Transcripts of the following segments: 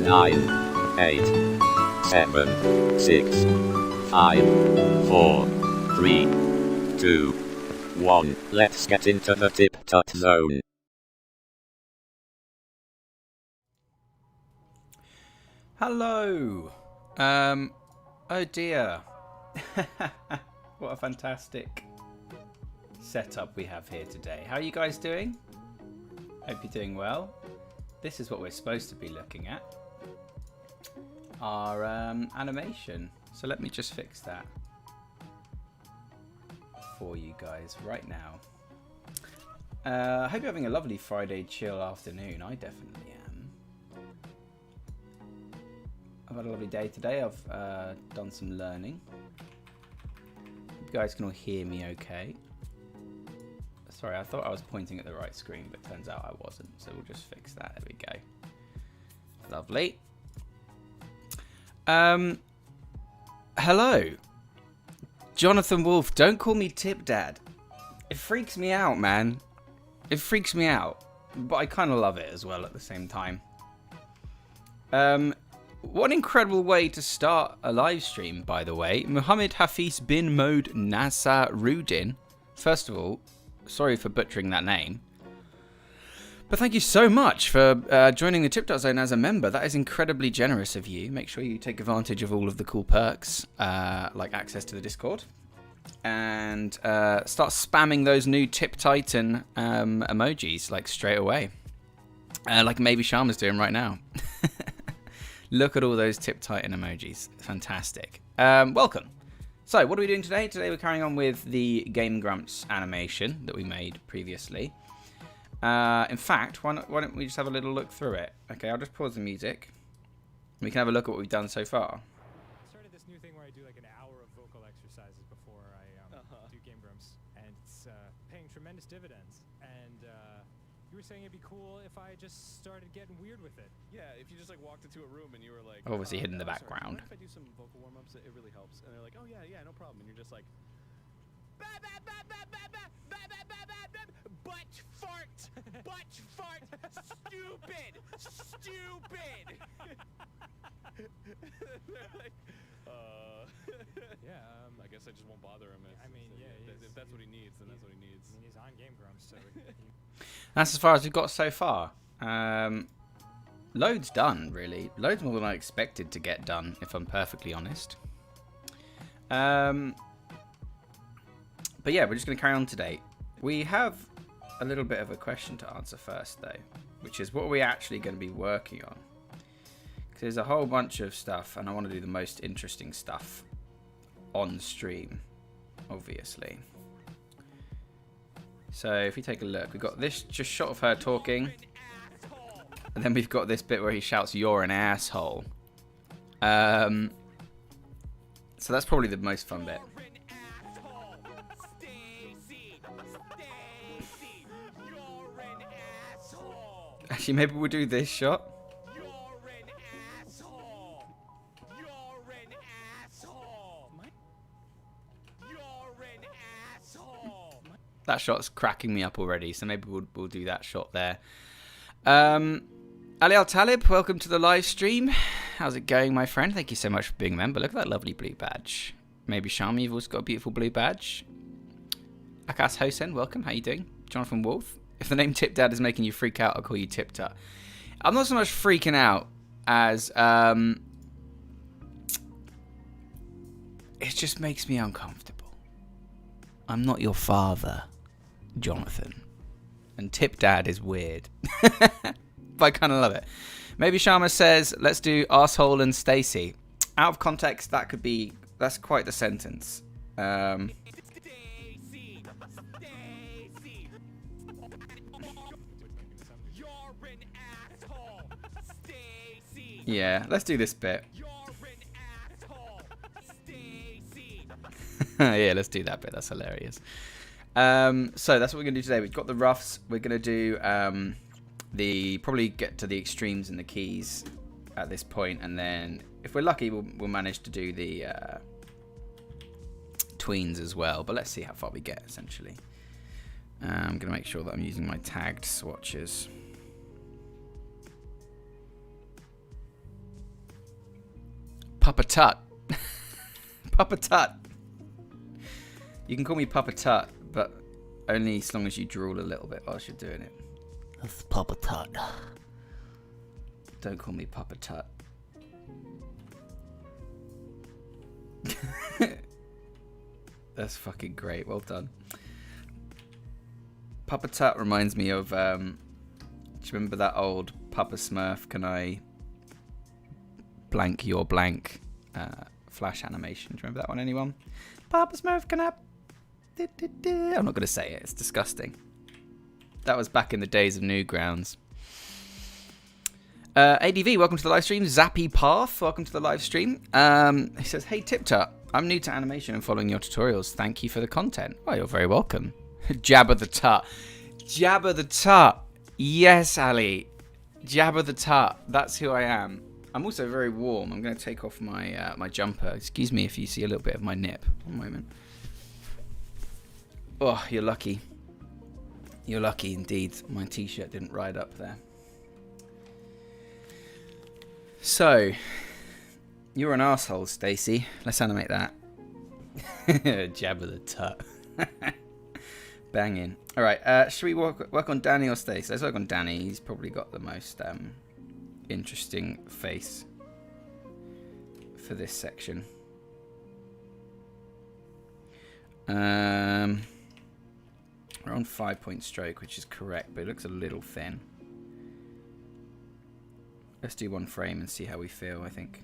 9, 8, 7, 6, 5, 4, 3, 2, 1. Let's get into the TipTut zone. Hello. Oh dear. What a fantastic setup we have here today. How are you guys doing? Hope you're doing well. This is what we're supposed to be looking at. Our animation. So let me just fix that for you guys right now. I hope you're having a lovely Friday chill afternoon. I definitely am. I've had a lovely day today. I've done some learning. You guys can all hear me okay. Sorry, I thought I was pointing at the right screen, but turns out I wasn't. So we'll just fix that. There we go. Lovely. Hello. Jonathan Wolf, don't call me Tip Dad. It freaks me out, man. It freaks me out. But I kind of love it as well at the same time. What an incredible way to start a live stream, by the way. Muhammad Hafiz bin Mode Nasser Rudin. First of all, sorry for butchering that name. But thank you so much for joining the TipTut Zone as a member. That is incredibly generous of you. Make sure you take advantage of all of the cool perks, like access to the Discord. And start spamming those new Tip Titan emojis, like, straight away. Like maybe Sharma's doing right now. Look at all those Tip Titan emojis. Fantastic. Welcome. So, what are we doing today? Today we're carrying on with the Game Grumps animation that we made previously. In fact, why don't we just have a little look through it? Okay, I'll just pause the music. We can have a look at what we've done so far. I started this new thing where I do like an hour of vocal exercises before I do Game Grumps, and it's paying tremendous dividends. And you were saying it'd be cool if I just started getting weird with it. Yeah, if you just like walked into a room and you were like, Obviously hidden in the sorry, background. if I do some vocal warm-ups, it really helps. And they're like, oh yeah, no problem. And you're just like, butt fart, stupid. They're like, Yeah, I guess I just won't bother him. I mean, yeah, if that's what he needs, then that's what he needs. I mean, he's on Game Grumps, so That's as far as we've got so far. Loads done, really. Loads more than I expected to get done, if I'm perfectly honest. But yeah, we're just going to carry on today. We have a little bit of a question to answer first, though, which is what are we actually going to be working on? Because there's a whole bunch of stuff, and I want to do the most interesting stuff on stream, obviously. So if you take a look, we've got this just shot of her talking, and then we've got this bit where he shouts, "You're an asshole." So that's probably the most fun bit. Actually, maybe we'll do this shot. That shot's cracking me up already, so maybe we'll do that shot there. Ali Al Talib, welcome to the live stream. How's it going, my friend? Thank you so much for being a member. Look at that lovely blue badge. Maybe Shami, you've also got a beautiful blue badge. Akas Hosen, welcome. How you doing? Jonathan Wolf. If the name Tip Dad is making you freak out, I'll call you TipTut. I'm not so much freaking out as it just makes me uncomfortable. I'm not your father, Jonathan. And Tip Dad is weird. But I kind of love it. Maybe Sharma says, let's do arsehole and Stacy. Out of context, that's quite the sentence. Yeah, let's do this bit. Yeah, let's do that bit. That's hilarious. So that's what we're going to do today. We've got the roughs. We're going to do probably get to the extremes and the keys at this point, and then if we're lucky, we'll manage to do the tweens as well. But let's see how far we get, essentially. I'm going to make sure that I'm using my tagged swatches. Papa Tut. Papa Tut. You can call me Papa Tut, but only as long as you drool a little bit whilst you're doing it. That's Papa Tut. Don't call me Papa Tut. That's fucking great. Well done. Papa Tut reminds me of, do you remember that old Papa Smurf, can I blank your blank flash animation? Do you remember that one, anyone? Papa Smurf, can I... I'm not going to say it. It's disgusting. That was back in the days of Newgrounds. ADV, welcome to the live stream. Zappy Path, welcome to the live stream. He says, hey TipTut, I'm new to animation and following your tutorials. Thank you for the content. Well, you're very welcome. Jabba the Tut. Jabba the Tut. Yes, Ali. Jabba the Tut. That's who I am. I'm also very warm. I'm going to take off my my jumper. Excuse me if you see a little bit of my nip. One moment. Oh, you're lucky. You're lucky indeed. My t-shirt didn't ride up there. So, you're an arsehole, Stacy. Let's animate that. Jabba the Tut. Banging. All right. Should we work on Danny or Stace? Let's work on Danny. He's probably got the most interesting face for this section. We're on 5-point stroke, which is correct, but it looks a little thin. Let's do one frame and see how we feel, I think.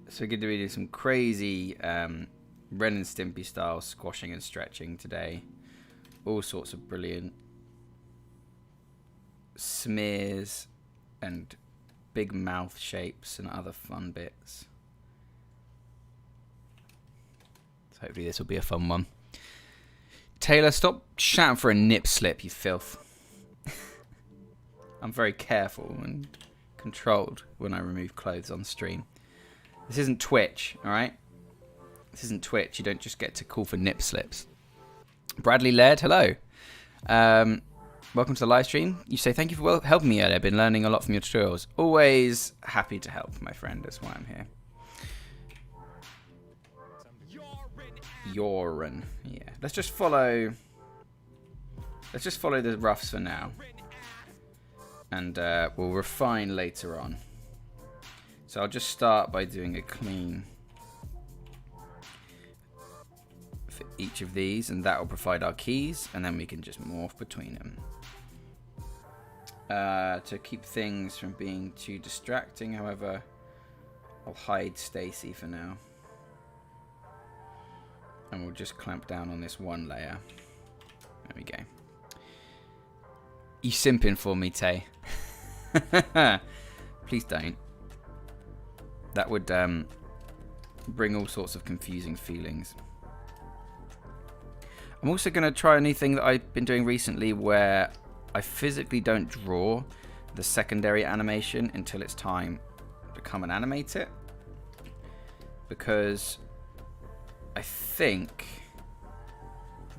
So we're going to be doing some crazy Ren and Stimpy style squashing and stretching today. All sorts of brilliant smears and big mouth shapes and other fun bits. So hopefully this will be a fun one. Taylor, stop shouting for a nip slip, you filth. I'm very careful and controlled when I remove clothes on stream. This isn't Twitch, alright? This isn't Twitch. You don't just get to call for nip slips. Bradley Laird, hello. Welcome to the live stream. You say, thank you for helping me earlier. I've been learning a lot from your tutorials. Always happy to help, my friend. That's why I'm here. Yorin. Yeah. Let's just follow the roughs for now. And we'll refine later on. So I'll just start by doing a clean for each of these, and that will provide our keys, and then we can just morph between them. To keep things from being too distracting, however, I'll hide Stacy for now. And we'll just clamp down on this one layer. There we go. You simping for me, Tay. Please don't. That would bring all sorts of confusing feelings. I'm also going to try a new thing that I've been doing recently where I physically don't draw the secondary animation until it's time to come and animate it. Because I think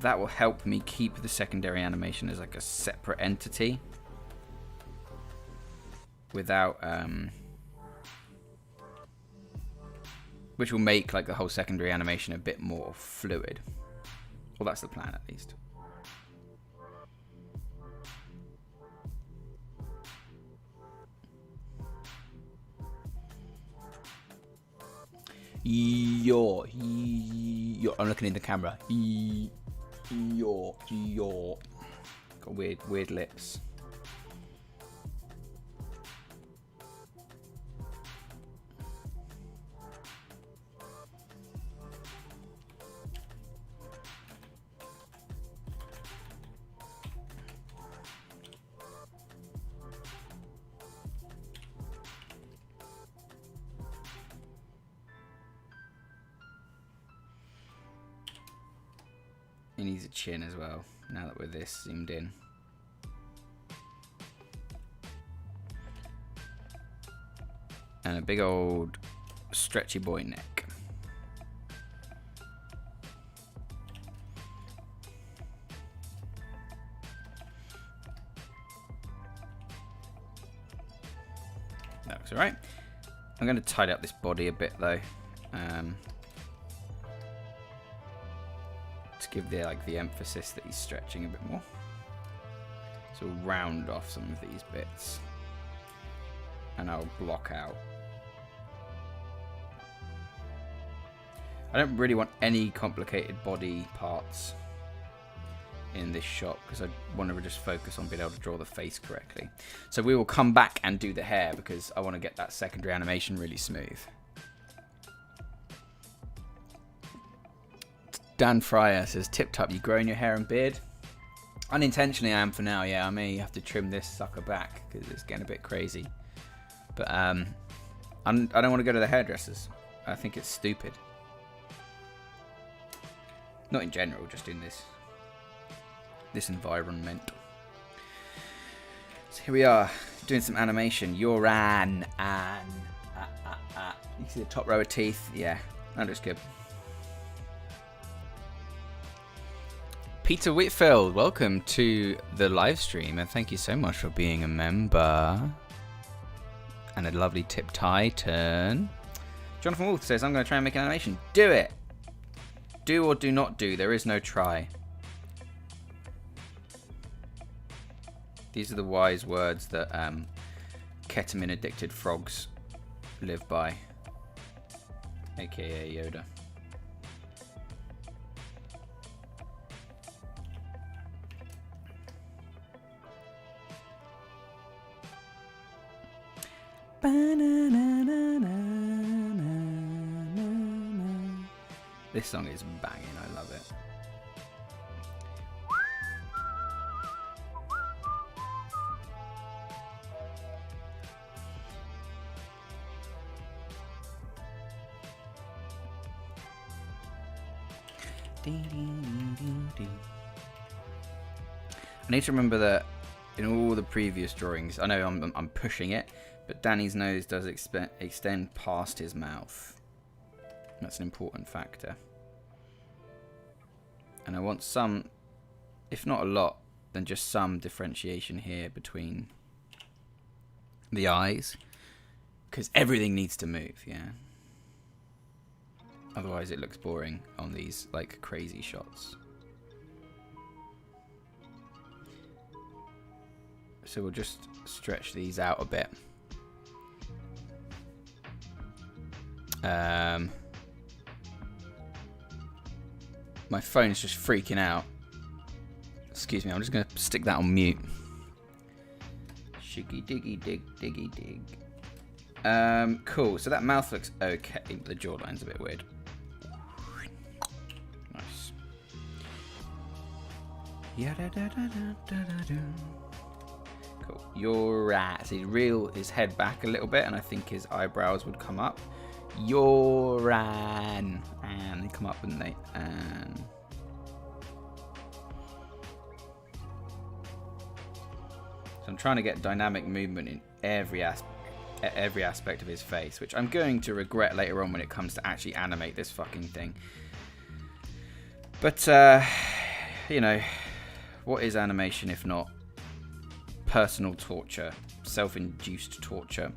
that will help me keep the secondary animation as like a separate entity without which will make like the whole secondary animation a bit more fluid. Well, that's the plan at least. I'm looking in the camera. Got weird lips. He needs a chin as well, now that we're this zoomed in. And a big old stretchy boy neck. That looks alright. I'm going to tidy up this body a bit though. To give the emphasis that he's stretching a bit more. So we'll round off some of these bits. And I'll block out. I don't really want any complicated body parts in this shot because I want to just focus on being able to draw the face correctly. So we will come back and do the hair because I want to get that secondary animation really smooth. Dan Fryer says, TipTut, you growing your hair and beard? Unintentionally I am for now, yeah. I may have to trim this sucker back because it's getting a bit crazy. But I don't want to go to the hairdressers. I think it's stupid. Not in general, just in this environment. So here we are, doing some animation. Yoran, You can see the top row of teeth. Yeah, that looks good. Peter Whitfield, welcome to the live stream, and thank you so much for being a member. And a lovely TipTut turn. Jonathan Wolf says, I'm going to try and make an animation. Do it! Do or do not do. There is no try. These are the wise words that ketamine-addicted frogs live by. AKA Yoda. This song is banging, I love it. I need to remember that in all the previous drawings, I know I'm pushing it, but Danny's nose does extend past his mouth. That's an important factor. And I want some, if not a lot, then just some differentiation here between the eyes. Because everything needs to move, yeah. Otherwise it looks boring on these like crazy shots. So we'll just stretch these out a bit. My phone is just freaking out. Excuse me, I'm just going to stick that on mute. Shiggy diggy dig diggy dig. Cool, so that mouth looks okay, but the jawline's a bit weird. Nice. Cool. You're right. So he'd reel his head back a little bit, and I think his eyebrows would come up. Yoran. And they come up, wouldn't they? And so I'm trying to get dynamic movement in every aspect of his face, which I'm going to regret later on when it comes to actually animate this fucking thing. But you know, what is animation if not personal torture, self-induced torture?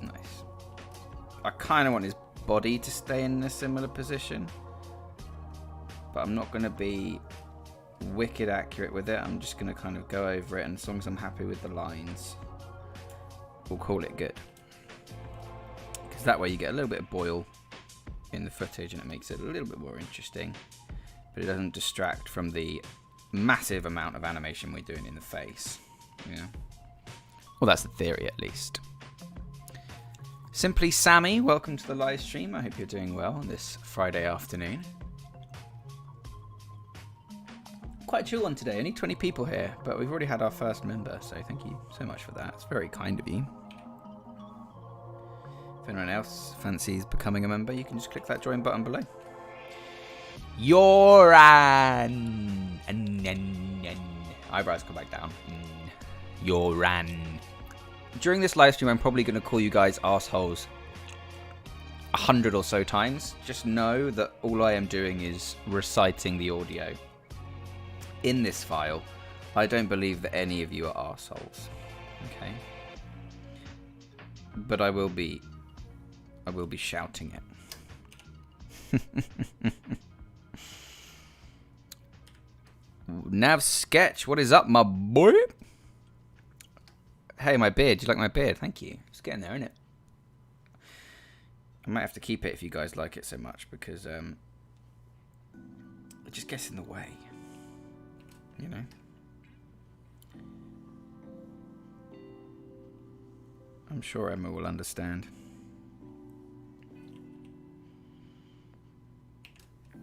Nice. I kind of want his body to stay in a similar position, but I'm not going to be wicked accurate with it. I'm just going to kind of go over it, and as long as I'm happy with the lines, we'll call it good. Because that way you get a little bit of boil in the footage, and it makes it a little bit more interesting, but it doesn't distract from the massive amount of animation we're doing in the face. Yeah. Well, that's the theory, at least. Simply Sammy, welcome to the live stream. I hope you're doing well on this Friday afternoon. Quite a chill one today. Only 20 people here, but we've already had our first member, so thank you so much for that. It's very kind of you. If anyone else fancies becoming a member, you can just click that join button below. Yoran. Eyebrows come back down. Yoran. During this live stream, I'm probably going to call you guys assholes 100 or so times. Just know that all I am doing is reciting the audio. In this file, I don't believe that any of you are assholes. Okay? But I will be shouting it. Nav Sketch, what is up, my boy? Hey, my beard. Do you like my beard? Thank you. It's getting there, isn't it? I might have to keep it if you guys like it so much, because it just gets in the way. You know? I'm sure Emma will understand.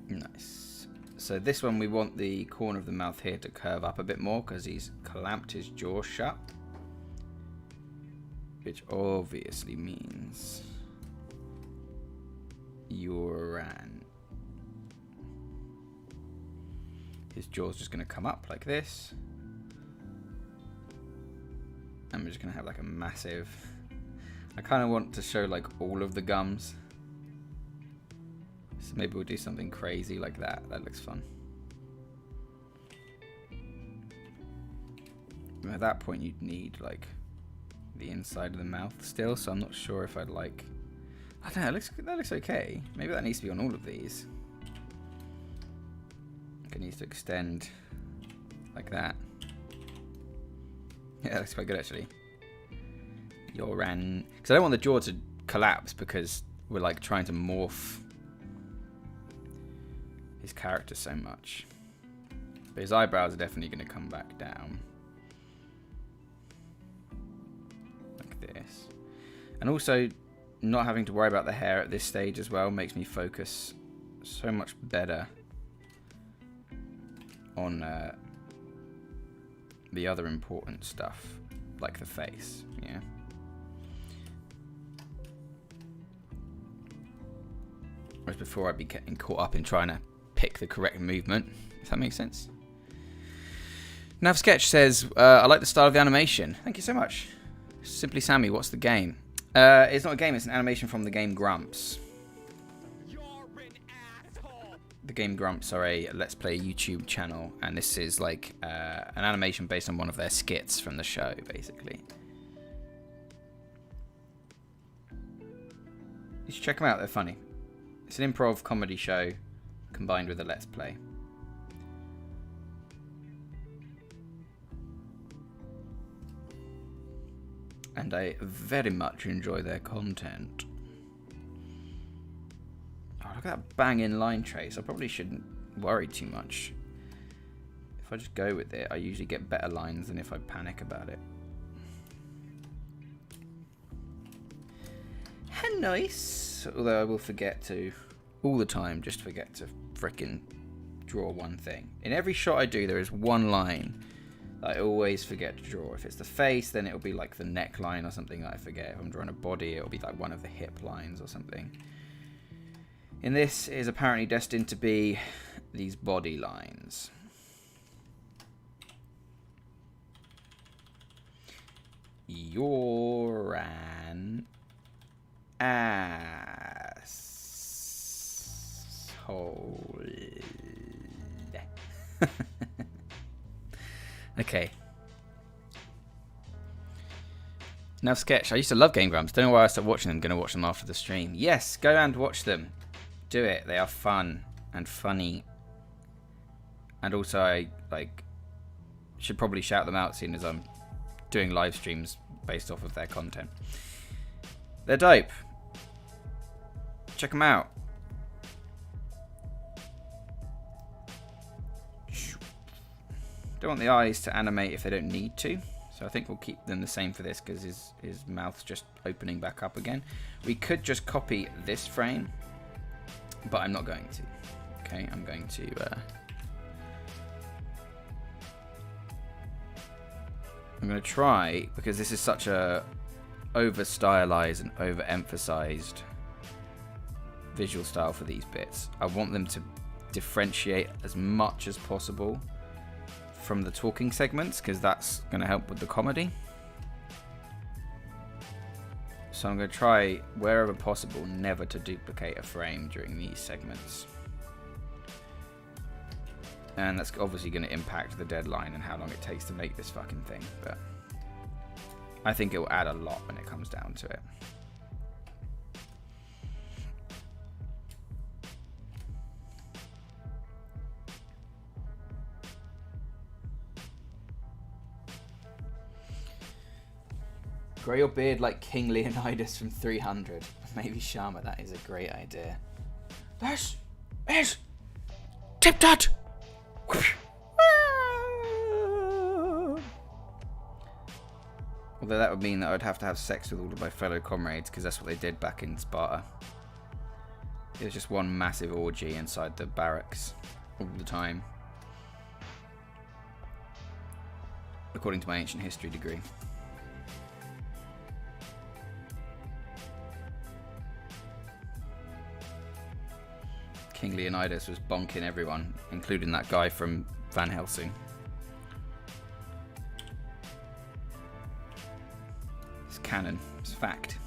Nice. So this one, we want the corner of the mouth here to curve up a bit more because he's clamped his jaw shut. Which obviously means Yoran. His jaw's just going to come up like this. And we're just going to have like a massive I kind of want to show like all of the gums. So maybe we'll do something crazy like that. That looks fun. And at that point you'd need like the inside of the mouth still, so I'm not sure if I'd like... I don't know, that looks okay. Maybe that needs to be on all of these. It needs to extend like that. Yeah, that looks quite good actually. Yoran... Because I don't want the jaw to collapse because we're like trying to morph his character so much. But his eyebrows are definitely going to come back down. Like this. And also, not having to worry about the hair at this stage as well makes me focus so much better on the other important stuff, like the face, yeah. Whereas before I'd be getting caught up in trying to pick the correct movement, if that makes sense. Nav Sketch says, I like the style of the animation. Thank you so much. Simply Sammy, what's the game? It's not a game, it's an animation from the game Grumps. You're an asshole. The game Grumps are a Let's Play YouTube channel, and this is like an animation based on one of their skits from the show, basically. You should check them out, they're funny. It's an improv comedy show combined with a Let's Play. And I very much enjoy their content. Oh, look at that banging line trace. I probably shouldn't worry too much. If I just go with it, I usually get better lines than if I panic about it. And nice. Although I will forget to, all the time, just forget to frickin' draw one thing. In every shot I do, there is one line I always forget to draw. If it's the face, then it'll be like the neckline or something that I forget. If I'm drawing a body, it'll be like one of the hip lines or something. In this, it is apparently destined to be these body lines. You're an asshole. Okay. Now Sketch, I used to love Game Grumps. Don't know why I stopped watching them. I'm going to watch them after the stream. Yes, go and watch them. Do it. They are fun and funny. And also, I should probably shout them out soon as I'm doing live streams based off of their content. They're dope. Check them out. Don't want the eyes to animate if they don't need to, so I think we'll keep them the same for this because his mouth's just opening back up again. We could just copy this frame, but I'm not going to. Okay, I'm going to try, because this is such a over stylized and over emphasized visual style for these bits. I want them to differentiate as much as possible from the talking segments, because that's going to help with the comedy. So I'm going to try, wherever possible, never to duplicate a frame during these segments. And that's obviously going to impact the deadline and how long it takes to make this fucking thing, but I think it will add a lot when it comes down to it. Grow your beard like King Leonidas from 300. Maybe Sharma, that is a great idea. This is TipTut! Although that would mean that I'd have to have sex with all of my fellow comrades, because that's what they did back in Sparta. It was just one massive orgy inside the barracks all the time. According to my ancient history degree. King Leonidas was bonking everyone, including that guy from Van Helsing. It's canon. It's fact.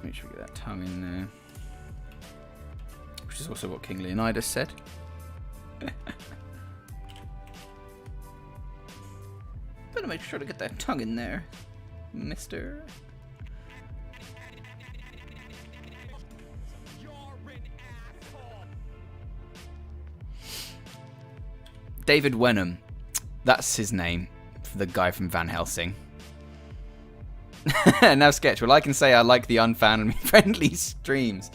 Make sure we get that tongue in there. Which is also what King Leonidas said. Better make sure to get that tongue in there, mister. David Wenham. That's his name. For the guy from Van Helsing. Now sketch. Well, I can say I like the unfamily-friendly streams.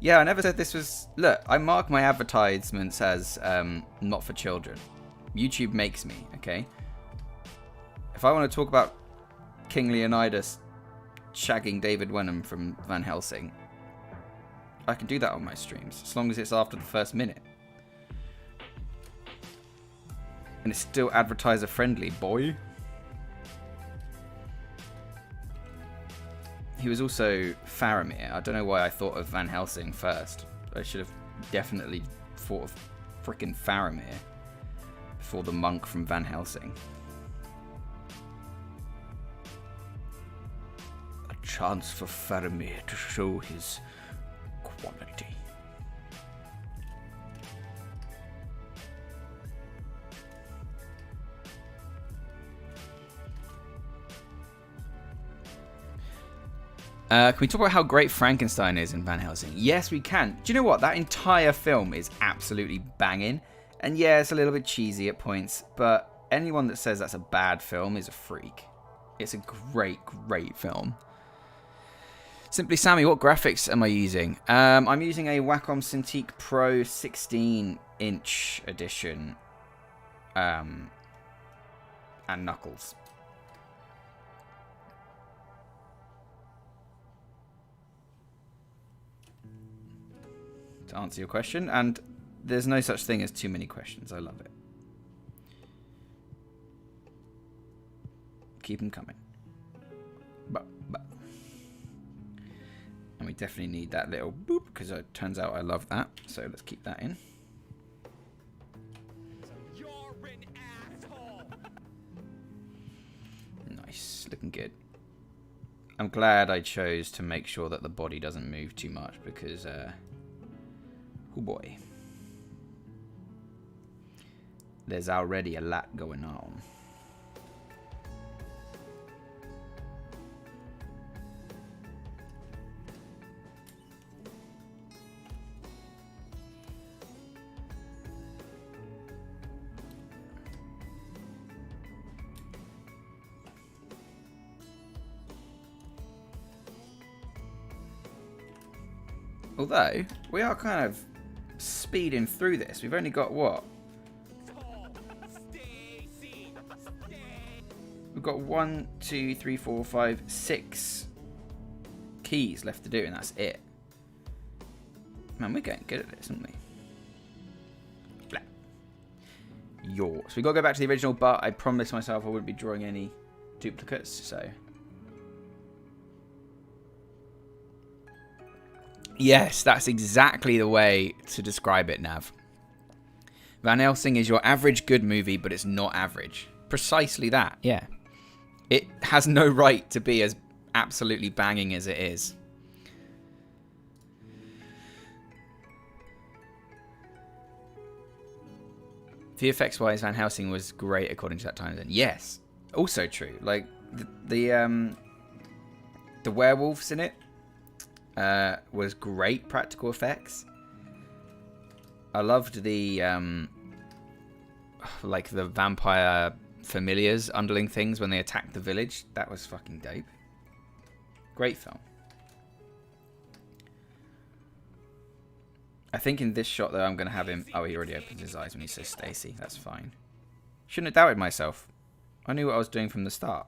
Yeah, I never said this was... Look, I mark my advertisements as not for children. YouTube makes me, okay? If I want to talk about King Leonidas shagging David Wenham from Van Helsing, I can do that on my streams, as long as it's after the first minute. And it's still advertiser-friendly, boy. He was also Faramir. I don't know why I thought of Van Helsing first. I should have definitely thought of frickin' Faramir before the monk from Van Helsing. A chance for Faramir to show his quality. Can we talk about how great Frankenstein is in Van Helsing? Yes, we can. Do you know what? That entire film is absolutely banging. And yeah, it's a little bit cheesy at points, but anyone that says that's a bad film is a freak. It's a great, great film. Simply Sammy, what graphics am I using? I'm using a Wacom Cintiq Pro 16-inch edition. And Knuckles. To answer your question, and there's no such thing as too many questions. I love it. Keep them coming. But. And we definitely need that little boop, because it turns out I love that. So let's keep that in. You're an asshole. Nice, looking good. I'm glad I chose to make sure that the body doesn't move too much, because oh boy. There's already a lot going on. Although, we are kind of speeding through this. We've only got what? We've got 1, 2, 3, 4, 5, 6 keys left to do, and that's it. Man, we're getting good at this, aren't we? Blah. So we got to go back to the original, but I promised myself I wouldn't be drawing any duplicates, so... Yes, that's exactly the way to describe it, Nav. Van Helsing is your average good movie, but it's not average. Precisely that, yeah. It has no right to be as absolutely banging as it is. VFX-wise, Van Helsing was great according to that time then. Yes, also true. Like, the werewolves in it was great practical effects. I loved the like the vampire familiars, underling things when they attacked the village. That was fucking dope. Great film. I think in this shot though I'm gonna have him. Oh, he already opens his eyes when he says Stacy. That's fine. Shouldn't have doubted myself. I knew what I was doing from the start.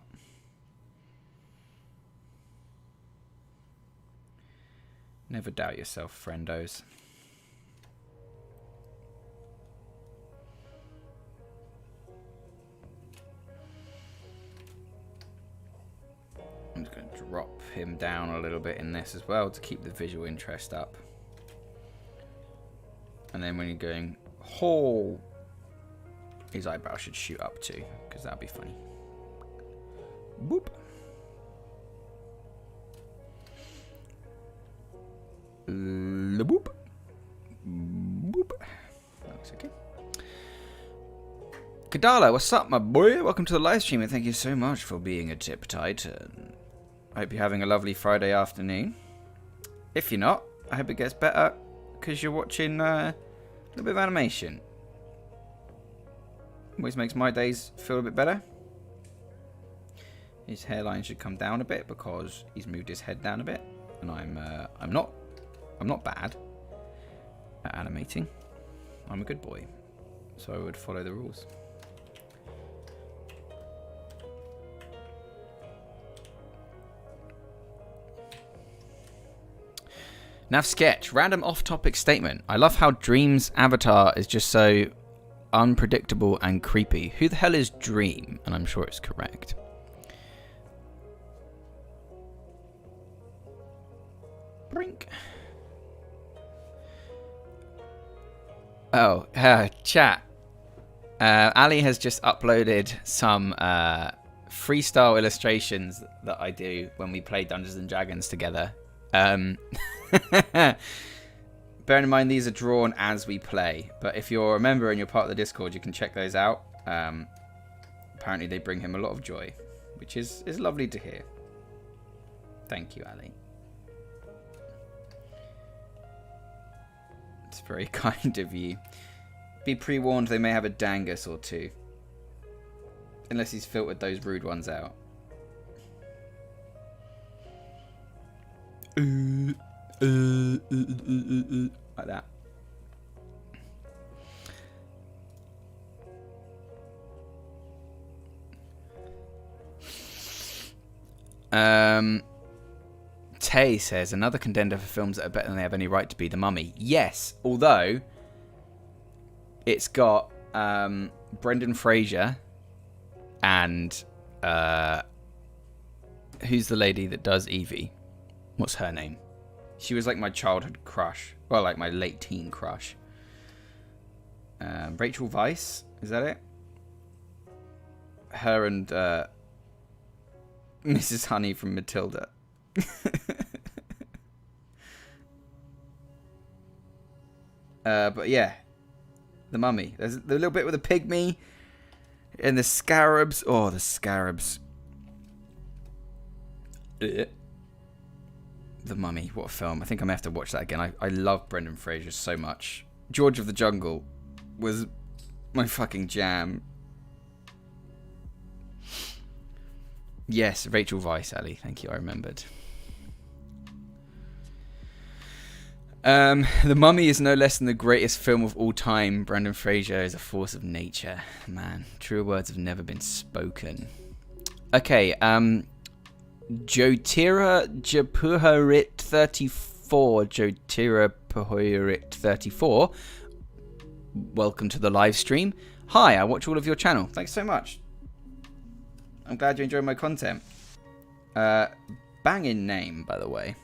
Never doubt yourself, friendos. I'm just going to drop him down a little bit in this as well to keep the visual interest up. And then when you're going, oh, his eyebrow should shoot up too, because that'll be funny. Boop. Boop. Boop. That looks okay. Kadala, what's up, my boy? Welcome to the live stream, and thank you so much for being a Tip Titan. I hope you're having a lovely Friday afternoon. If you're not, I hope it gets better because you're watching a little bit of animation. Always makes my days feel a bit better. His hairline should come down a bit because he's moved his head down a bit, and I'm not bad at animating. I'm a good boy, so I would follow the rules. Nav sketch, random off-topic statement. I love how Dream's avatar is just so unpredictable and creepy. Who the hell is Dream? And I'm sure it's correct. Brink. Oh, chat. Ali has just uploaded some freestyle illustrations that I do when we play Dungeons and Dragons together. Bear in mind these are drawn as we play, but if you're a member and you're part of the Discord, you can check those out. Apparently they bring him a lot of joy, which is lovely to hear. Thank you, Ali. It's very kind of you. Be pre-warned, they may have a dangus or two. Unless he's filtered those rude ones out. Like that. Tay says another contender for films that are better than they have any right to be, The Mummy. Yes, although it's got Brendan Fraser and who's the lady that does Evie? What's her name? She was like my childhood crush. Well, like my late teen crush. Rachel Weisz, is that it? Her and Mrs. Honey from Matilda. But yeah, The Mummy. There's the little bit with the pygmy and the scarabs. Oh, the scarabs. The Mummy, what a film. I think I'm going to have to watch that again. I love Brendan Fraser so much. George of the Jungle was my fucking jam. Yes, Rachel Weisz, Ali. Thank you, I remembered. The Mummy is no less than the greatest film of all time. Brendan Fraser is a force of nature. Man, truer words have never been spoken. Okay, Jotira Japuharit 34. Jotira Puharit 34. Welcome to the live stream. Hi, I watch all of your channel. Thanks so much. I'm glad you enjoy my content. Banging name, by the way.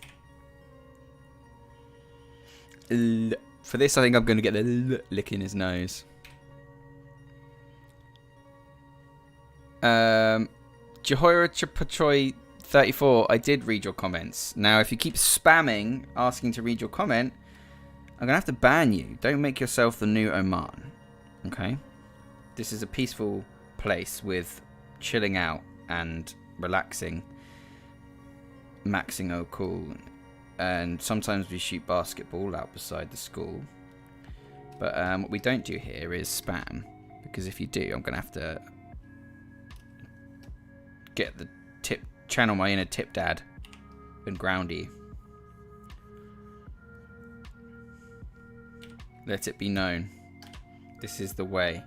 For this, I think I'm going to get the lick in his nose. Jehoira Chapatroy 34, I did read your comments. Now, if you keep spamming, asking to read your comment, I'm going to have to ban you. Don't make yourself the new Oman. Okay? This is a peaceful place with chilling out and relaxing. Maxing cool. And sometimes we shoot basketball out beside the school. But what we don't do here is spam. Because if you do, I'm going to have to get the channel my inner tip dad and ground you. Let it be known. This is the way.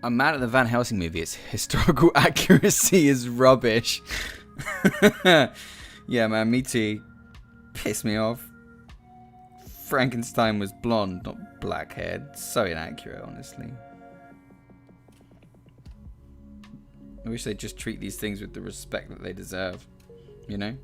I'm mad at the Van Helsing movie. Its historical accuracy is rubbish. Yeah, man, me too. Pissed me off. Frankenstein was blonde, not black-haired. So inaccurate, honestly. I wish they'd just treat these things with the respect that they deserve. You know?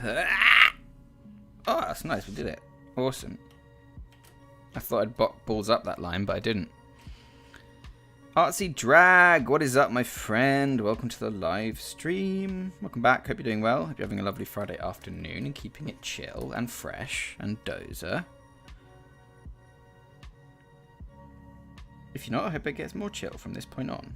Oh, that's nice. We did it. Awesome. I thought I'd balls up that line, but I didn't. Artsy Drag, what is up, my friend? Welcome to the live stream. Welcome back. Hope you're doing well. Hope you're having a lovely Friday afternoon and keeping it chill and fresh and dozer. If you're not, I hope it gets more chill from this point on.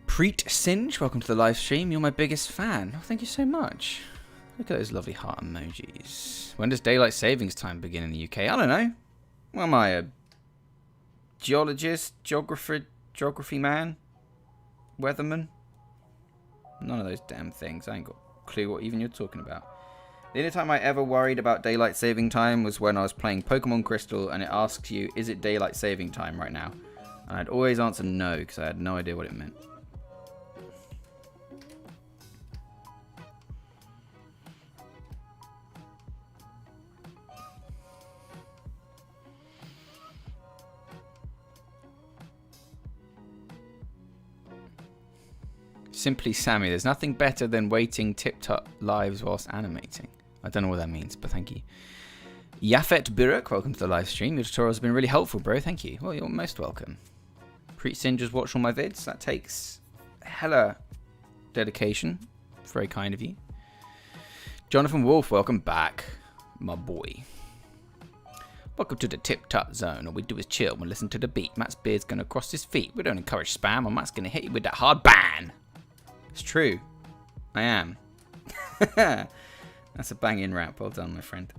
Preet Singe, welcome to the live stream. You're my biggest fan. Oh, thank you so much. Look at those lovely heart emojis. When does daylight savings time begin in the UK? I don't know. What am I, a geologist, geography man, weatherman? None of those damn things. I ain't got a clue what even you're talking about. The only time I ever worried about daylight saving time was when I was playing Pokemon Crystal and it asks you, is it daylight saving time right now? And I'd always answer no because I had no idea what it meant. Simply Sammy, there's nothing better than waiting TipTut lives whilst animating. I don't know what that means, but thank you. Yafet Buruk, welcome to the live stream. Your tutorials have been really helpful, bro. Thank you. Well, you're most welcome. Preet Sin just watch all my vids. That takes hella dedication. Very kind of you. Jonathan Wolf, welcome back, my boy. Welcome to the TipTut zone. All we do is chill and listen to the beat. Matt's beard's going to cross his feet. We don't encourage spam, and Matt's going to hit you with that hard ban. It's true. I am. That's a banging rap. Well done, my friend.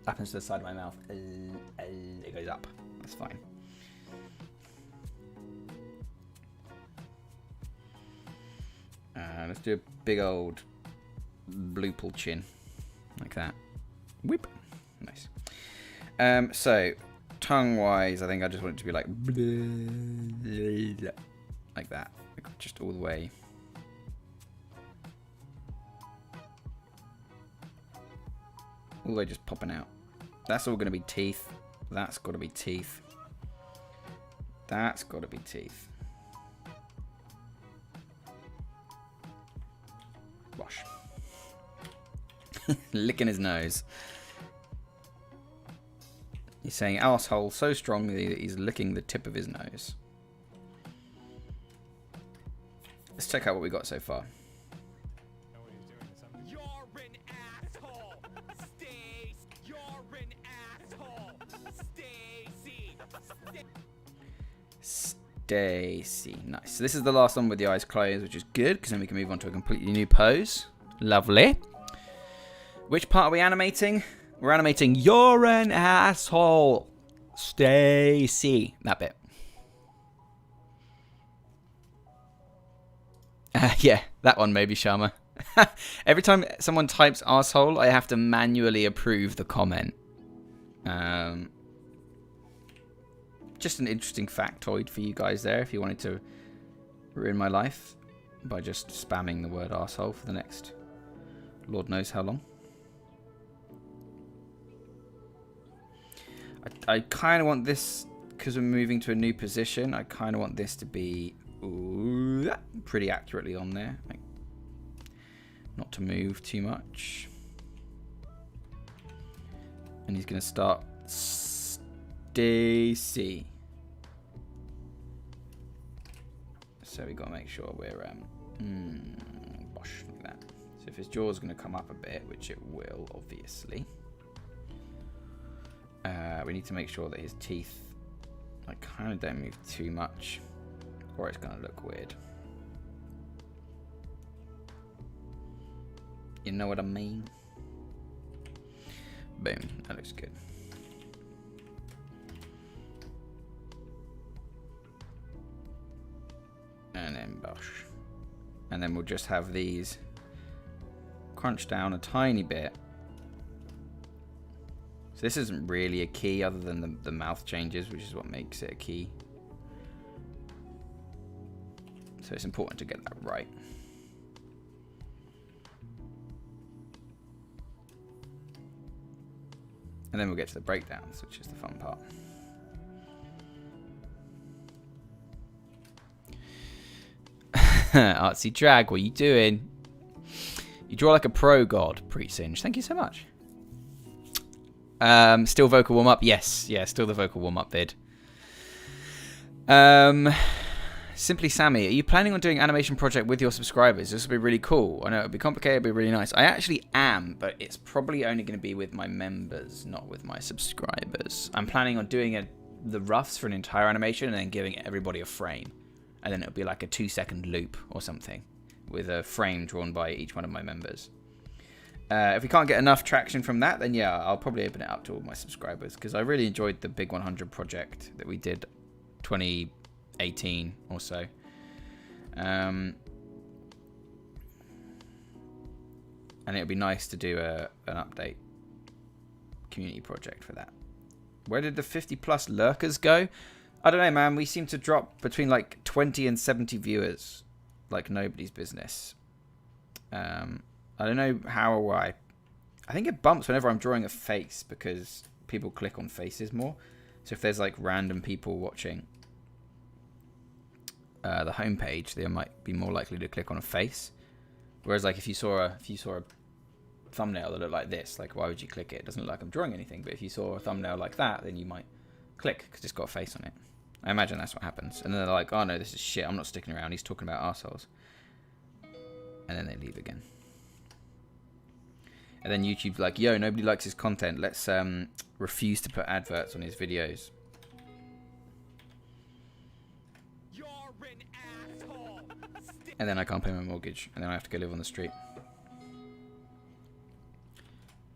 Happens to the side of my mouth. It goes up. That's fine. Let's do a big old blue pull chin. Like that. Whip. Nice. So, tongue-wise, I think I just want it to be like that. Just all the way. All the way just popping out. That's all going to be teeth. That's got to be teeth. That's got to be teeth. Wash. Licking his nose. He's saying asshole so strongly that he's licking the tip of his nose. Let's check out what we got so far. You're an asshole. Stace. You're an asshole. Stacy. Stacy. Nice. So this is the last one with the eyes closed, which is good, because then we can move on to a completely new pose. Lovely. Which part are we animating? We're animating you're an asshole. Stacy. That bit. Yeah, that one maybe, Sharma. Every time someone types asshole, I have to manually approve the comment. Just an interesting factoid for you guys there, if you wanted to ruin my life by just spamming the word asshole for the next Lord knows how long. I kind of want this, because we're moving to a new position, I kind of want this to be pretty accurately on there. Like, not to move too much. And he's going to start Stacy. So we've got to make sure we're bosh, like that. So if his jaw's going to come up a bit, which it will, obviously. We need to make sure that his teeth kind of don't move too much, or it's going to look weird. You know what I mean? Boom, that looks good. And then bosh. And then we'll just have these crunched down a tiny bit. So this isn't really a key other than the mouth changes, which is what makes it a key. So it's important to get that right. And then we'll get to the breakdowns, which is the fun part. Artsy Drag, what are you doing? You draw like a pro god, Pre-Singe. Thank you so much. Still vocal warm-up? Yes. Yeah, still the vocal warm-up vid. Simply Sammy, are you planning on doing animation project with your subscribers? This would be really cool. I know it would be complicated, but really nice. I actually am, but it's probably only going to be with my members, not with my subscribers. I'm planning on doing the roughs for an entire animation and then giving everybody a frame. And then it'll be like a 2-second loop or something with a frame drawn by each one of my members. If we can't get enough traction from that, then yeah, I'll probably open it up to all my subscribers because I really enjoyed the Big 100 project that we did 2018 or so. And it would be nice to do an update community project for that. Where did the 50+ lurkers go? I don't know, man. We seem to drop between like 20 and 70 viewers like nobody's business. I don't know how or why. I think it bumps whenever I'm drawing a face because people click on faces more. So if there's like random people watching the homepage, they might be more likely to click on a face. Whereas like if you saw a thumbnail that looked like this, like why would you click it? It doesn't look like I'm drawing anything. But if you saw a thumbnail like that, then you might click because it's got a face on it. I imagine that's what happens. And then they're like, oh no, this is shit. I'm not sticking around. He's talking about arseholes. And then they leave again. And then YouTube's like, yo, nobody likes his content. Let's refuse to put adverts on his videos. You're an asshole. And then I can't pay my mortgage. And then I have to go live on the street.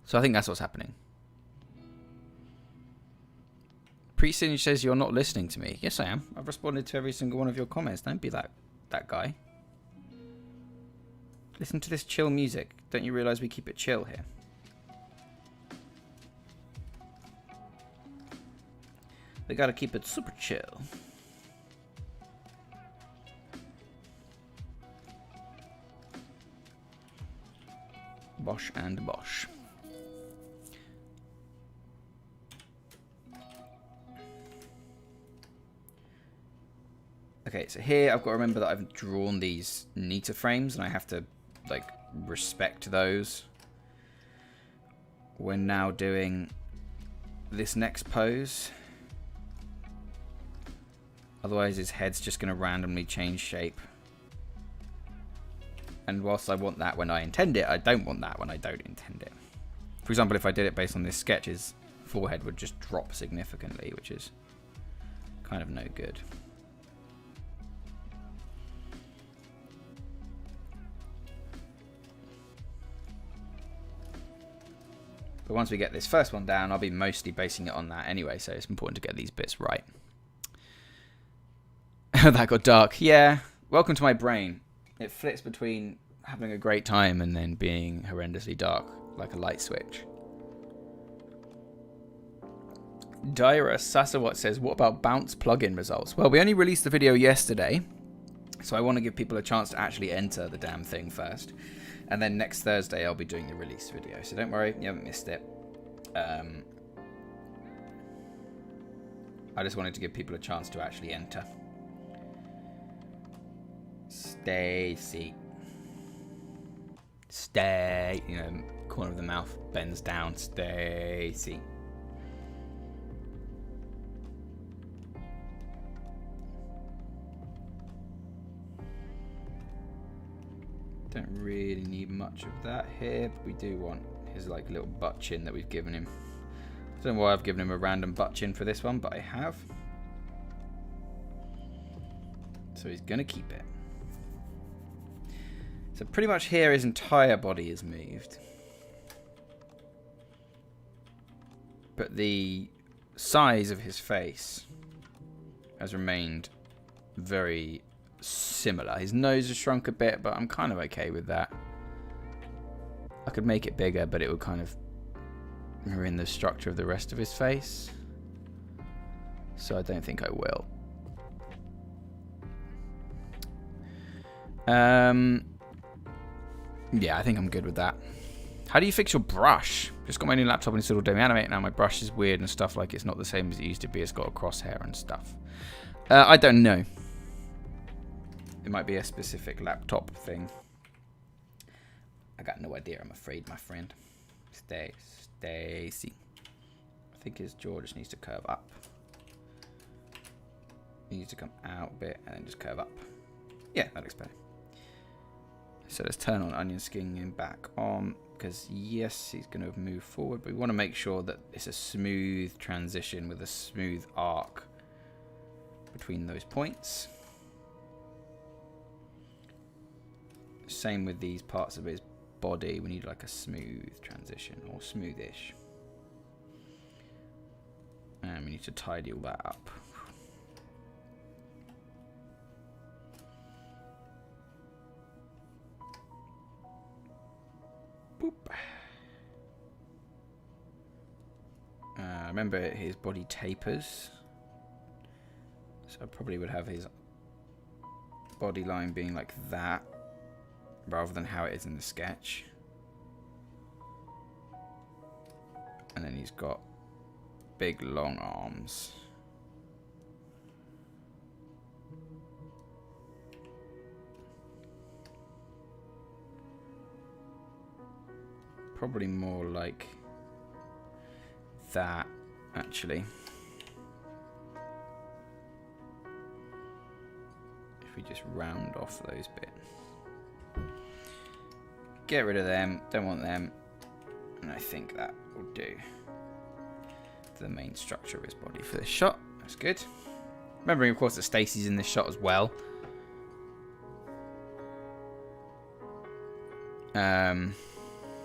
So I think that's what's happening. Pre-Singe says you're not listening to me. Yes, I am. I've responded to every single one of your comments. Don't be that guy. Listen to this chill music. Don't you realise we keep it chill here? We gotta keep it super chill. Bosh and bosh. Okay, so here I've got to remember that I've drawn these Nita frames and I have to like respect those when now doing this next pose. Otherwise his head's just going to randomly change shape. And whilst I want that when I intend it, I don't want that when I don't intend it. For example, if I did it based on this sketch, his forehead would just drop significantly, which is kind of no good. But once we get this first one down, I'll be mostly basing it on that anyway, so it's important to get these bits right. That got dark. Yeah, welcome to my brain. It flips between having a great time and then being horrendously dark, like a light switch. Daira Sasawat says, what about bounce plugin results? Well, we only released the video yesterday, so I want to give people a chance to actually enter the damn thing first. And then next Thursday, I'll be doing the release video. So don't worry, you haven't missed it. I just wanted to give people a chance to actually enter. Stacy. Stay. You know, corner of the mouth bends down. Stacy. Don't really need much of that here, but we do want his like little butt chin that we've given him. I don't know why I've given him a random butt chin for this one, but I have. So he's gonna keep it. So pretty much here his entire body is moved. But the size of his face has remained very similar. His nose has shrunk a bit, but I'm kind of okay with that. I could make it bigger, but it would kind of ruin the structure of the rest of his face. So I don't think I will. Yeah, I think I'm good with that. How do you fix your brush? Just got my new laptop and installed Adobe Animate. Now my brush is weird and stuff, like it's not the same as it used to be. It's got a crosshair and stuff. I don't know. It might be a specific laptop thing. I got no idea, I'm afraid, my friend. Stacy. I think his jaw just needs to curve up. He needs to come out a bit and then just curve up. Yeah, that looks better. So let's turn on onion skin back on, because yes, he's going to move forward, but we want to make sure that it's a smooth transition with a smooth arc between those points. Same with these parts of his body. We need like a smooth transition, or smoothish. And we need to tidy all that up. Boop. Remember, his body tapers. So I probably would have his body line being like that, rather than how it is in the sketch. And then he's got big long arms. Probably more like that, actually. If we just round off those bits. Get rid of them, don't want them. And I think that will do for the main structure of his body for this shot. That's good. Remembering, of course, that Stacy's in this shot as well.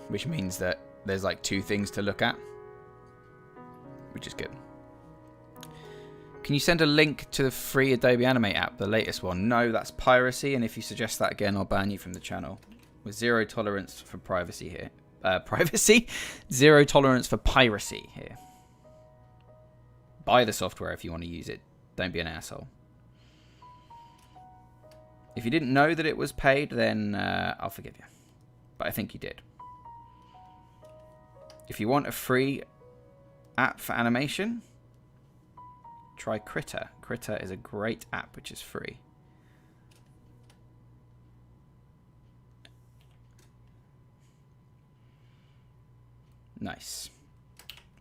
Which means that there's like two things to look at, which is good. Can you send a link to the free Adobe Animate app, the latest one? No, that's piracy, and if you suggest that again, I'll ban you from the channel. With zero tolerance for privacy here. Privacy? Zero tolerance for piracy here. Buy the software if you want to use it. Don't be an asshole. If you didn't know that it was paid, then I'll forgive you. But I think you did. If you want a free app for animation, try Critter. Critter is a great app which is free. Nice.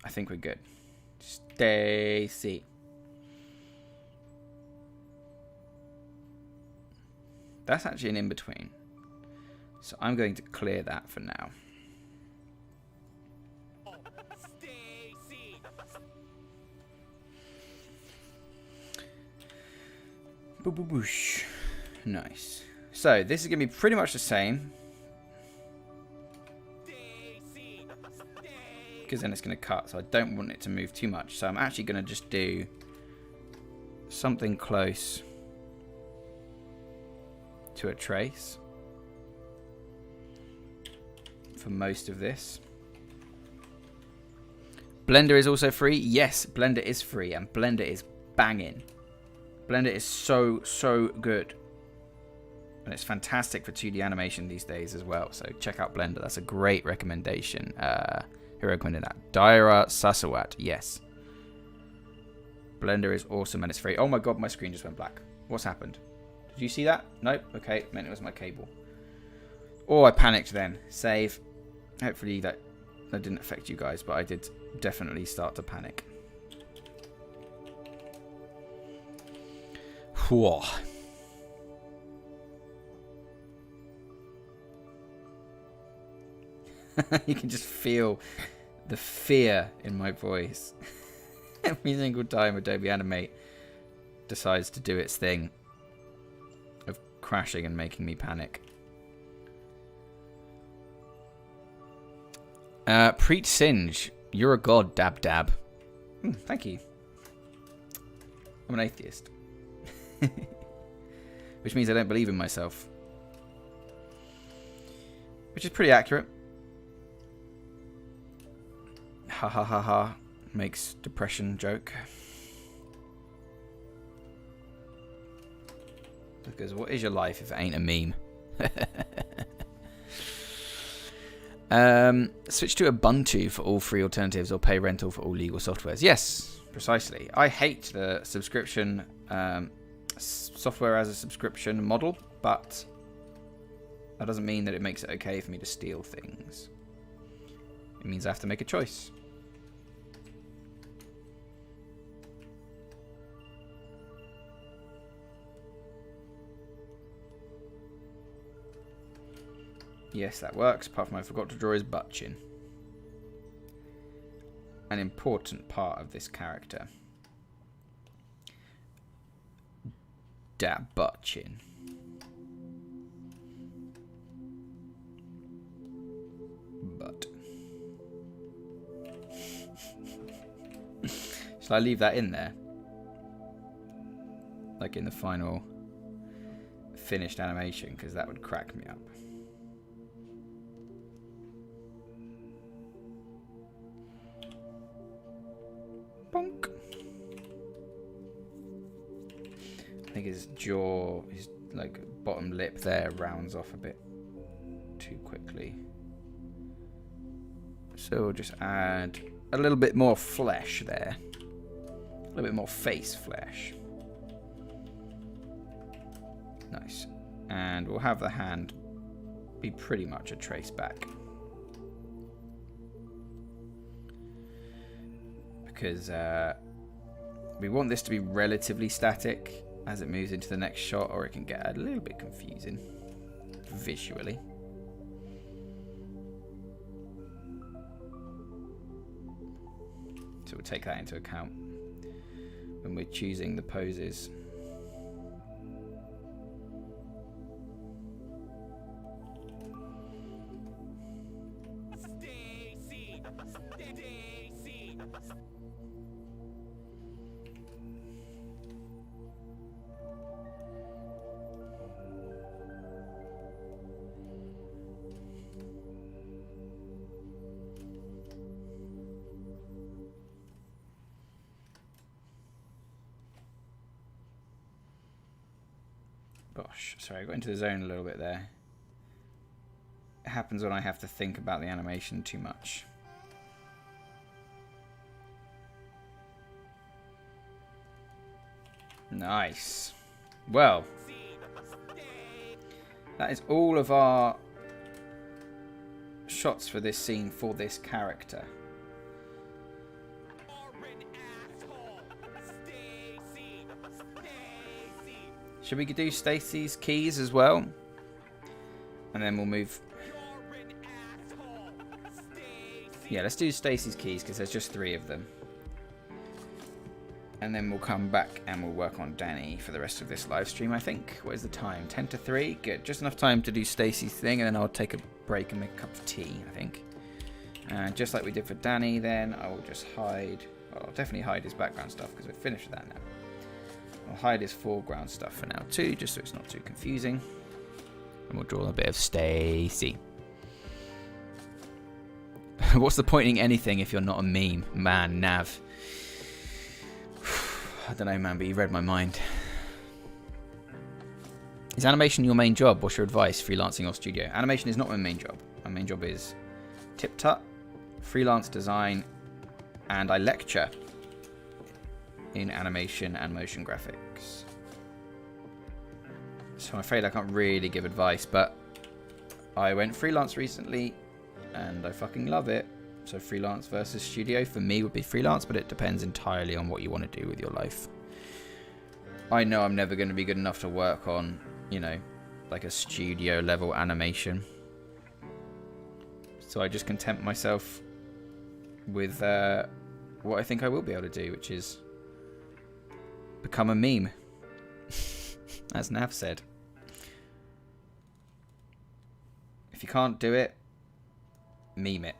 I think we're good. Stacy. That's actually an in-between. So I'm going to clear that for now. Stacy. Boosh. Nice. So this is going to be pretty much the same. Because then it's going to cut, so I don't want it to move too much. So I'm actually going to just do something close to a trace for most of this. Blender is also free. Yes, Blender is free, and Blender is banging. Blender is so good. And it's fantastic for 2D animation these days as well. So check out Blender. That's a great recommendation. Who recommended that? Daira Sasawat. Yes. Blender is awesome and it's free. Oh my god, my screen just went black. What's happened? Did you see that? Nope. Okay, meant it was my cable. Oh, I panicked then. Save. Hopefully that didn't affect you guys, but I did definitely start to panic. Whoa. You can just feel the fear in my voice. Every single time Adobe Animate decides to do its thing of crashing and making me panic. Preach Singe, you're a god, dab dab. Thank you. I'm an atheist. Which means I don't believe in myself. Which is pretty accurate. Ha ha ha ha. Makes depression joke. Because what is your life if it ain't a meme? Switch to Ubuntu for all free alternatives or pay rental for all legal softwares. Yes, precisely. I hate the subscription software as a subscription model, but that doesn't mean that it makes it okay for me to steal things. It means I have to make a choice. Yes, that works, apart from I forgot to draw his butt chin. An important part of this character. That butt chin. But. Shall I leave that in there? Like in the final finished animation, because that would crack me up. Bonk. I think his jaw, his like bottom lip there rounds off a bit too quickly. So we'll just add a little bit more flesh there. A little bit more face flesh. Nice. And we'll have the hand be pretty much a trace back. Because we want this to be relatively static as it moves into the next shot, or it can get a little bit confusing visually. So we'll take that into account when we're choosing the poses. Gosh, sorry, I got into the zone a little bit there. It happens when I have to think about the animation too much. Nice. Well, that is all of our shots for this scene for this character. Should we do Stacy's keys as well? And then we'll move. Yeah, let's do Stacy's keys because there's just 3 of them. And then we'll come back and we'll work on Danny for the rest of this live stream, I think. What is the time? 10 to 3? Good. Just enough time to do Stacy's thing, and then I'll take a break and make a cup of tea, I think. And just like we did for Danny, then I will just hide. Well, I'll definitely hide his background stuff because we're finished with that now. I'll hide his foreground stuff for now too, just so it's not too confusing. And we'll draw a bit of Stacy. What's the point in anything if you're not a meme? Man, Nav. I don't know, man, but you read my mind. Is animation your main job? What's your advice, freelancing or studio? Animation is not my main job. My main job is TipTut, freelance design, and I lecture in animation and motion graphics. So I'm afraid I can't really give advice, but I went freelance recently and I fucking love it. So freelance versus studio for me would be freelance, but it depends entirely on what you want to do with your life. I know I'm never going to be good enough to work on, you know, like a studio level animation. So I just content myself with what I think I will be able to do, which is become a meme, as Nav said. If you can't do it, meme it.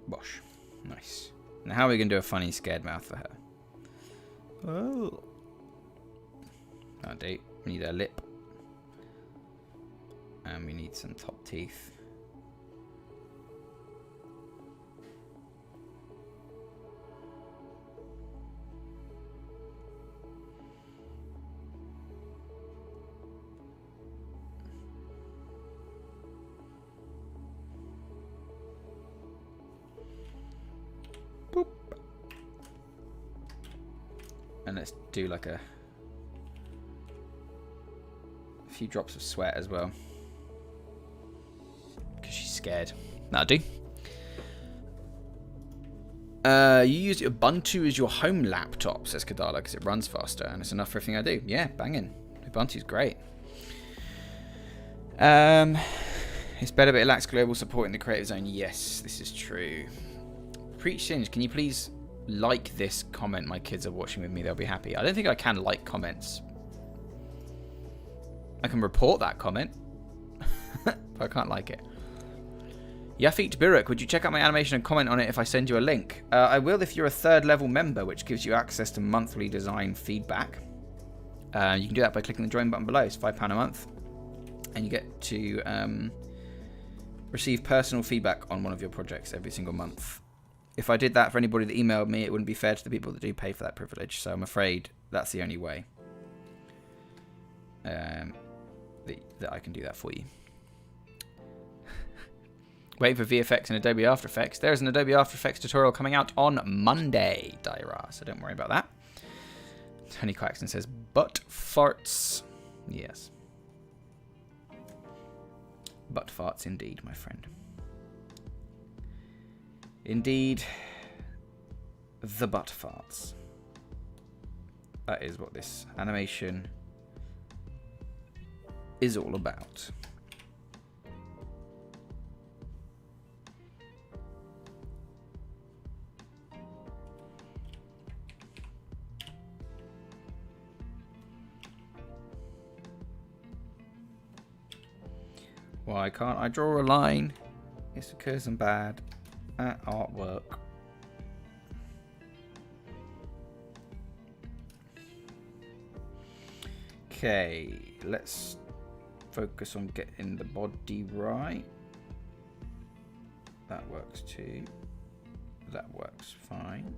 Bosh. Nice. Now how are we going to do a funny scared mouth for her? Oh. That'll do. We need a lip. And we need some top teeth. And let's do like a few drops of sweat as well. Because she's scared. That'll do. You use Ubuntu as your home laptop, says Kadala, because it runs faster and it's enough for everything I do. Yeah, banging. Ubuntu's great. It's better, but it lacks global support in the creative zone. Yes, this is true. Preach Singe, can you please like this comment? My kids are watching with me. They'll be happy. I don't think I can like comments. I can report that comment, but I can't like it. Yafik Biruk, would you check out my animation and comment on it if I send you a link? I will if you're a 3rd level member, which gives you access to monthly design feedback. You can do that by clicking the join button below. It's £5 a month. And you get to receive personal feedback on one of your projects every single month. If I did that for anybody that emailed me, it wouldn't be fair to the people that do pay for that privilege. So I'm afraid that's the only way that I can do that for you. Waiting for VFX and Adobe After Effects. There's an Adobe After Effects tutorial coming out on Monday, Daira, so don't worry about that. Tony Claxton says, butt farts. Yes. Butt farts indeed, my friend. Indeed, the butt farts. That is what this animation is all about. Why can't I draw a line? It's because I'm bad at artwork. Okay, let's focus on getting the body right. That works too. That works fine.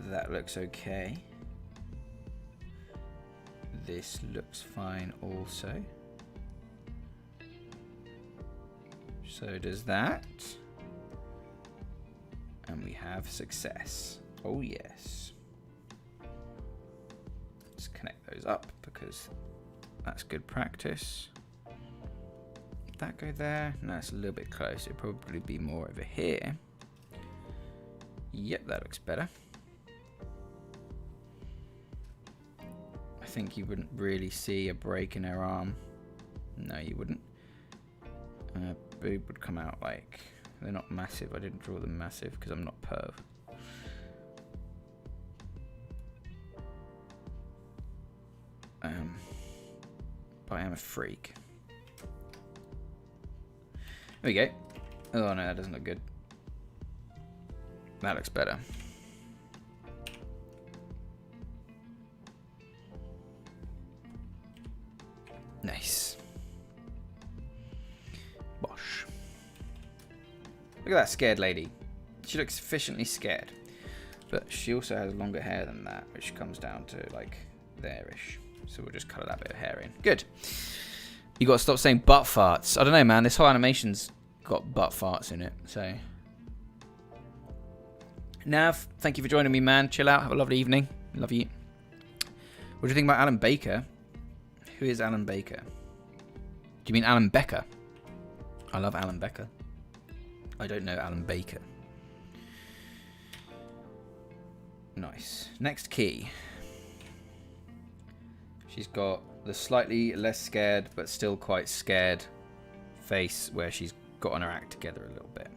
That looks okay. This looks fine also. So does that. And we have success. Oh yes. Let's connect those up because that's good practice. Did that go there? No, it's a little bit close. It'll probably be more over here. Yep, that looks better. I think you wouldn't really see a break in her arm. No, you wouldn't. Boob would come out like, they're not massive. I didn't draw them massive because I'm not perv. But I am a freak. There we go. Oh no, that doesn't look good. That looks better. Nice. Bosh. Look at that scared lady. She looks sufficiently scared. But she also has longer hair than that, which comes down to like there-ish. So we'll just colour that bit of hair in. Good. You got to stop saying butt farts. I don't know, man. This whole animation's got butt farts in it. So, Nav, thank you for joining me, man. Chill out. Have a lovely evening. Love you. What do you think about Alan Baker? Who is Alan Baker? Do you mean Alan Becker? I love Alan Becker. I don't know Alan Baker. Nice. Next key. She's got the slightly less scared, but still quite scared face where she's gotten her act together a little bit.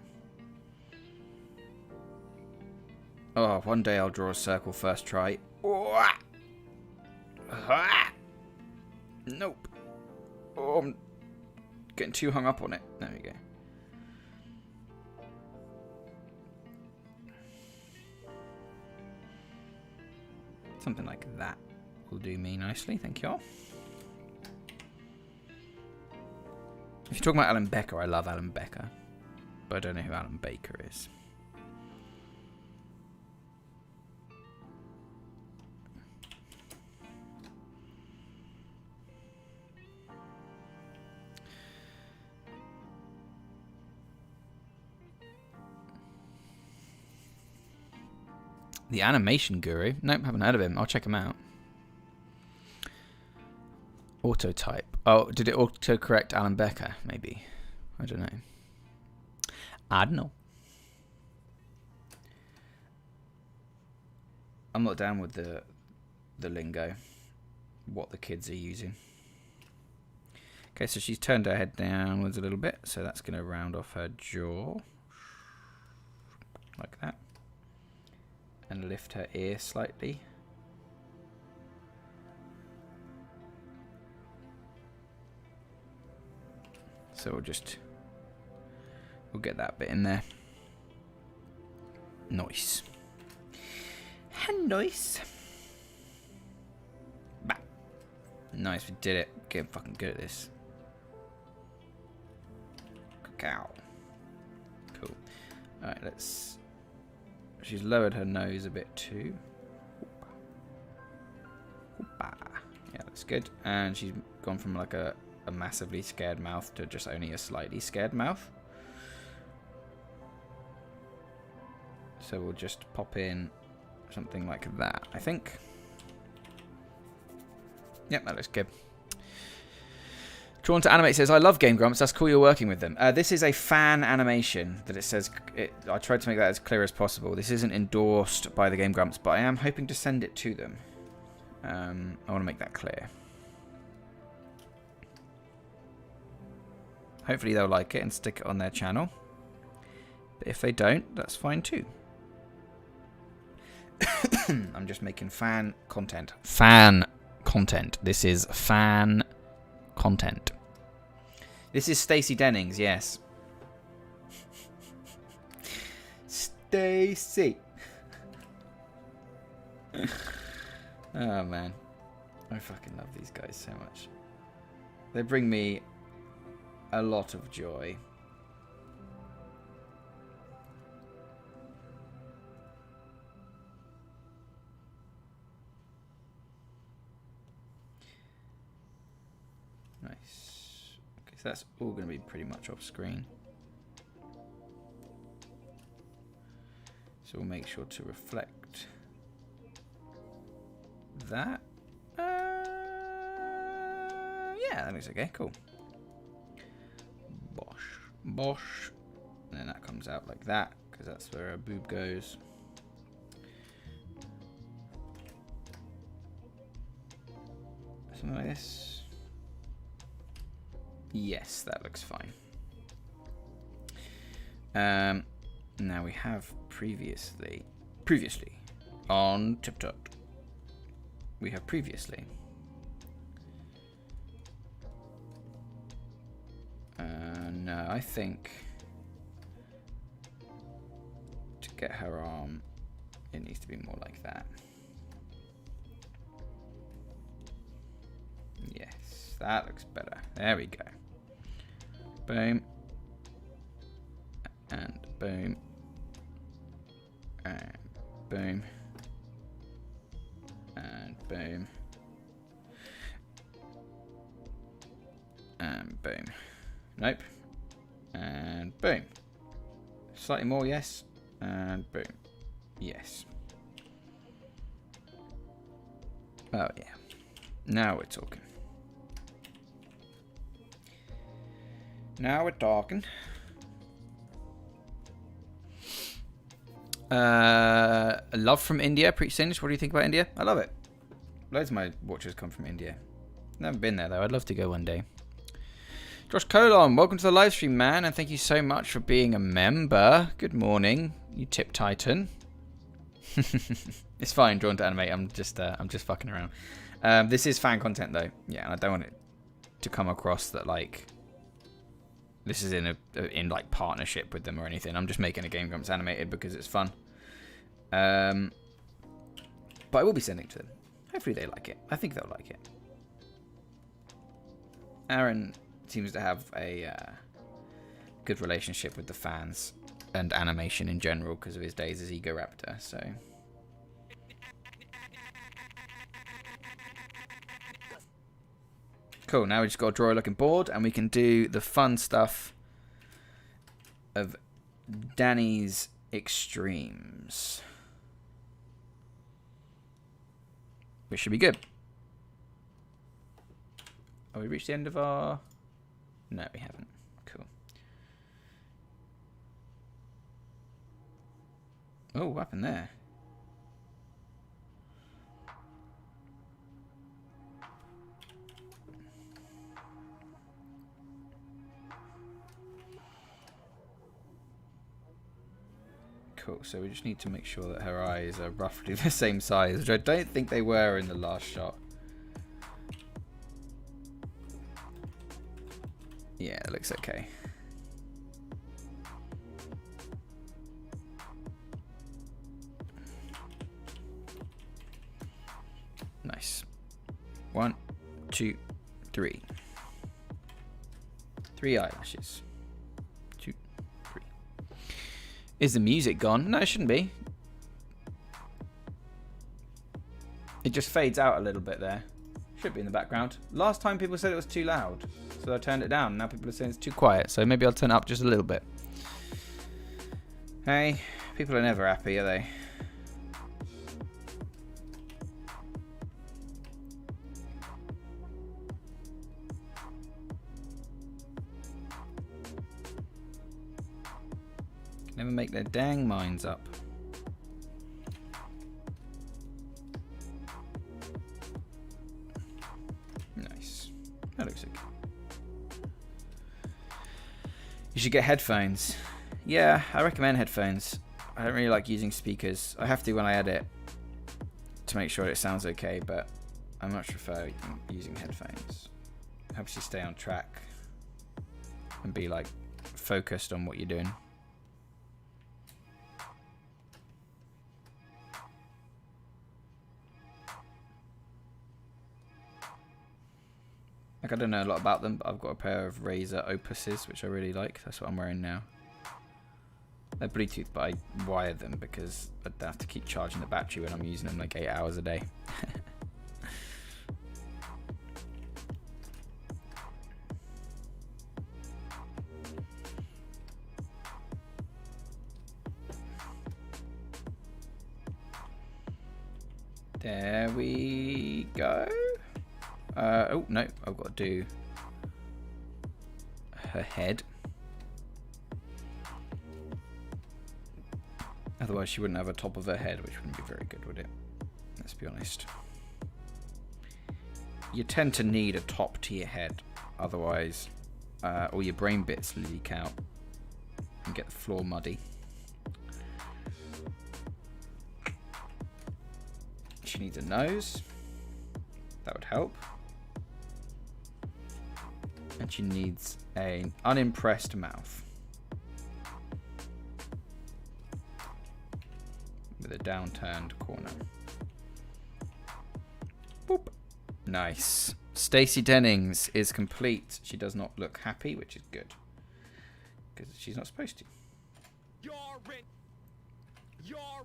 Oh, one day I'll draw a circle first try. Nope. Oh, I'm getting too hung up on it. There we go. Something like that will do me nicely, thank you all. If you're talking about Alan Becker, I love Alan Becker. But I don't know who Alan Baker is. The Animation Guru? Nope, haven't heard of him. I'll check him out. Autotype. Oh, did it autocorrect Alan Becker? Maybe. I don't know. I don't know. I'm not down with the lingo. What the kids are using. Okay, so she's turned her head downwards a little bit, so that's going to round off her jaw. Like that. And lift her ear slightly. So we'll get that bit in there. Nice. Nice. Bah. Nice, we did it. Getting fucking good at this. Cacao. Cool. Alright, let's... She's lowered her nose a bit too. Yeah, that's good. And she's gone from like a massively scared mouth to just only a slightly scared mouth. So we'll just pop in something like that, I think. Yep, that looks good. Drawn to Animate says, I love Game Grumps. That's cool you're working with them. This is a fan animation that it says... I tried to make that as clear as possible. This isn't endorsed by the Game Grumps, but I am hoping to send it to them. I want to make that clear. Hopefully they'll like it and stick it on their channel. But if they don't, that's fine too. I'm just making fan content. Fan content. This is fan content. This is Stacey Dennings, yes. Stacey. Oh man. I fucking love these guys so much. They bring me a lot of joy. Nice. Okay, so that's all going to be pretty much off screen. So we'll make sure to reflect that. Yeah, that looks okay. Cool. Bosh. Bosh. And then that comes out like that, because that's where a boob goes. Something like this. Yes, that looks fine. Now we have previously on TipTut. We have previously. No, I think to get her arm, it needs to be more like that. Yes, that looks better. There we go. Boom. And boom. And boom. And boom. And boom. Nope. And boom. Slightly more, yes. And boom. Yes. Oh, yeah. Now we're talking. Now we're talking. Love from India. Preach English. What do you think about India? I love it. Loads of my watchers come from India. Never been there, though. I'd love to go one day. Josh Colon, welcome to the live stream, man, and thank you so much for being a member. Good morning, you tip titan. It's fine, Drawn to Animate. I'm just fucking around. This is fan content, though. Yeah, and I don't want it to come across that like this is in like partnership with them or anything. I'm just making a Game Grumps animated because it's fun. But I will be sending to them. Hopefully they like it. I think they'll like it. Aaron seems to have a good relationship with the fans and animation in general because of his days as Egoraptor, so... Cool, now we just got a drawer looking board and we can do the fun stuff of Danny's Extremes. which should be good. Have we reached the end of our... No, we haven't. Cool. Oh, what happened there? Cool, so we just need to make sure that her eyes are roughly the same size, which I don't think they were in the last shot. Yeah, it looks okay. Nice. 1, 2, 3. 3 eyelashes. 2, 3. Is the music gone? No, it shouldn't be. It just fades out a little bit there. Should be in the background. Last time people said it was too loud, so I turned it down. Now people are saying it's too quiet, so maybe I'll turn it up just a little bit. Hey, people are never happy, are they? Never make their dang minds up. Nice. That looks okay. You should get headphones. Yeah, I recommend headphones. I don't really like using speakers. I have to when I edit to make sure it sounds okay, but I much prefer using headphones. It helps you stay on track and be like focused on what you're doing. Like, I don't know a lot about them, but I've got a pair of Razer Opuses, which I really like. That's what I'm wearing now. They're Bluetooth, but I wire them because I don't have to keep charging the battery when I'm using them like 8 hours a day. There we go. Oh, no, I've got to do her head. Otherwise she wouldn't have a top of her head, which wouldn't be very good, would it? Let's be honest. You tend to need a top to your head, otherwise all your brain bits leak out and get the floor muddy. She needs a nose. That would help. And she needs an unimpressed mouth with a downturned corner. Boop. Nice. Stacey Dennings is complete. She does not look happy, which is good, because she's not supposed to. You're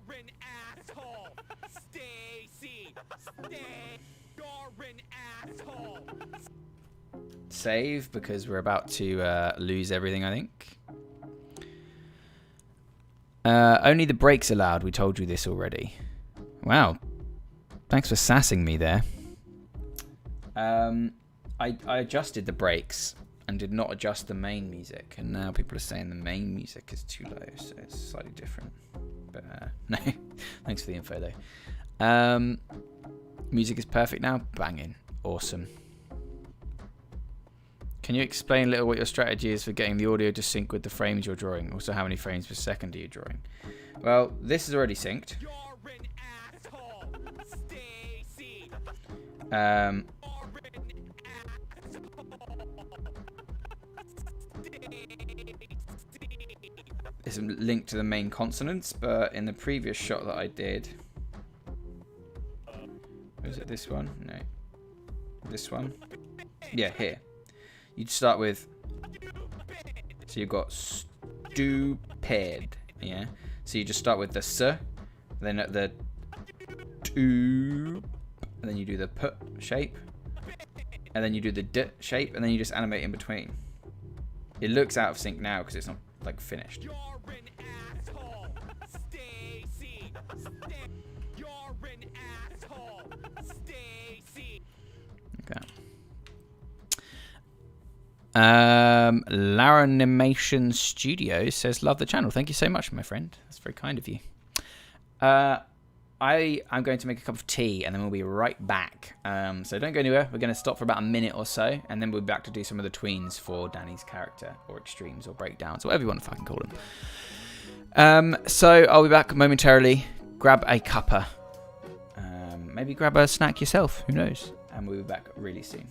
an asshole. Stacy. You're an asshole. Save, because we're about to lose everything, I think. Only the brakes allowed. We told you this already. Wow. Thanks for sassing me there. I adjusted the brakes and did not adjust the main music, and now people are saying the main music is too low, so it's slightly different. But no, thanks for the info though. Music is perfect now. Banging. Awesome. Can you explain a little what your strategy is for getting the audio to sync with the frames you're drawing? Also, how many frames per second are you drawing? Well, this is already synced. You're an asshole. Stacy. It's linked to the main consonants, but in the previous shot that I did, was it this one? No, this one. Yeah, here. You'd start with, so you've got stupid, yeah. So you just start with the s, then at the tu, and then you do the p shape, and then you do the d shape, and then you just animate in between. It looks out of sync now because it's not like finished. You're an asshole. Stacy. You're an asshole. Stacy. Laranimation Studios says, love the channel. Thank you so much, my friend. That's very kind of you. I'm going to make a cup of tea and then we'll be right back. So don't go anywhere. We're going to stop for about a minute or so and then we'll be back to do some of the tweens for Danny's character, or extremes, or breakdowns, or whatever you want to fucking call them. So I'll be back momentarily. Grab a cuppa. Maybe grab a snack yourself. Who knows? And we'll be back really soon.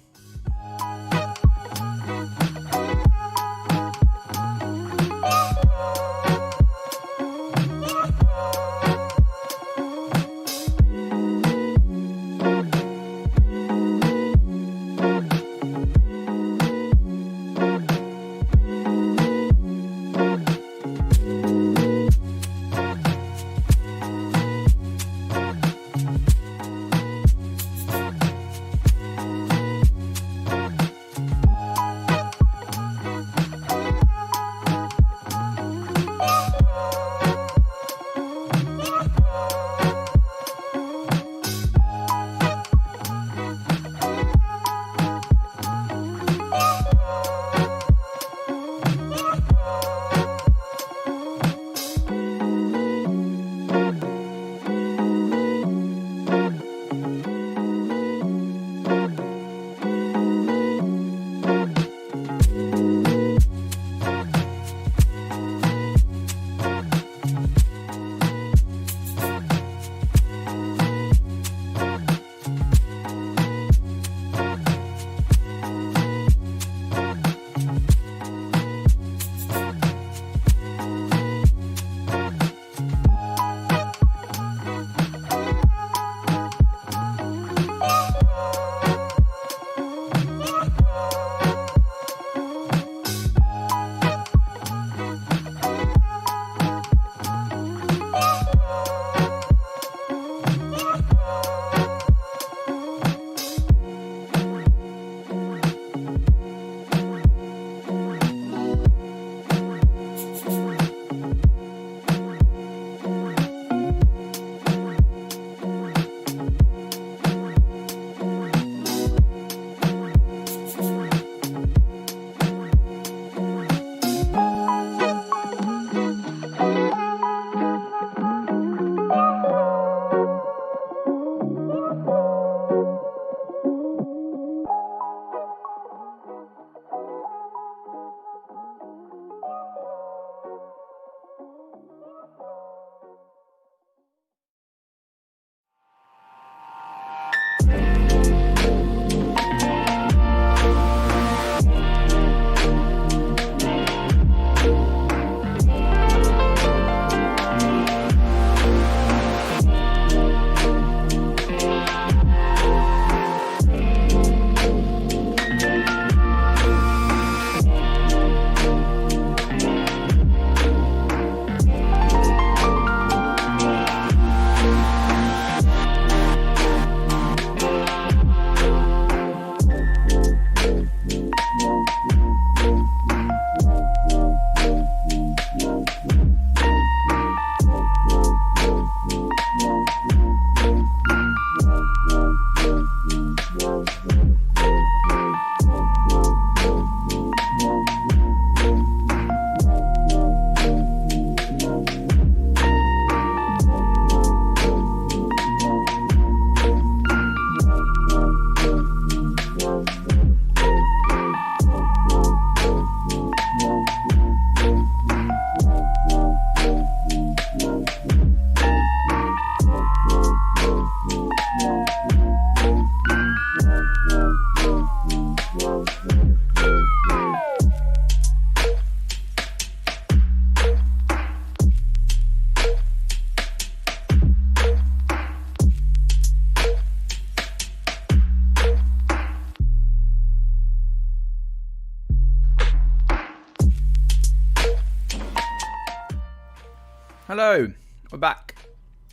Hello, we're back.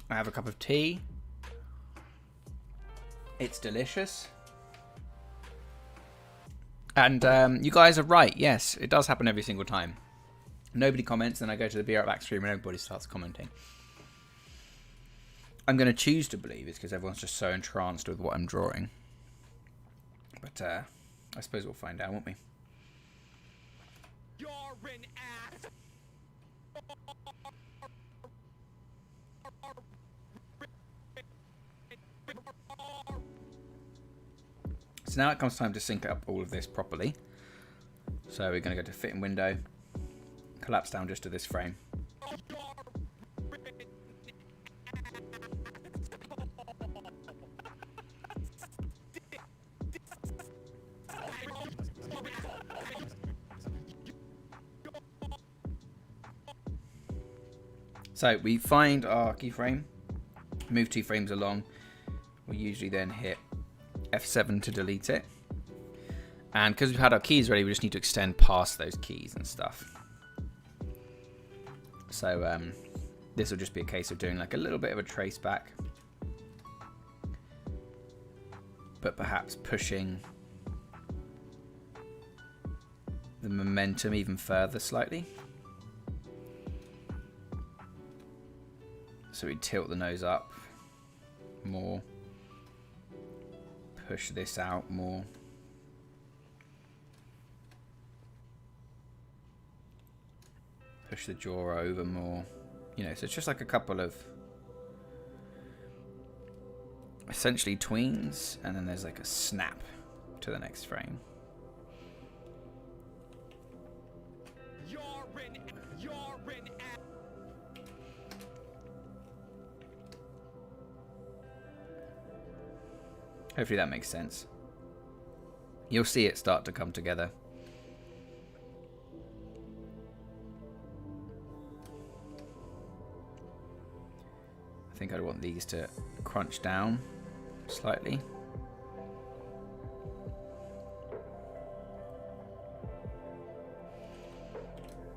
I have a cup of tea. It's delicious. And you guys are right, yes, it does happen every single time. Nobody comments, then I go to the Be Right Back stream and everybody starts commenting. I'm going to choose to believe it's because everyone's just so entranced with what I'm drawing. But I suppose we'll find out, won't we? an ass. So now it comes time to sync up all of this properly. So we're going to go to fit in window, collapse down just to this frame. So we find our keyframe, move 2 frames along. We usually then hit F7 to delete it. And because we've had our keys ready, we just need to extend past those keys and stuff. So this will just be a case of doing like a little bit of a trace back, but perhaps pushing the momentum even further slightly. So we tilt the nose up more, push this out more. Push the jaw over more. You know, so it's just like a couple of essentially tweens, and then there's like a snap to the next frame. Hopefully that makes sense. You'll see it start to come together. I think I want these to crunch down slightly.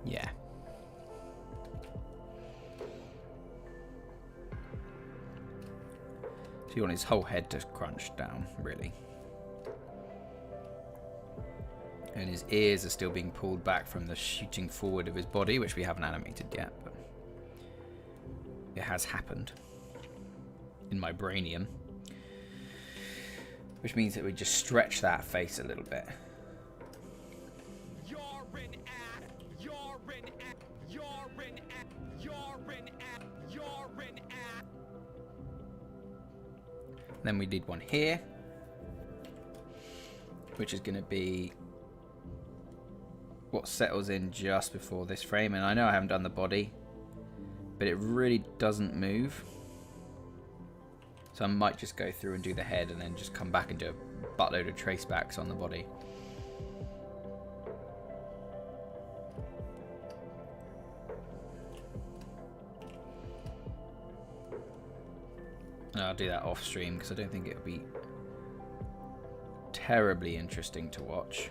Yeah. So you want his whole head to crunch down, really. And his ears are still being pulled back from the shooting forward of his body, which we haven't animated yet, but it has happened in my brainium. Which means that we just stretch that face a little bit. Then we did one here, which is going to be what settles in just before this frame. And I know I haven't done the body, but it really doesn't move. So I might just go through and do the head and then just come back and do a buttload of trace backs on the body. And I'll do that off stream because I don't think it'll be terribly interesting to watch.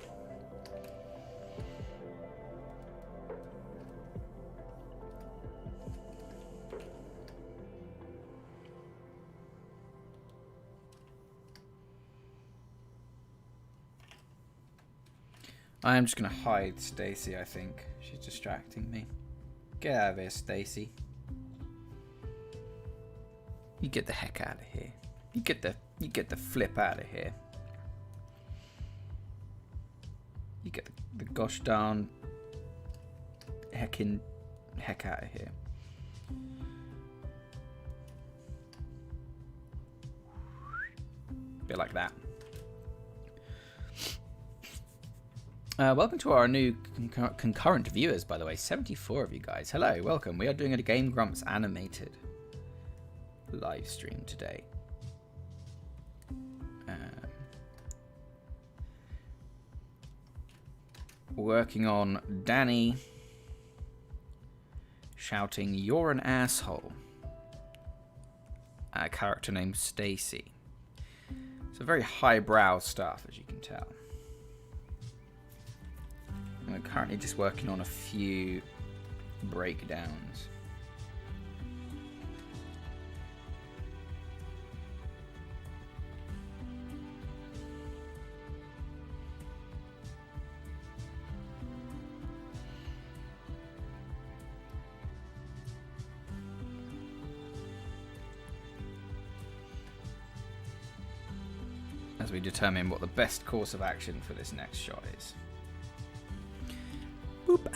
I am just going to hide Stacy, I think. She's distracting me. Get out of here, Stacy. You get the heck out of here. You get the flip out of here. You get the gosh darn heck out of here. Bit like that. Welcome to our new concurrent viewers, by the way. 74 of you guys. Hello, welcome. We are doing a Game Grumps animated live stream today. Working on Danny shouting, "You're an asshole." A character named Stacy. So very highbrow stuff, as you can tell. I'm currently just working on a few breakdowns. As we determine what the best course of action for this next shot is. Boop.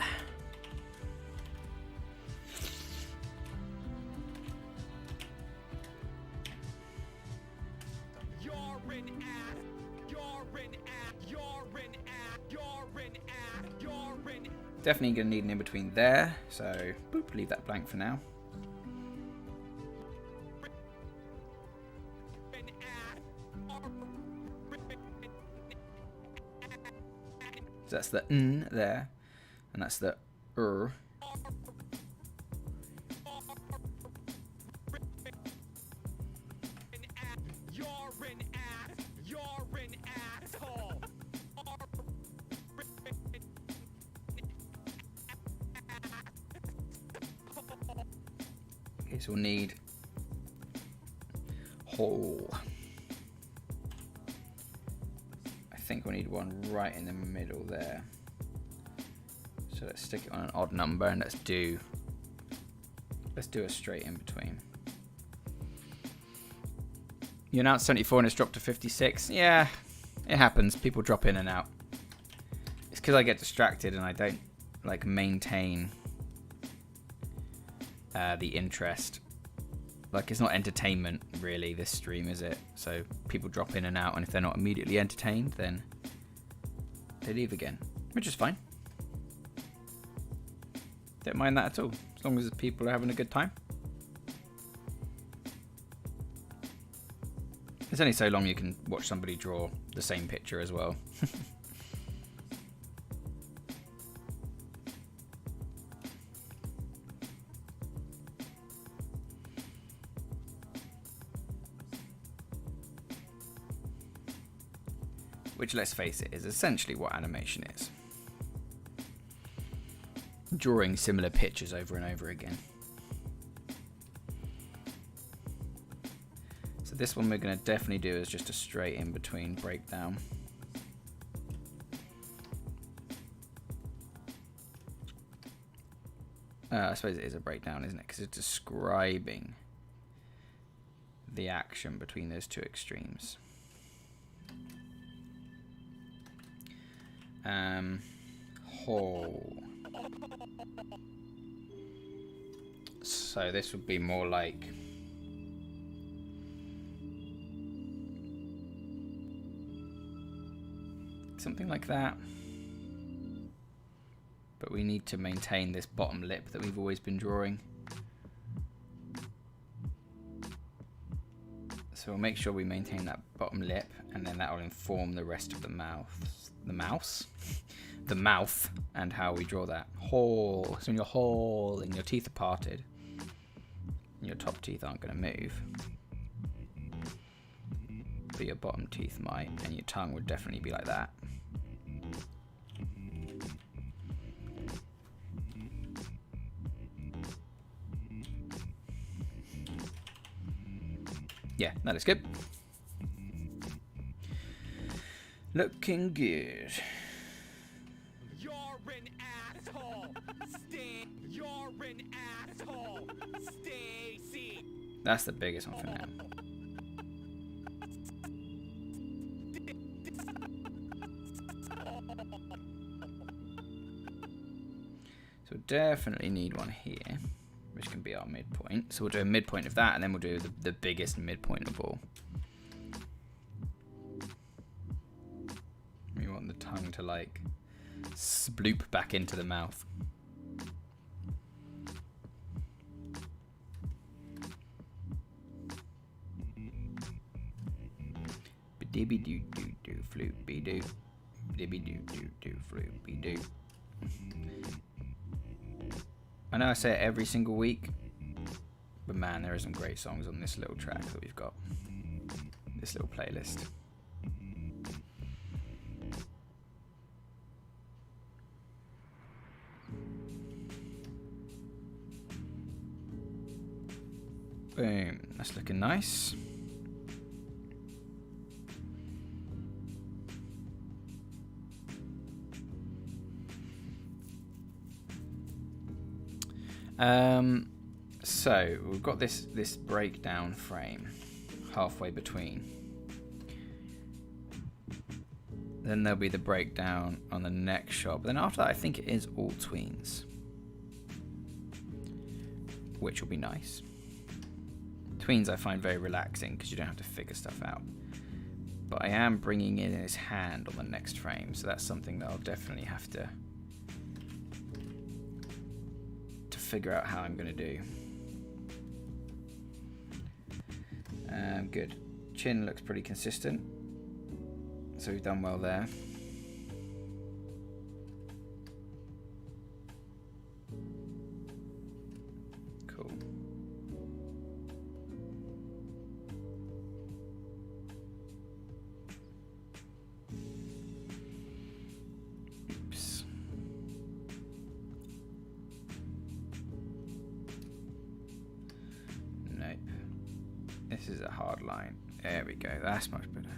Definitely going to need an in-between there, so boop, leave that blank for now. So that's the N there, and that's the R. Okay, so we'll need hole. I think we'll need one right in the middle there. So let's stick it on an odd number and let's do a straight in between. You announced 74 and it's dropped to 56. Yeah, it happens. People drop in and out. It's because I get distracted and I don't like maintain the interest. Like, it's not entertainment really, this stream, is it? So people drop in and out, and if they're not immediately entertained, then they leave again, which is fine. Don't mind that at all, as long as people are having a good time. It's only so long you can watch somebody draw the same picture as well. Which, let's face it, is essentially what animation is. Drawing similar pictures over and over again. So this one we're going to definitely do is just a straight in between breakdown. I suppose it is a breakdown, isn't it? Because it's describing the action between those two extremes. Hole. So this would be more like something like that. But we need to maintain this bottom lip that we've always been drawing. So we'll make sure we maintain that bottom lip, and then that will inform the rest of the mouth. The mouth, and how we draw that. Hole. So when you're whole and your teeth are parted, and your top teeth aren't going to move, but your bottom teeth might, and your tongue would definitely be like that. Yeah, that is good. Looking good. You're an asshole. You're an asshole. Stacy. That's the biggest one for now. So definitely need one here, which can be our midpoint. So we'll do a midpoint of that, and then we'll do the biggest midpoint of all. We want the tongue to like sploop back into the mouth. Dibby doo doo doo floopy doo. Dibby doo doo doo floopy doo. I know I say it every single week, but man, there are some great songs on this little track that we've got. This little playlist. Boom, that's looking nice. So we've got this breakdown frame halfway between. Then there'll be the breakdown on the next shot. But then after that, I think it is all tweens, which will be nice. Tweens I find very relaxing because you don't have to figure stuff out. But I am bringing in his hand on the next frame, so that's something that I'll definitely have to figure out how I'm going to do. Good. Chin looks pretty consistent. So we've done well there. Cool. Oops. Nope. This is a hard line. There we go. That's much better.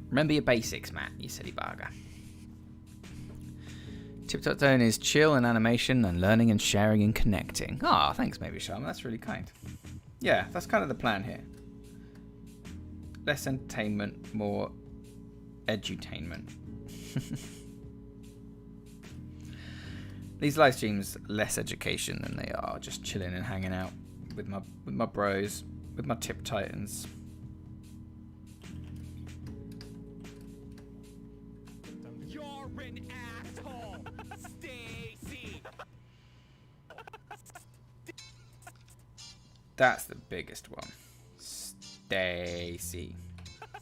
Remember your basics, Matt, you silly bugger. TipTut Zone is chill and animation and learning and sharing and connecting. Ah, thanks, maybe Sharma. That's really kind. Yeah, that's kind of the plan here. Less entertainment, more edutainment. These live streams less education than they are just chilling and hanging out with my bros, with my Tip Titans. You're an asshole, Stacy. That's the biggest one. Stacy.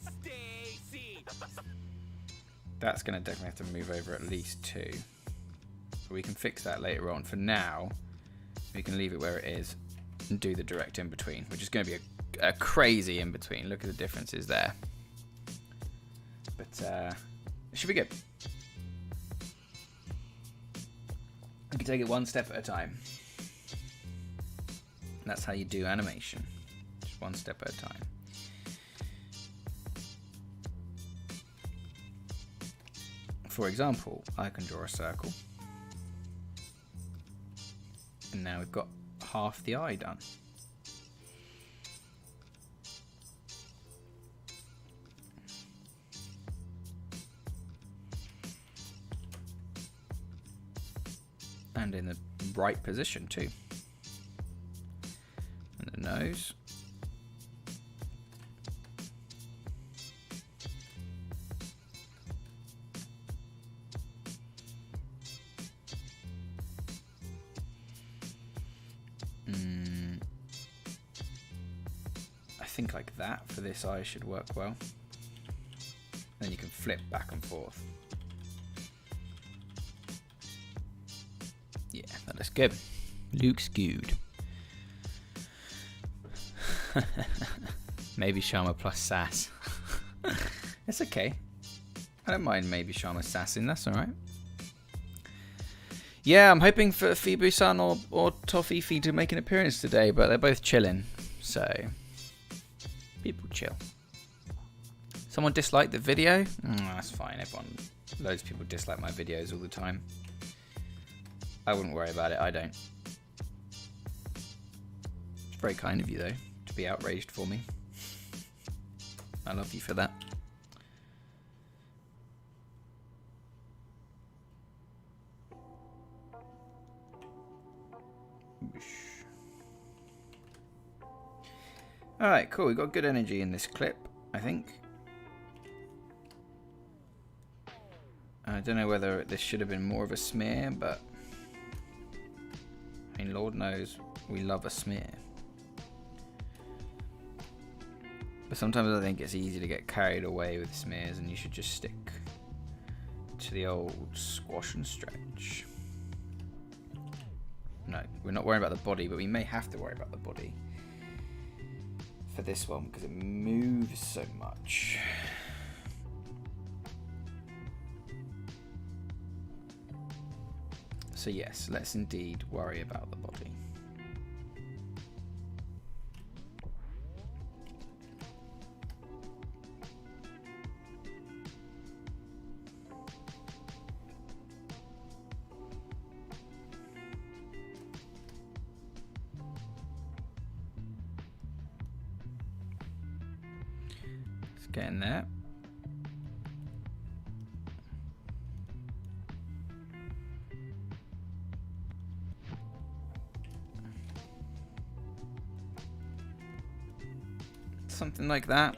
Stacy. That's going to definitely have to move over at least 2. But we can fix that later on. For now, we can leave it where it is and do the direct in between, which is going to be a crazy in between. Look at the differences there. But it should be good. You can take it one step at a time. And that's how you do animation. Just one step at a time. For example, I can draw a circle. And now we've got half the eye done. And in the right position too. And the nose. I think like that for this eye should work well. Then you can flip back and forth. Yeah, that looks good. Looks good. Maybe Sharma plus sass. It's okay. I don't mind maybe Sharma sassing, that's alright. Yeah, I'm hoping for Fibu-san or Tofifi to make an appearance today, but they're both chilling, so people chill. Someone disliked the video? That's fine, loads of people dislike my videos all the time. I wouldn't worry about it, I don't. It's very kind of you though, to be outraged for me. I love you for that. Alright, cool. We've got good energy in this clip, I think. I don't know whether this should have been more of a smear, but I mean, Lord knows we love a smear. But sometimes I think it's easy to get carried away with smears and you should just stick to the old squash and stretch. No, we're not worrying about the body, but we may have to worry about the body for this one because it moves so much. So yes, let's indeed worry about the body. Let's get in there. Something like that.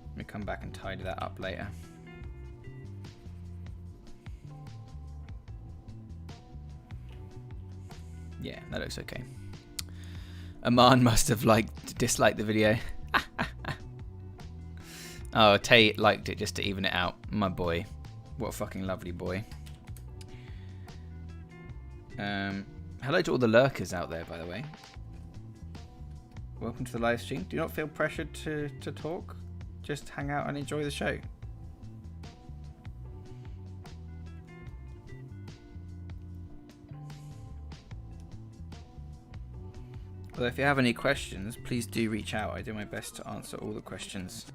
Let me come back and tidy that up later. Yeah, that looks okay. Aman must have disliked the video. Oh, Tate liked it just to even it out. My boy. What a fucking lovely boy. Hello to all the lurkers out there, by the way. Welcome to the live stream. Do not feel pressured to talk. Just hang out and enjoy the show. Well, if you have any questions, please do reach out. I do my best to answer all the questions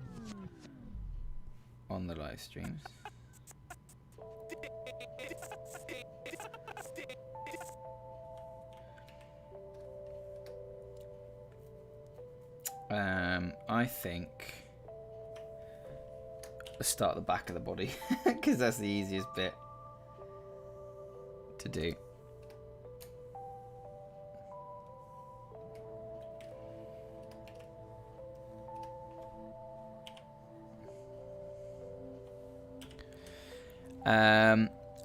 on the live streams. I think let's start at the back of the body because that's the easiest bit to do.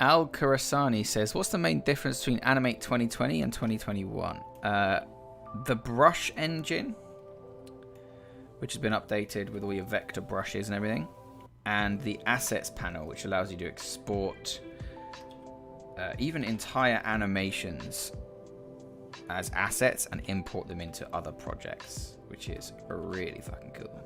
Al Kurasani says, what's the main difference between Animate 2020 and 2021? The brush engine, which has been updated with all your vector brushes and everything, and the assets panel, which allows you to export even entire animations as assets and import them into other projects, which is really fucking cool.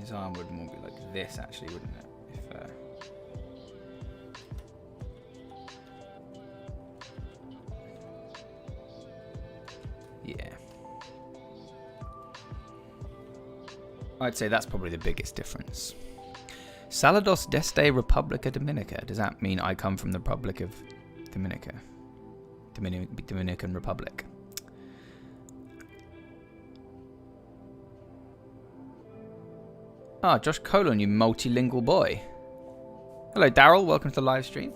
His arm would more be like this, actually, wouldn't it? Yeah. I'd say that's probably the biggest difference. Salados desde Republica Dominica. Does that mean I come from the Republic of Dominica? Dominican Republic. Ah, Josh Colon, you multilingual boy. Hello, Daryl. Welcome to the live stream.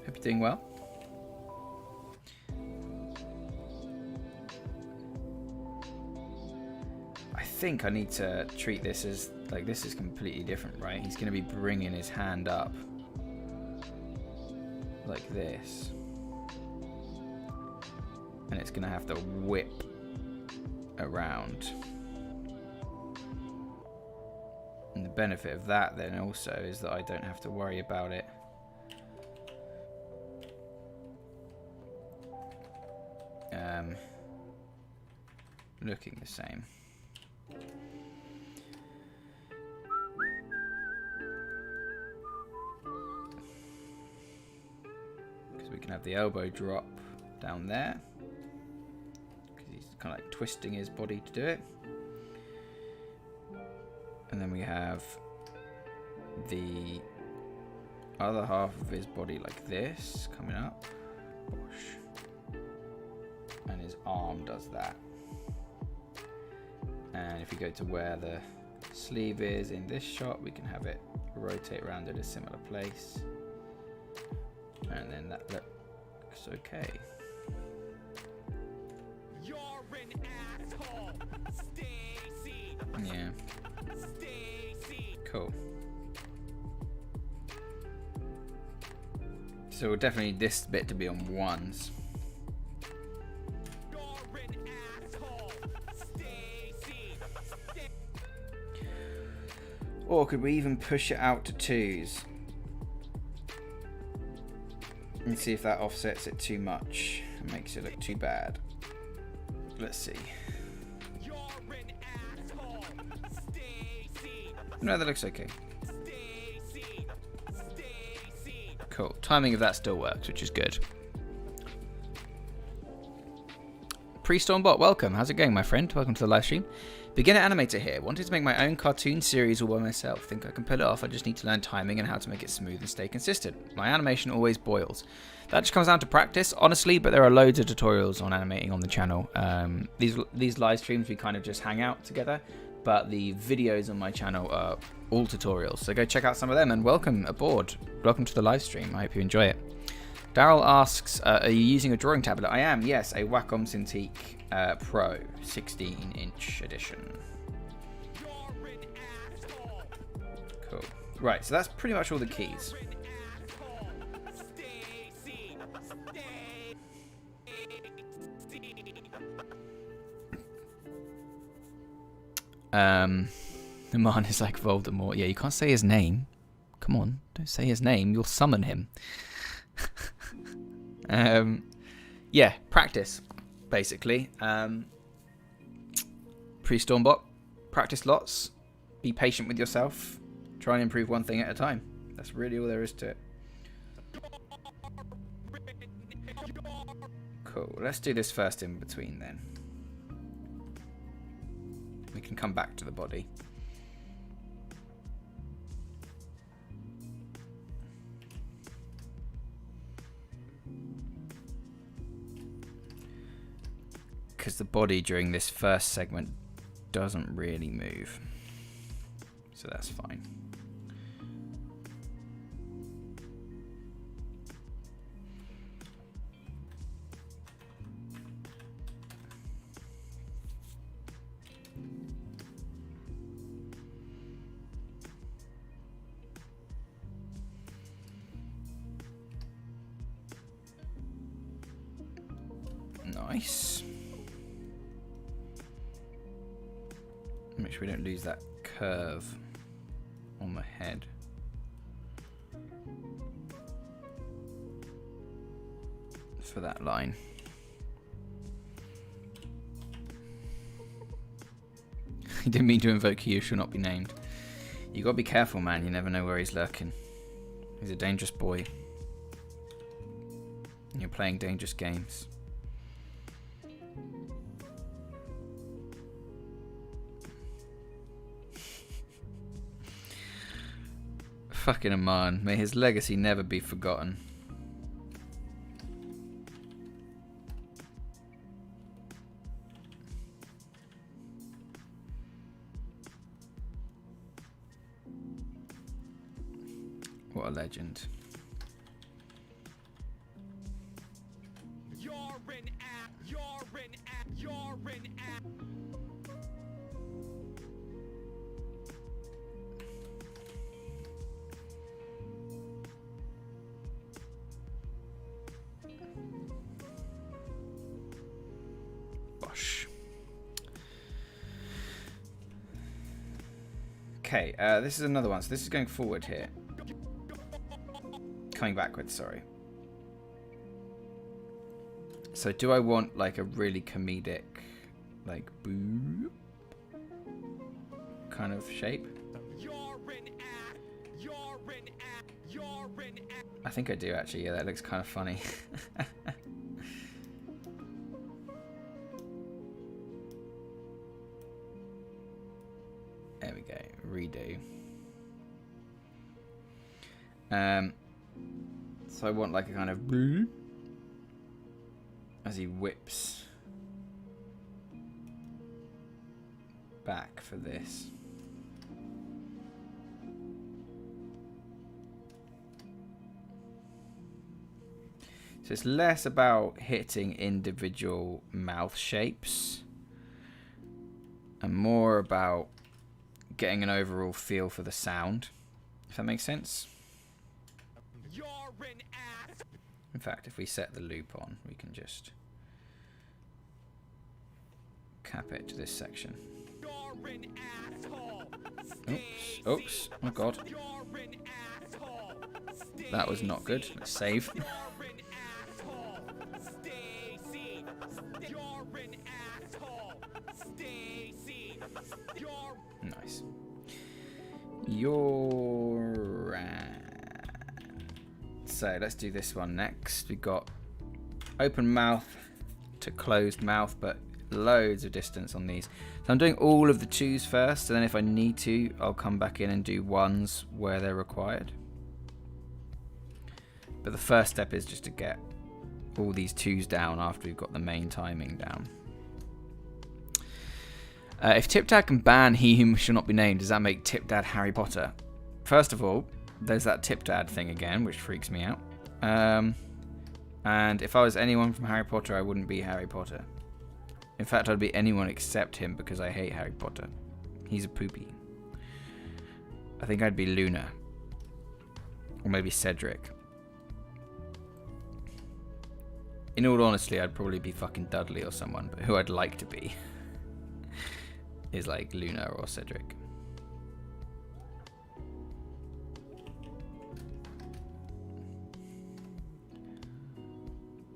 Hope you're doing well. I think I need to treat this as, like, this is completely different, right? He's going to be bringing his hand up like this. And it's going to have to whip around. And the benefit of that then also is that I don't have to worry about it looking the same. Because we can have the elbow drop down there. Because he's kind of like twisting his body to do it. And then we have the other half of his body like this, coming up. And his arm does that. And if you go to where the sleeve is in this shot, we can have it rotate around at a similar place. And then that looks okay. You're an asshole, Stacy. Yeah. Stacy. Cool. So we'll definitely need this bit to be on ones. You're an asshole, Stacy. Or could we even push it out to twos? And see if that offsets it too much and makes it look too bad. Let's see. You're an asshole, Stacy. No, that looks okay. Stacy. Stacy. Cool. Timing of that still works, which is good. Pre-Stormbot, welcome. How's it going, my friend? Welcome to the live stream. Beginner animator here. Wanted to make my own cartoon series all by myself. Think I can pull it off. I just need to learn timing and how to make it smooth and stay consistent. My animation always boils. That just comes down to practice, honestly, but there are loads of tutorials on animating on the channel. These live streams, we kind of just hang out together, but the videos on my channel are all tutorials. So go check out some of them and welcome aboard. Welcome to the live stream. I hope you enjoy it. Daryl asks, are you using a drawing tablet? I am, yes, a Wacom Cintiq Pro 16-inch edition. You're an asshole. Cool. Right, so that's pretty much all the keys. You're an asshole. Stacy. The man is like Voldemort. Yeah, you can't say his name. Come on, don't say his name. You'll summon him. Yeah, practice, basically. Pre-Stormbot, practice lots. Be patient with yourself. Try and improve one thing at a time. That's really all there is to it. Cool. Let's do this first in between then. We can come back to the body. Because the body during this first segment doesn't really move. So that's fine. Nice. Make sure we don't lose that curve on the head. For that line. He didn't mean to invoke he who shall not be named. You gotta be careful, man. You never know where he's lurking. He's a dangerous boy. And you're playing dangerous games. Fucking Aman. May his legacy never be forgotten. What a legend. You're an ass. You're an ass. You're an ass. Bosh. Okay, this is another one. So this is going forward here. Coming backwards, sorry. So do I want like a really comedic, like boop kind of shape? You're an ass. You're an ass. You're an ass. I think I do actually. Yeah, that looks kind of funny. There we go. Redo. So I want like a kind of boop as he whips back for this. So it's less about hitting individual mouth shapes and more about getting an overall feel for the sound, if that makes sense. You're an ass. In fact, if we set the loop on, we can just cap it to this section. You're an asshole. Oops, oops, oh god. You're an asshole. That was not good. Let's save. You're an asshole. Stacy. You're an asshole. Stacy. You're Nice. You're right. So let's do this one next. We've got open mouth to closed mouth, but loads of distance on these. So I'm doing all of the twos first, and then if I need to, I'll come back in and do ones where they're required. But the first step is just to get all these twos down after we've got the main timing down. If TipTut can ban he who shall not be named, does that make TipDad Harry Potter? First of all, there's that TipDad thing again, which freaks me out. And if I was anyone from Harry Potter, I wouldn't be Harry Potter. In fact, I'd be anyone except him because I hate Harry Potter. He's a poopy. I think I'd be Luna. Or maybe Cedric. In all honesty, I'd probably be fucking Dudley or someone, but who I'd like to be is like Luna or Cedric.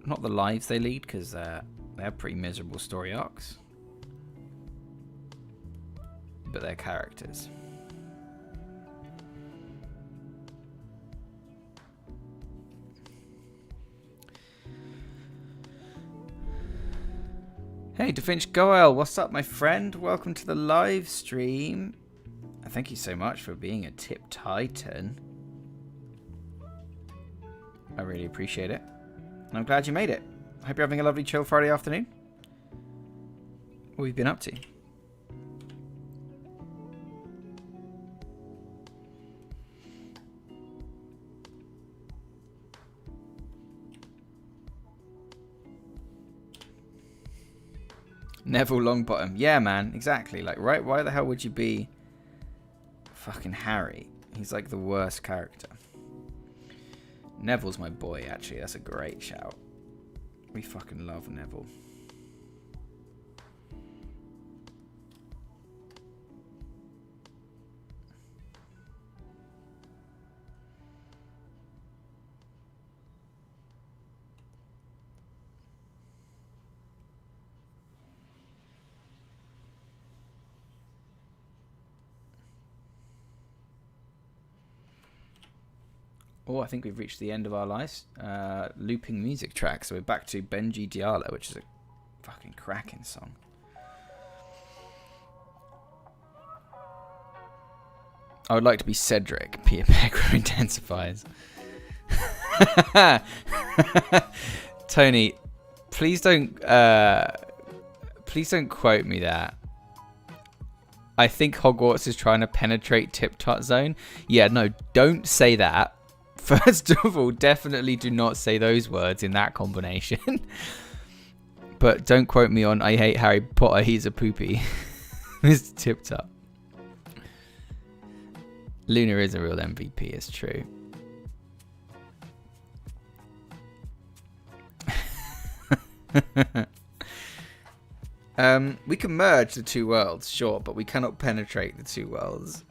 Not the lives they lead, because they have pretty miserable story arcs. But they're characters. Hey, DaVinci Goel, what's up, my friend? Welcome to the live stream. Thank you so much for being a Tip Titan. I really appreciate it. And I'm glad you made it. I hope you're having a lovely chill Friday afternoon. What have you been up to? Neville Longbottom. Yeah, man. Exactly. Like, right? Why the hell would you be fucking Harry? He's like the worst character. Neville's my boy, actually. That's a great shout. We fucking love Neville. Oh, I think we've reached the end of our last looping music track. So we're back to Benji Diallo, which is a fucking cracking song. I would like to be Cedric. Peter Pettigrew intensifies. Tony, please don't quote me that. I think Hogwarts is trying to penetrate TipTut Zone. Yeah, no, don't say that. First of all, definitely do not say those words in that combination. But don't quote me on I hate Harry Potter, he's a poopy. Mr. TipTut. Luna is a real MVP, it's true. We can merge the two worlds, sure, but we cannot penetrate the two worlds.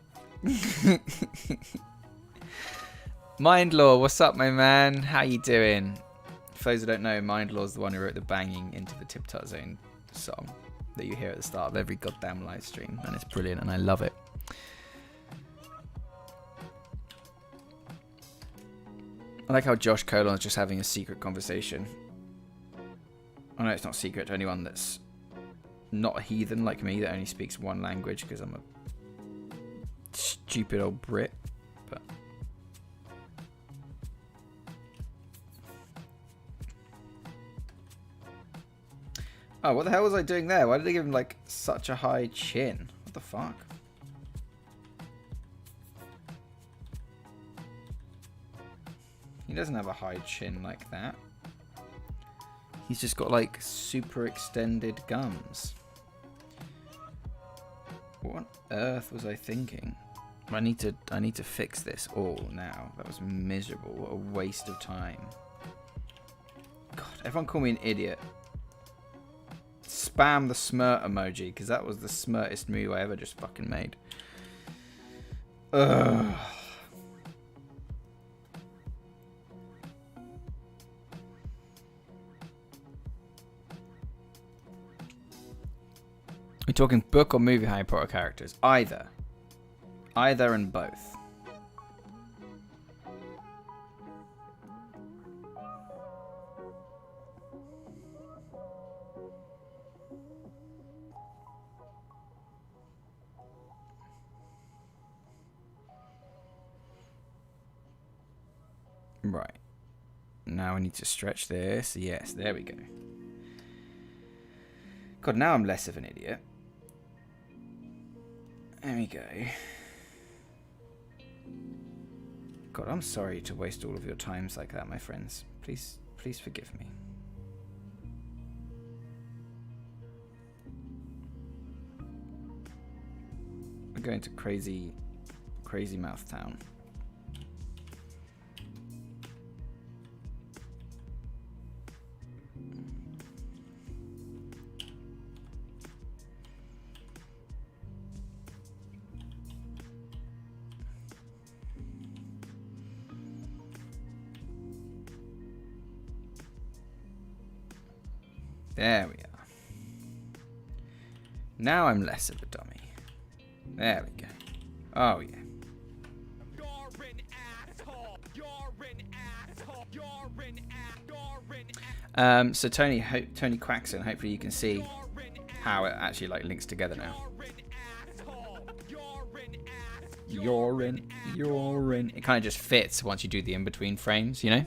Mindlaw, what's up, my man? How you doing? For those who don't know, Mindlaw's the one who wrote the banging Into the TipTut Zone song that you hear at the start of every goddamn live stream, and it's brilliant, and I love it. I like how Josh Colon's just having a secret conversation. I know it's not secret to anyone that's not a heathen like me that only speaks one language because I'm a stupid old Brit, but... Oh, what the hell was I doing there? Why did they give him, like, such a high chin? What the fuck? He doesn't have a high chin like that. He's just got, like, super extended gums. What on earth was I thinking? I need to fix this all now. That was miserable. What a waste of time. God, everyone call me an idiot. Spam the smirt emoji, because that was the smirtest move I ever just fucking made. Ugh. We're talking book or movie Harry Potter characters? Either. Either and both. Right. Now I need to stretch this. Yes, there we go. God, now I'm less of an idiot. There we go. God, I'm sorry to waste all of your times like that, my friends. Please Please forgive me. We're going to crazy mouth town. There we are. Now I'm less of a dummy. There we go. Oh, yeah. You're an asshole. You're an asshole. You're an asshole. So Tony Quaxon, hopefully you can see how it actually like links together now. Urine. It kind of just fits once you do the in-between frames, you know?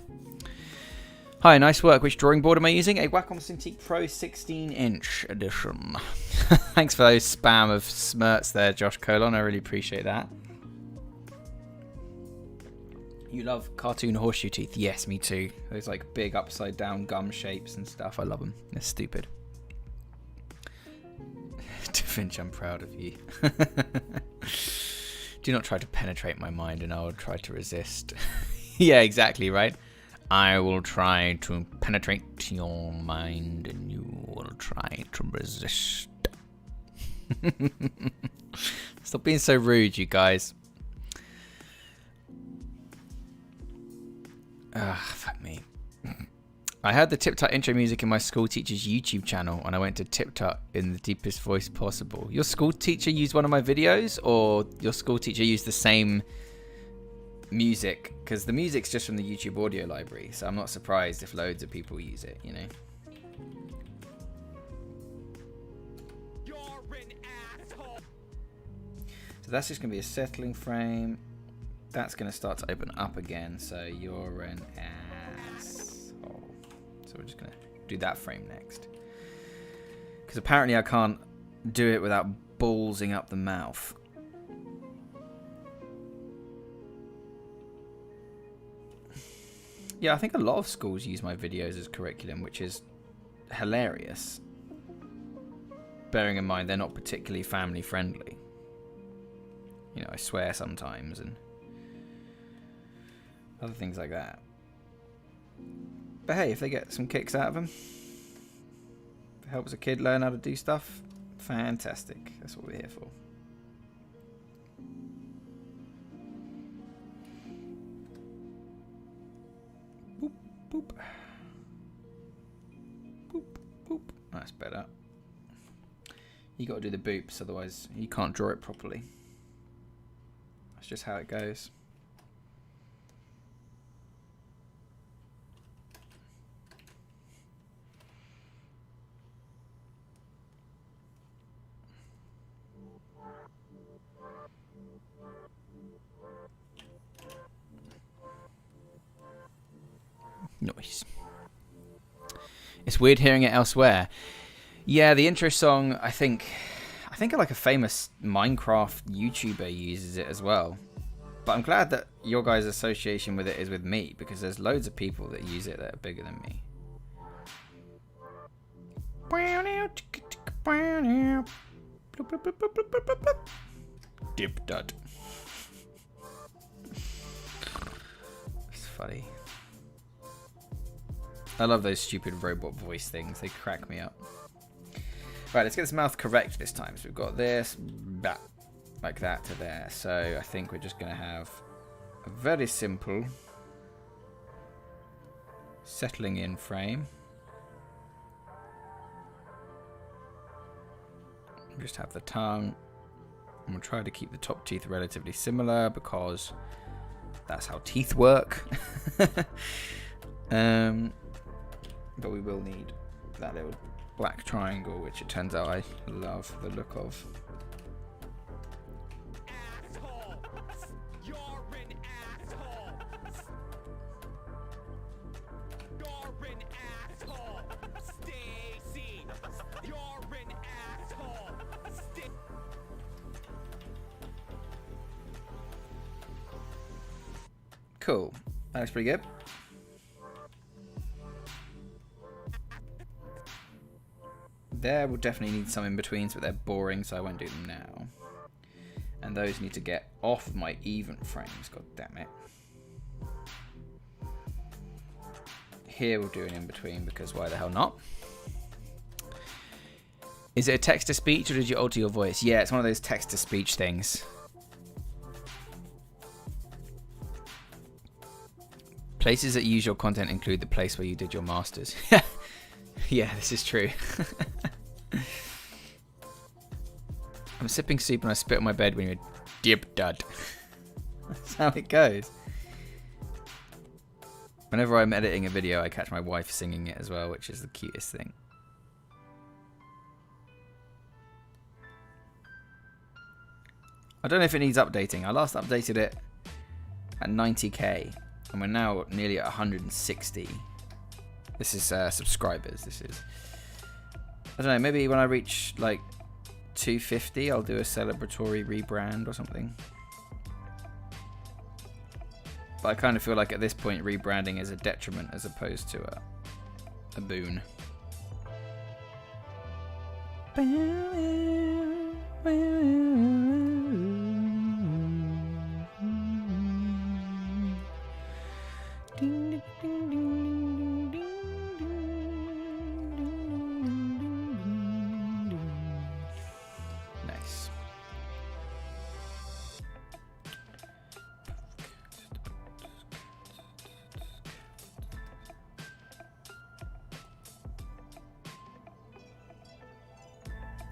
Hi, nice work. Which drawing board am I using? A Wacom Cintiq Pro 16-inch edition. Thanks for those spam of smirts there, Josh Colon. I really appreciate that. You love cartoon horseshoe teeth? Yes, me too. Those like big upside down gum shapes and stuff. I love them. They're stupid. Da Vinci, I'm proud of you. Do not try to penetrate my mind and I will try to resist. Yeah, exactly, right? I will try to penetrate your mind and you will try to resist. Stop being so rude, you guys. Fuck me. I heard the TipTut intro music in my school teacher's YouTube channel and I went to TipTut in the deepest voice possible. Your school teacher used one of my videos or your school teacher used the same music? Because the music's just from the YouTube audio library, so I'm not surprised if loads of people use it, you know? So that's just going to be a settling frame. That's going to start to open up again, so you're an asshole. So we're just going to do that frame next. Because apparently I can't do it without ballsing up the mouth. Yeah, I think a lot of schools use my videos as curriculum, which is hilarious. Bearing in mind they're not particularly family friendly. You know, I swear sometimes and other things like that. But hey, if they get some kicks out of them, if it helps a kid learn how to do stuff, fantastic. That's what we're here for. Boop, boop. Boop, boop. That's better. You got to do the boops, otherwise you can't draw it properly. That's just how it goes. Nice. It's weird hearing it elsewhere. Yeah, the intro song, I think like a famous Minecraft YouTuber uses it as well. But I'm glad that your guys' association with it is with me, because there's loads of people that use it that are bigger than me. TipTut. It's funny. I love those stupid robot voice things. They crack me up. Right, let's get this mouth correct this time. So we've got this, that, like that to there. So I think we're just going to have a very simple settling in frame. Just have the tongue. And we'll try to keep the top teeth relatively similar because that's how teeth work. But we will need that little black triangle, which it turns out I love the look of. Asshole. You're an asshole. You're an asshole. Stacy. You're an asshole. Cool. That looks pretty good. There will definitely need some in-betweens, but they're boring, so I won't do them now. And those need to get off my even frames, god damn it. Here we'll do an in-between, because why the hell not? Is it a text-to-speech, or did you alter your voice? Yeah, it's one of those text-to-speech things. Places that use your content include the place where you did your masters. Yeah, this is true. I'm sipping soup and I spit on my bed when you're TipTut. That's how it goes. Whenever I'm editing a video, I catch my wife singing it as well, which is the cutest thing. I don't know if it needs updating. I last updated it at 90k, and we're now nearly at 160. This is subscribers. This is, I don't know, maybe when I reach like 250, I'll do a celebratory rebrand or something. But I kind of feel like at this point rebranding is a detriment as opposed to a boon. Nice.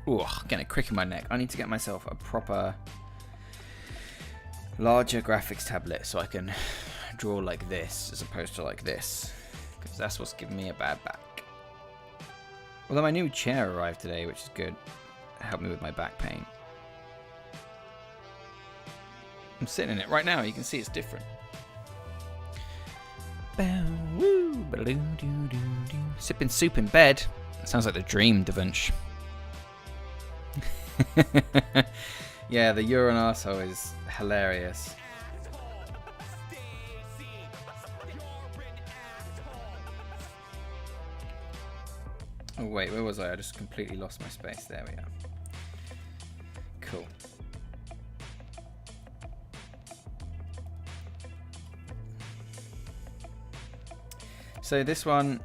Ooh, getting a crick in my neck. I need to get myself a proper larger graphics tablet so I can draw like this as opposed to like this, because that's what's giving me a bad back. Although my new chair arrived today, which is good. It helped me with my back pain. I'm sitting in it right now. You can see it's different. Sipping soup in bed. Sounds like the dream, Da Vinci. Yeah, the urine arsehole is hilarious. Oh wait, where was I? I just completely lost my space. There we are. Cool. So this one,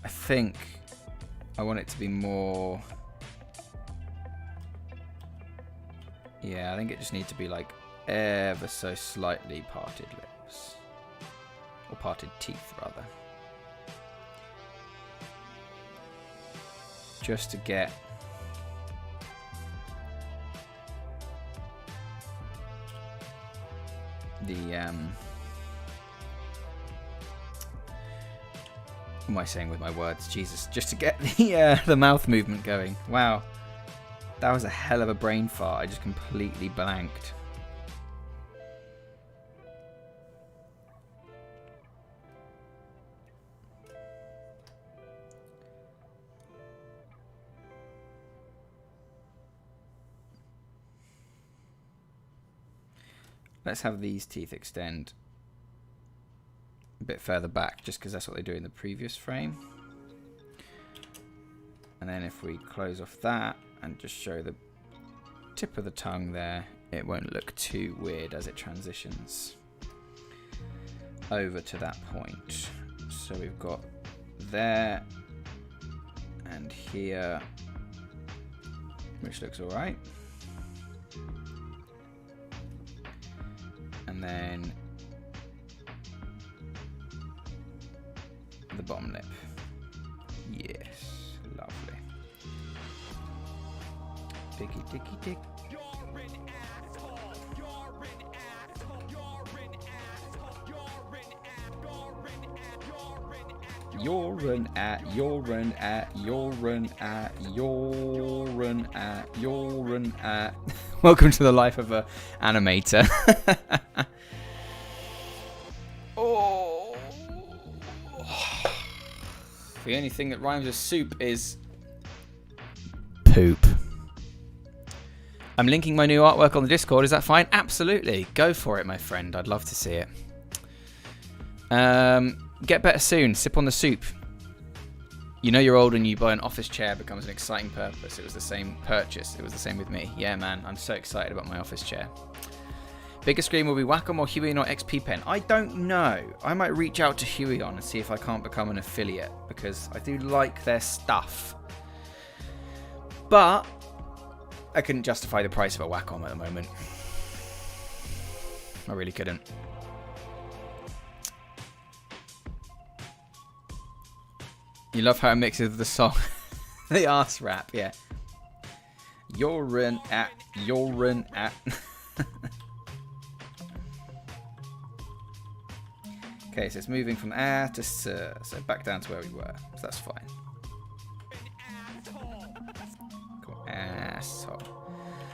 I think I want it to be more... Yeah, I think it just needs to be like ever so slightly parted lips. Or parted teeth, rather. Just to get the what am I saying with my words? Jesus, just to get the mouth movement going. Wow. That was a hell of a brain fart. I just completely blanked. Let's have these teeth extend a bit further back, just because that's what they do in the previous frame. And then if we close off that and just show the tip of the tongue there, it won't look too weird as it transitions over to that point. So we've got there and here, which looks alright. And then the bottom lip. Yes, lovely. Dicky, dicky, dick. You're an asshole. You're an asshole. You're an asshole. You're an You're an at. Welcome to the life of a animator. Oh. The only thing that rhymes with soup is poop. I'm linking my new artwork on the Discord. Is that fine? Absolutely. Go for it, my friend. I'd love to see it. Get better soon. Sip on the soup. You know you're old and you buy an office chair becomes an exciting purpose. It was the same purchase. It was the same with me. Yeah, man. I'm so excited about my office chair. Biggest screen will be Wacom or Huion or XP Pen? I don't know. I might reach out to Huion and see if I can't become an affiliate because I do like their stuff. But I couldn't justify the price of a Wacom at the moment. I really couldn't. You love how it mixes the song. The arse rap, yeah. You're an at. Okay, so it's moving from to so back down to where we were. So that's fine. Cool. Asshole.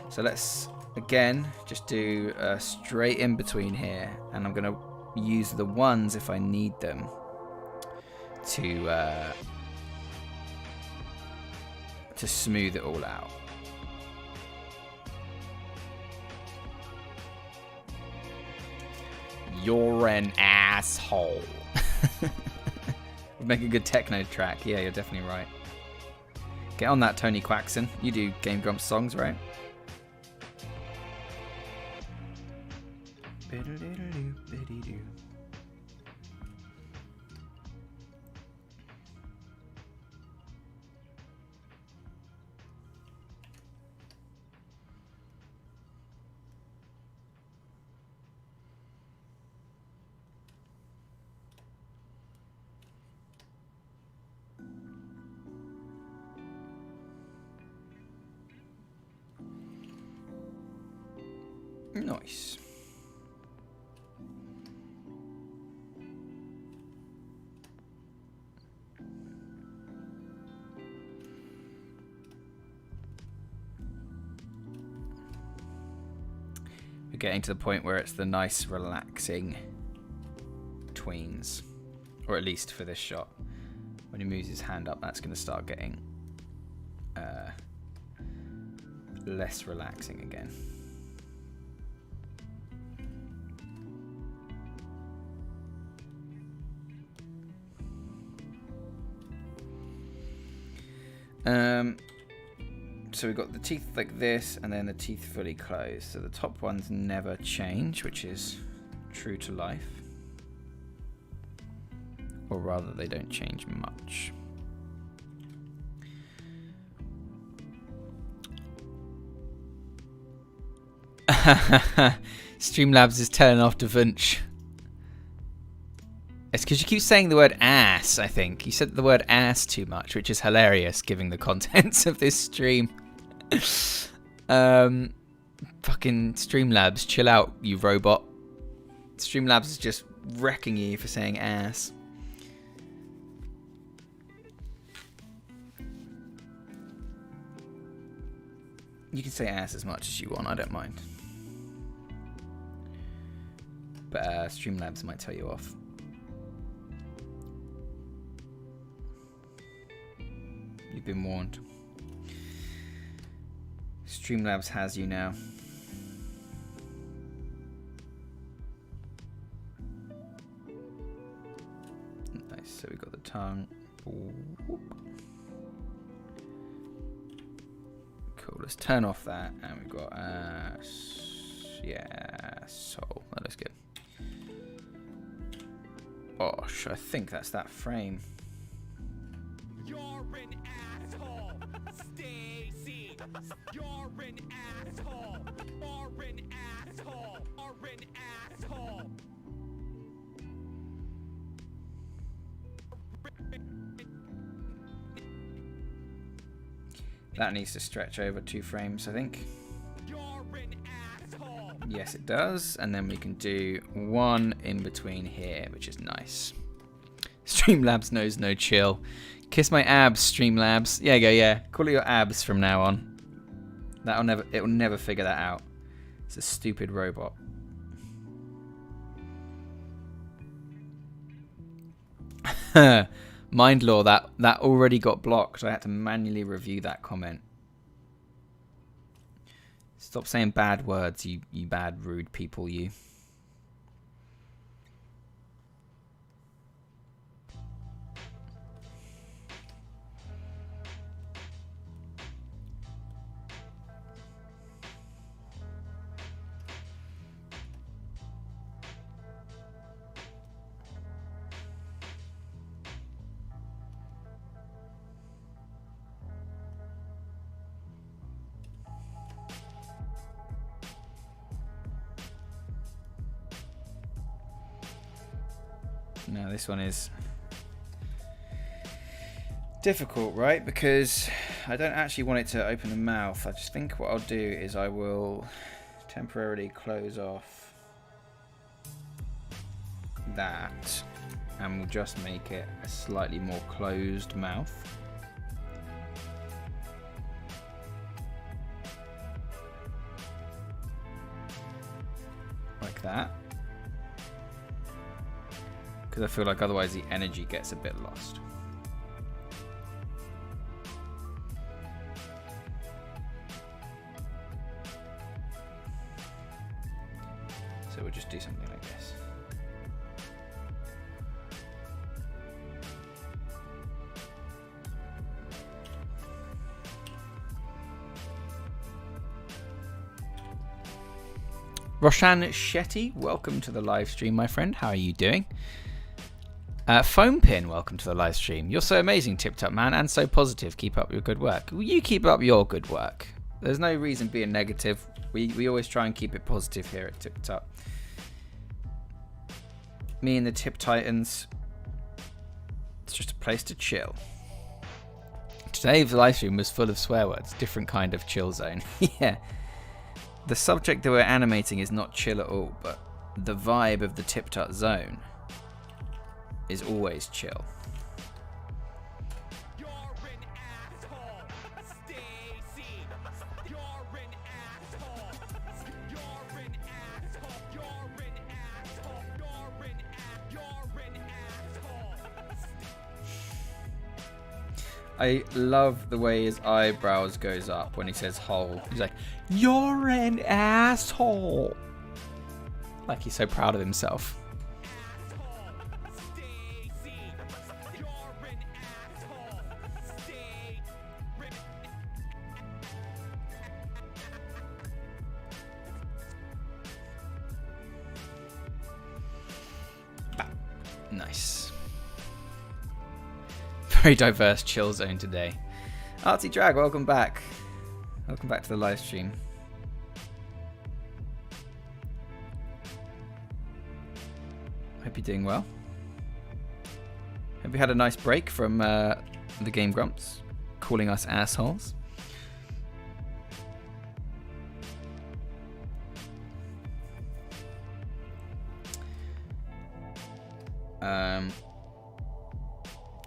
So let's again just do straight in between here, and I'm gonna use the ones if I need them to smooth it all out. You're an asshole. Would make a good techno track. Yeah, you're definitely right. Get on that, Tony Quaxon. You do Game Grumps songs, right? Nice. We're getting to the point where it's the nice, relaxing tweens. Or at least for this shot. When he moves his hand up, that's going to start getting less relaxing again. So we've got the teeth like this, and then the teeth fully closed. So the top ones never change, which is true to life. Or rather, they don't change much. Streamlabs is telling off DaVinci. It's because you keep saying the word ass, I think. You said the word ass too much, which is hilarious given the contents of this stream. Fucking Streamlabs, chill out, you robot. Streamlabs is just wrecking you for saying ass. You can say ass as much as you want, I don't mind. But Streamlabs might tell you off. You've been warned. Streamlabs has you now. Nice, so we got the tongue. Whoop. Cool, let's turn off that, and we've got yeah, soul. That looks good. Gosh, I think that's that frame. You're an asshole, Stacy. You're an asshole. You're an asshole. You're an asshole. That needs to stretch over 2 frames, I think. You're an asshole. Yes, it does. And then we can do 1 in between here, which is nice. Streamlabs knows no chill. Kiss my abs, Streamlabs. Yeah, go, yeah. Call it your abs from now on. It will never figure that out. It's a stupid robot. Mindlaw, that already got blocked. I had to manually review that comment. Stop saying bad words, you bad, rude people, you. Now this one is difficult, right? Because I don't actually want it to open the mouth. I just think what I'll do is I will temporarily close off that, and we'll just make it a slightly more closed mouth. Like that. Because I feel like otherwise the energy gets a bit lost. So we'll just do something like this. Roshan Shetty, welcome to the live stream, my friend. How are you doing? Foam Pin, welcome to the live stream. You're so amazing, TipTut man, and so positive. Keep up your good work. Well, you keep up your good work. There's no reason being negative. We always try and keep it positive here at TipTut. Me and the Tip Titans. It's just a place to chill. Today's live stream was full of swear words. Different kind of chill zone. Yeah. The subject that we're animating is not chill at all, but the vibe of the TipTut zone is always chill. You're an asshole, Stacy. You're an asshole. You're an asshole. You're an asshole. You're an asshole. I love the way his eyebrows goes up when he says hole. He's like, "You're an asshole." Like he's so proud of himself. Nice. Very diverse chill zone today. Artsy Drag, welcome back. Welcome back to the live stream. Hope you're doing well. Hope you had a nice break from the game Grumps, calling us assholes.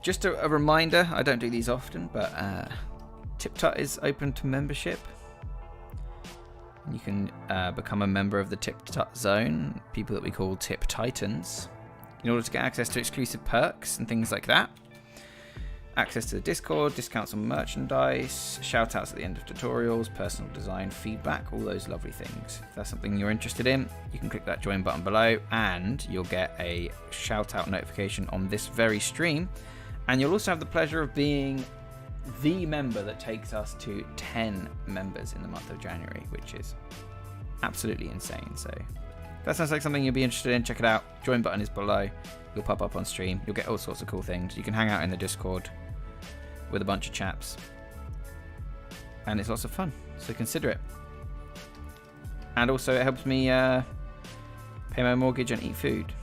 Just a reminder, I don't do these often, but TipTut is open to membership. You can become a member of the TipTut Zone, people that we call Tip Titans, in order to get access to exclusive perks and things like that. Access to the Discord, discounts on merchandise, shout-outs at the end of tutorials, personal design feedback, all those lovely things. If that's something you're interested in, you can click that join button below and you'll get a shout-out notification on this very stream. And you'll also have the pleasure of being the member that takes us to 10 members in the month of January, which is absolutely insane. So if that sounds like something you'll be interested in, check it out. Join button is below. You'll pop up on stream. You'll get all sorts of cool things. You can hang out in the Discord with a bunch of chaps. And it's lots of fun. So consider it. And also it helps me pay my mortgage and eat food.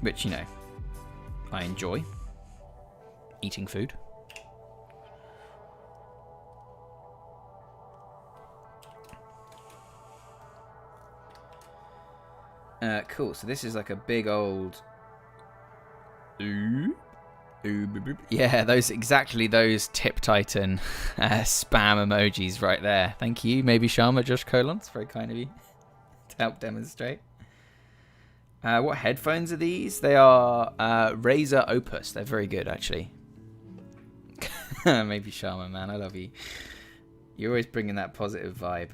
Which, you know, I enjoy eating food. Cool, so this is like a big old... Yeah, exactly those Tip Titan spam emojis right there. Thank you, maybe Sharma Josh Colons, very kind of you to help demonstrate. What headphones are these? They are Razer Opus. They're very good, actually. Maybe Sharma, man. I love you. You're always bringing that positive vibe.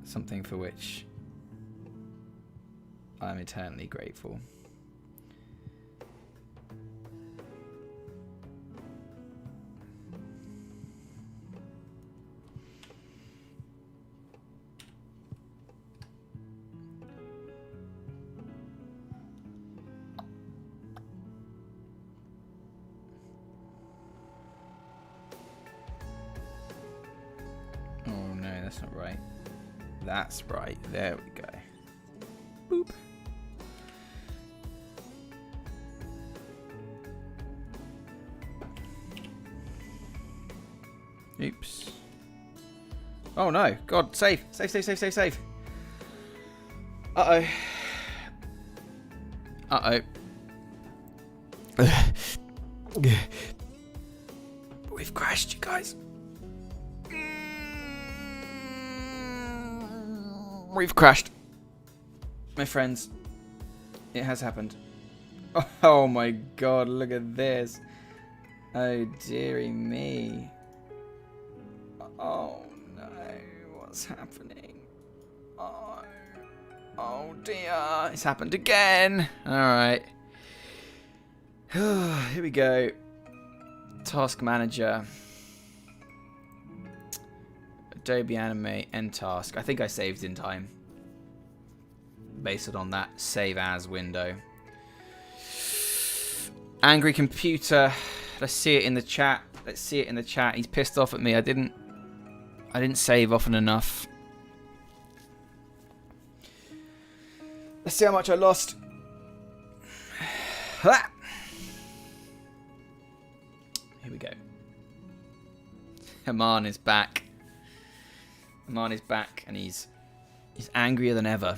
Something for which I'm eternally grateful. Oh no, that's not right. That's right. There we go. Boop. Oops. Oh no. God, save. Save, save, save, save, save. Uh-oh. Uh-oh. We've crashed, you guys. We've crashed. My friends. It has happened. Oh my god, look at this. Oh dearie me. Oh no, what's happening? Oh dear, it's happened again. Alright. Here we go. Task Manager. Adobe Animate, End Task. I think I saved in time. Based on that Save As window. Angry Computer. Let's see it in the chat. Let's see it in the chat. He's pissed off at me. I didn't save often enough. Let's see how much I lost. Here we go. Haman is back. Haman is back, and he's angrier than ever.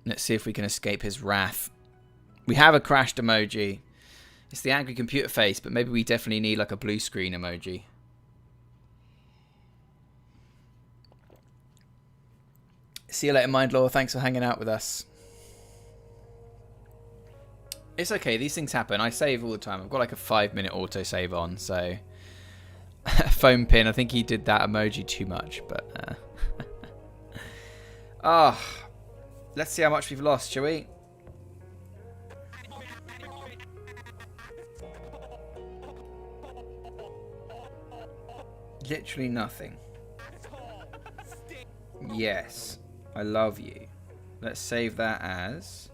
Let's see if we can escape his wrath. We have a crashed emoji. It's the angry computer face, but maybe we definitely need like a blue screen emoji. See you later, Mindlaw. Thanks for hanging out with us. It's okay. These things happen. I save all the time. I've got like a 5-minute autosave on, so... Foam pin. I think he did that emoji too much, but... Let's see how much we've lost, shall we? Literally nothing. Yes. I love you. Let's save that as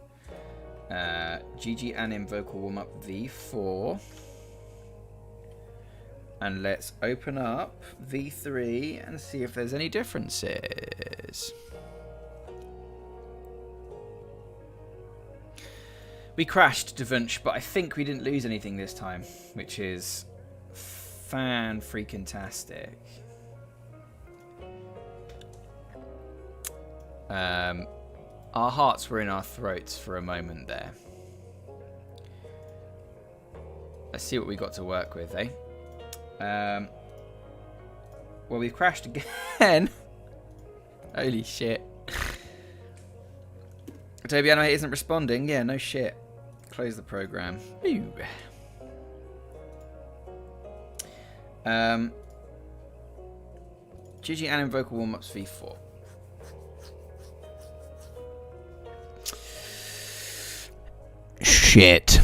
GG Anim Vocal Warm-Up V4. And let's open up V3 and see if there's any differences. We crashed, Devunch, but I think we didn't lose anything this time, which is fan-freaking-tastic. Our hearts were in our throats for a moment there. Let's see what we got to work with, eh? Well, we've crashed again. Holy shit. Adobe Animate isn't responding. Yeah, no shit. Close the program. Ooh. GG Anim Vocal Warm-Ups V4. Shit.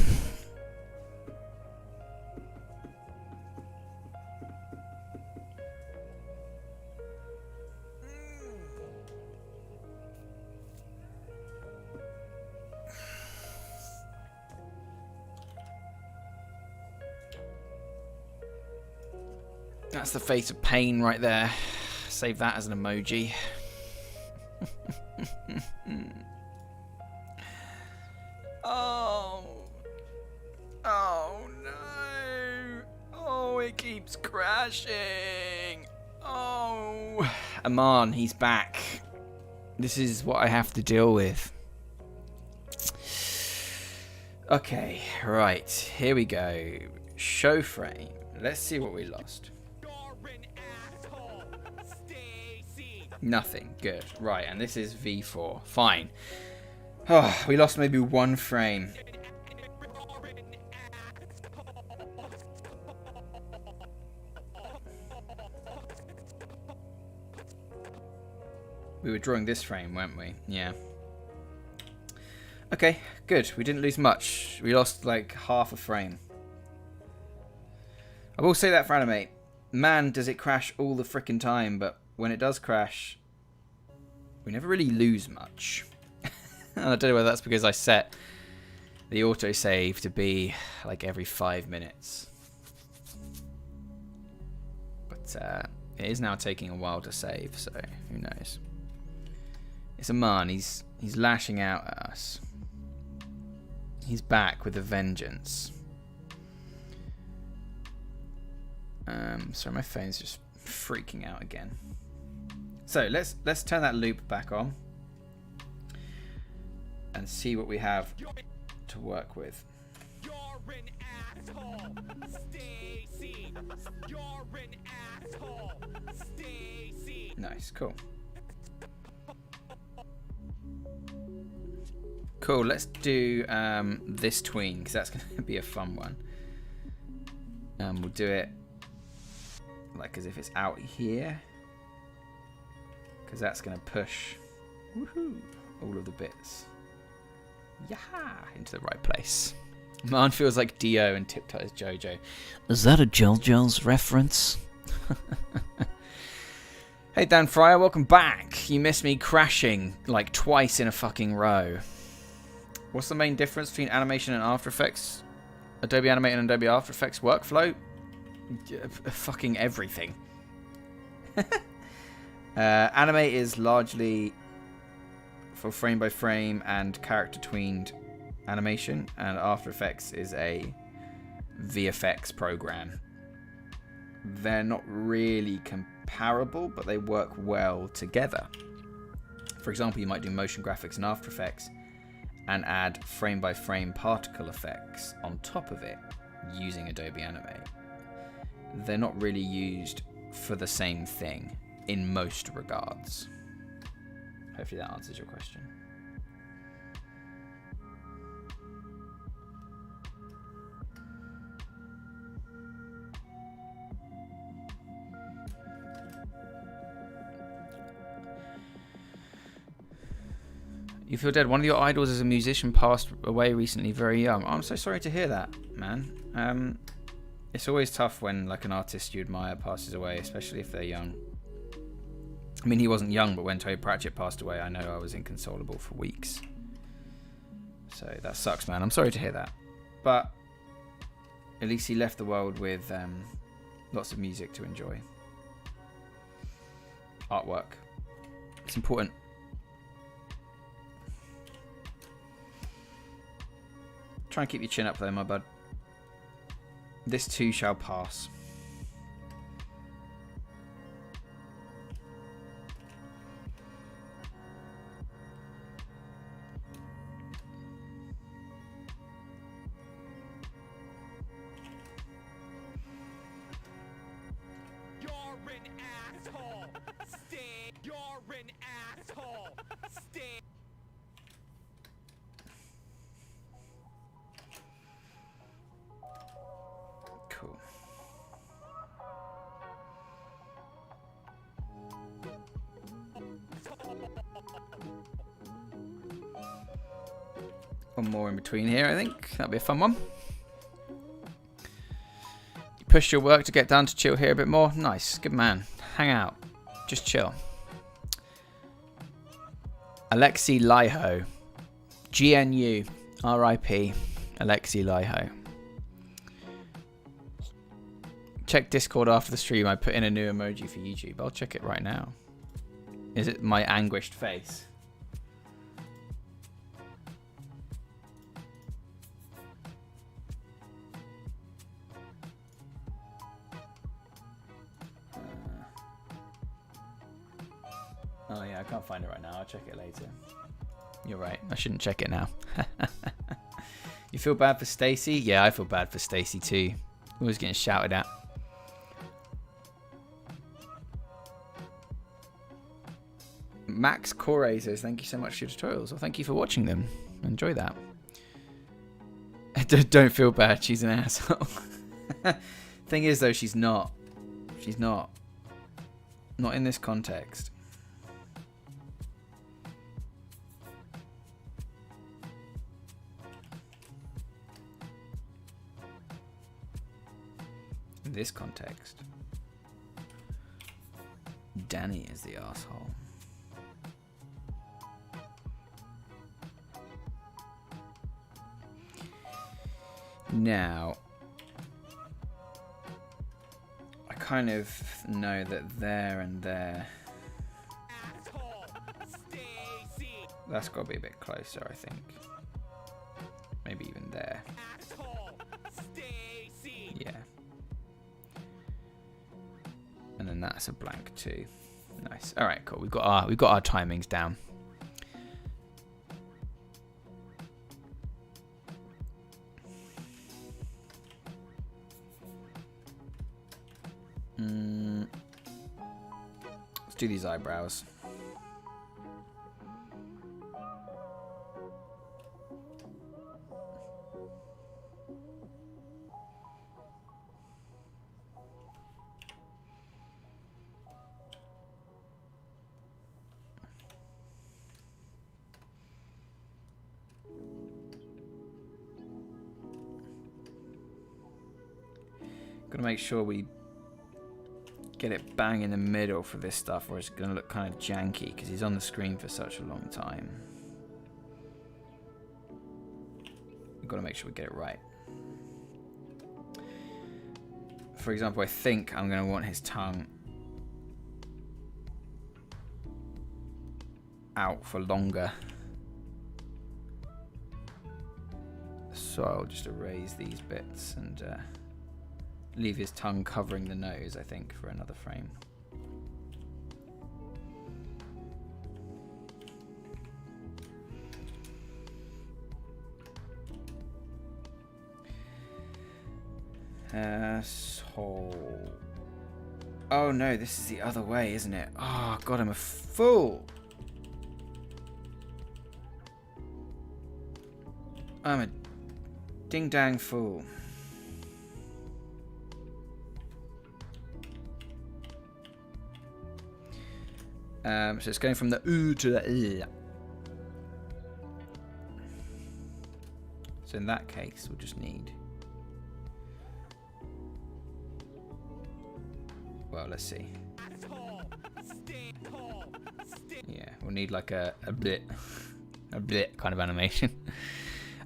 That's the face of pain right there. Save that as an emoji. Oh no. Oh, it keeps crashing. Oh. Aman, he's back. This is what I have to deal with. Okay, right. Here we go. Show frame. Let's see what we lost. Nothing. Good. Right, and this is V4. Fine. Oh, we lost maybe one frame. We were drawing this frame, weren't we? Yeah. Okay, good. We didn't lose much. We lost like half a frame. I will say that for Animate. Man, does it crash all the frickin' time, but when it does crash, we never really lose much. And I don't know whether that's because I set the autosave to be like every 5 minutes. But it is now taking a while to save, so who knows. It's Aman, he's lashing out at us. He's back with a vengeance. Sorry, my phone's just freaking out again. So let's turn that loop back on and see what we have to work with. You're an asshole, Stacy. You're an asshole, Stacy. Nice, cool. Cool, let's do this tween, because that's going to be a fun one. We'll do it like as if it's out here, because that's going to push all of the bits into the right place. Mine feels like Dio and TipTut is JoJo. Is that a JoJo's reference? Hey Dan Fryer, welcome back. You missed me crashing like twice in a fucking row. What's the main difference between animation and After Effects? Adobe Animate and Adobe After Effects workflow? Fucking everything. Animate is largely for frame by frame and character tweened animation, and After Effects is a VFX program. They're not really comparable, but they work well together. For example, you might do motion graphics in After Effects and add frame by frame particle effects on top of it using Adobe Animate. They're not really used for the same thing in most regards. Hopefully that answers your question. You feel dead. One of your idols as a musician passed away recently, very young. I'm so sorry to hear that, man. It's always tough when like an artist you admire passes away, especially if they're young. I mean, he wasn't young, but when Toby Pratchett passed away, I know I was inconsolable for weeks. So that sucks, man. I'm sorry to hear that. But at least he left the world with lots of music to enjoy. Artwork. It's important. Try and keep your chin up though, my bud. This too shall pass. You're an asshole, Stay. You're an asshole, Stay. Cool. One more in between here, I think. That'll be a fun one. You pushed your work to get down to chill here a bit more. Nice. Good man. Hang out. Just chill. Alexi Liho. GNU. RIP. Alexi Liho. Check Discord after the stream. I put in a new emoji for YouTube. I'll check it right now. Is it my anguished face? Oh yeah, I can't find it right now. I'll check it later. You're right. I shouldn't check it now. You feel bad for Stacy? Yeah, I feel bad for Stacy too. Always getting shouted at. Max Corey says, thank you so much for your tutorials. Well, thank you for watching them. Enjoy that. Don't feel bad. She's an asshole. Thing is, though, she's not. She's not. Not in this context. In this context, Danny is the asshole. Now, I kind of know that there and there, that's got to be a bit closer, I think. Maybe even there. Yeah. that's a blank too. Nice. All right, cool. We've got our timings down. Let's do these eyebrows. Gotta make sure we get it bang in the middle for this stuff, or it's gonna look kind of janky because he's on the screen for such a long time. We've got to make sure we get it right. For example, I think I'm gonna want his tongue out for longer. So I'll just erase these bits and leave his tongue covering the nose, I think, for another frame. Oh no, this is the other way, isn't it? Oh god, I'm a fool. I'm a ding-dang fool. So it's going from the U to the I. So in that case, we'll just need... Well, let's see. Yeah, we'll need like a bit kind of animation.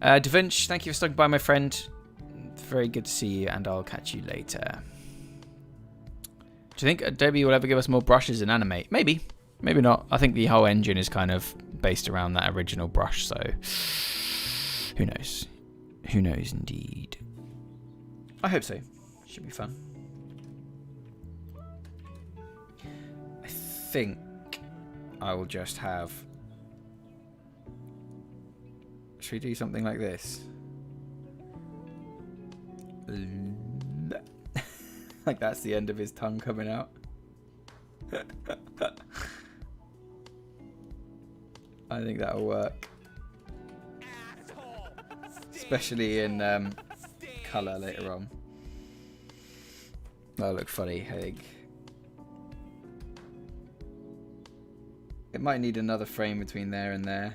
Da Vinci, thank you for stopping by, my friend. Very good to see you, and I'll catch you later. Do you think Adobe will ever give us more brushes in Animate? Maybe. Maybe not. I think the whole engine is kind of based around that original brush, so who knows? Who knows indeed. I hope so. Should be fun. I think I will just have... Should we do something like this? Like that's the end of his tongue coming out. I think that'll work. Especially in colour later on. That'll look funny, I think. It might need another frame between there and there.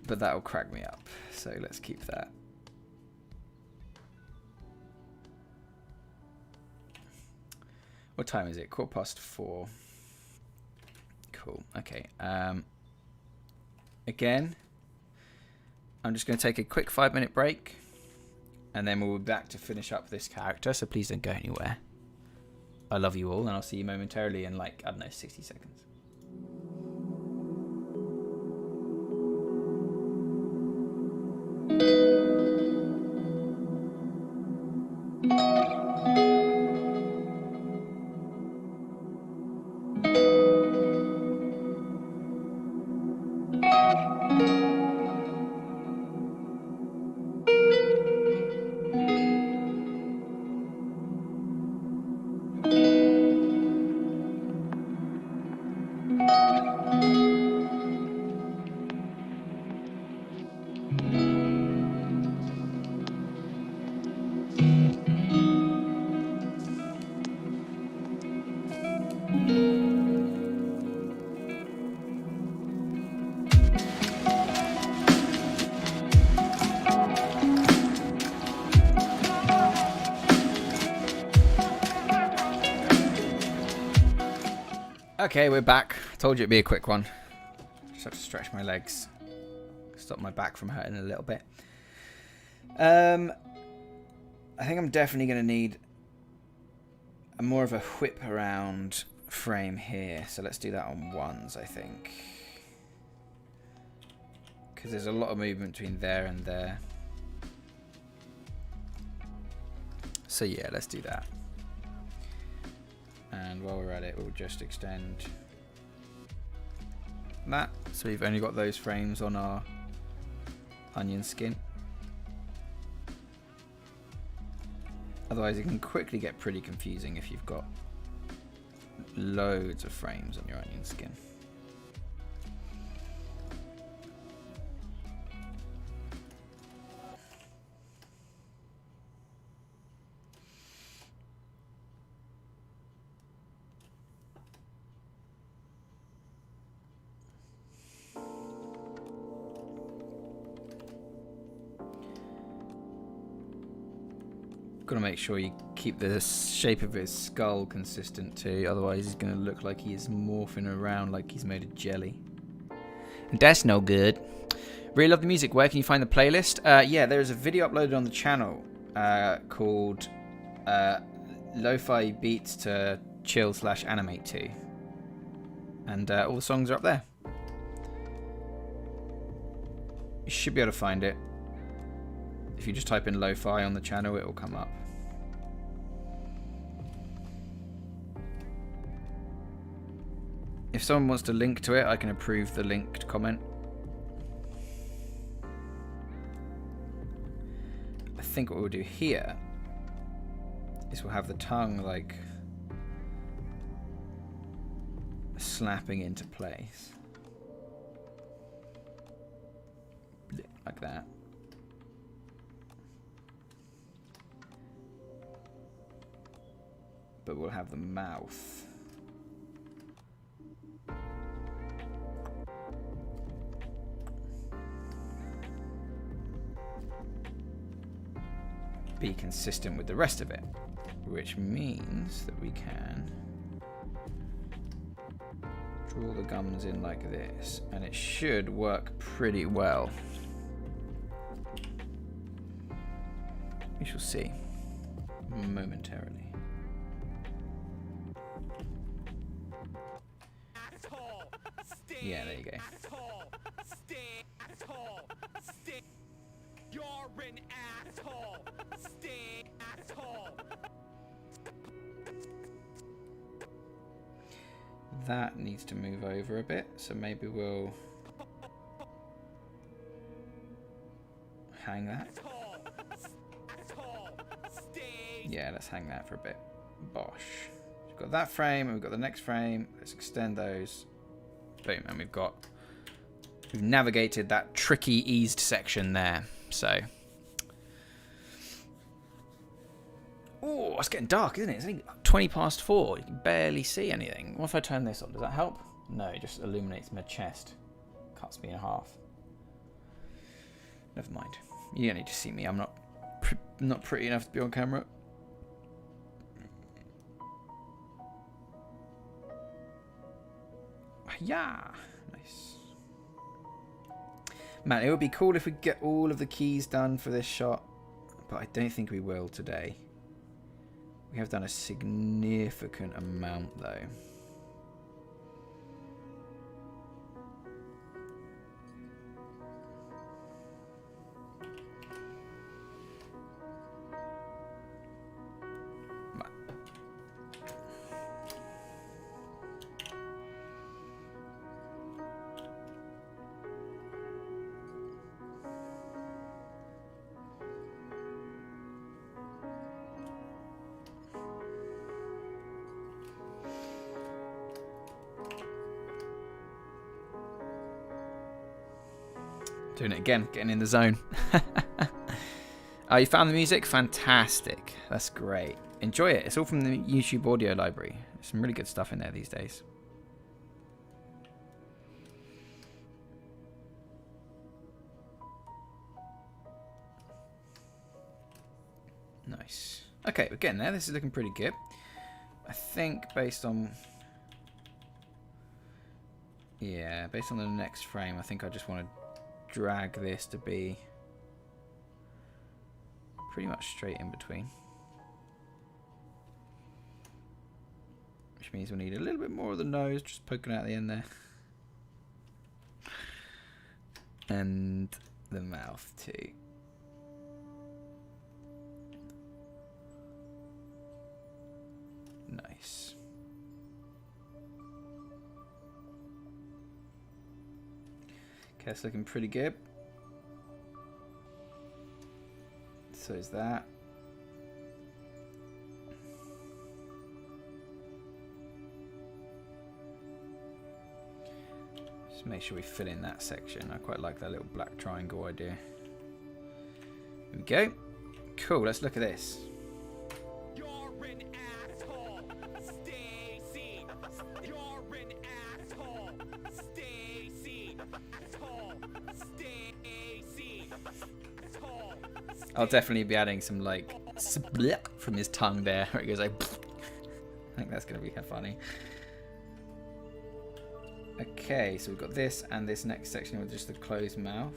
But that'll crack me up. So let's keep that. What time is it? 4:15. Cool. Okay. Again, I'm just going to take a quick 5-minute break, and then we'll be back to finish up this character. So please don't go anywhere. I love you all, and I'll see you momentarily in like, I don't know, 60 seconds. Okay, we're back. I told you it'd be a quick one. Just have to stretch my legs. Stop my back from hurting a little bit. I think I'm definitely going to need more of a whip around frame here. So let's do that on ones, I think. Because there's a lot of movement between there and there. So yeah, let's do that. And while we're at it, we'll just extend that. So we've only got those frames on our onion skin. Otherwise, it can quickly get pretty confusing if you've got loads of frames on your onion skin. Got to make sure you keep the shape of his skull consistent too, otherwise he's going to look like he is morphing around like he's made of jelly. And that's no good. Really love the music. Where can you find the playlist? Yeah, there is a video uploaded on the channel called Lo-Fi Beats to Chill/Animate to. And all the songs are up there. You should be able to find it. If you just type in lo-fi on the channel, it will come up. If someone wants to link to it, I can approve the linked comment. I think what we'll do here is we'll have the tongue like slapping into place. Like that. But we'll have the mouth be consistent with the rest of it, which means that we can draw the gums in like this, and it should work pretty well. We shall see momentarily. Yeah, there you go. You're an asshole. Stay asshole. That needs to move over a bit, so maybe we'll hang that. Yeah, let's hang that for a bit. Bosh. We've got that frame, and we've got the next frame. Let's extend those. Boom, and we've navigated that tricky eased section there. So, oh, it's getting dark, isn't it? It's only 20 past 4. You can barely see anything. What if I turn this on? Does that help? No, it just illuminates my chest, cuts me in half. Never mind. You don't need to see me. I'm not pretty enough to be on camera. Yeah, nice. Man, it would be cool if we get all of the keys done for this shot, but I don't think we will today. We have done a significant amount though. Doing it again, getting in the zone. Oh, you found the music? Fantastic. That's great. Enjoy it. It's all from the YouTube audio library. There's some really good stuff in there these days. Nice. Okay, we're getting there. This is looking pretty good. I think based on... yeah, based on the next frame, I think I just want to drag this to be pretty much straight in between, which means we'll need a little bit more of the nose just poking out the end there, and the mouth too. Nice. Okay, it's looking pretty good. So is that. Just make sure we fill in that section. I quite like that little black triangle idea. Here we go. Cool, let's look at this. You're an asshole, Stacy. You're an asshole, Stacy. Asshole, Stacy. Asshole. I'll definitely be adding some like split from his tongue there where it goes like I think that's gonna be funny. Okay, so we've got this and this next section with just the closed mouth.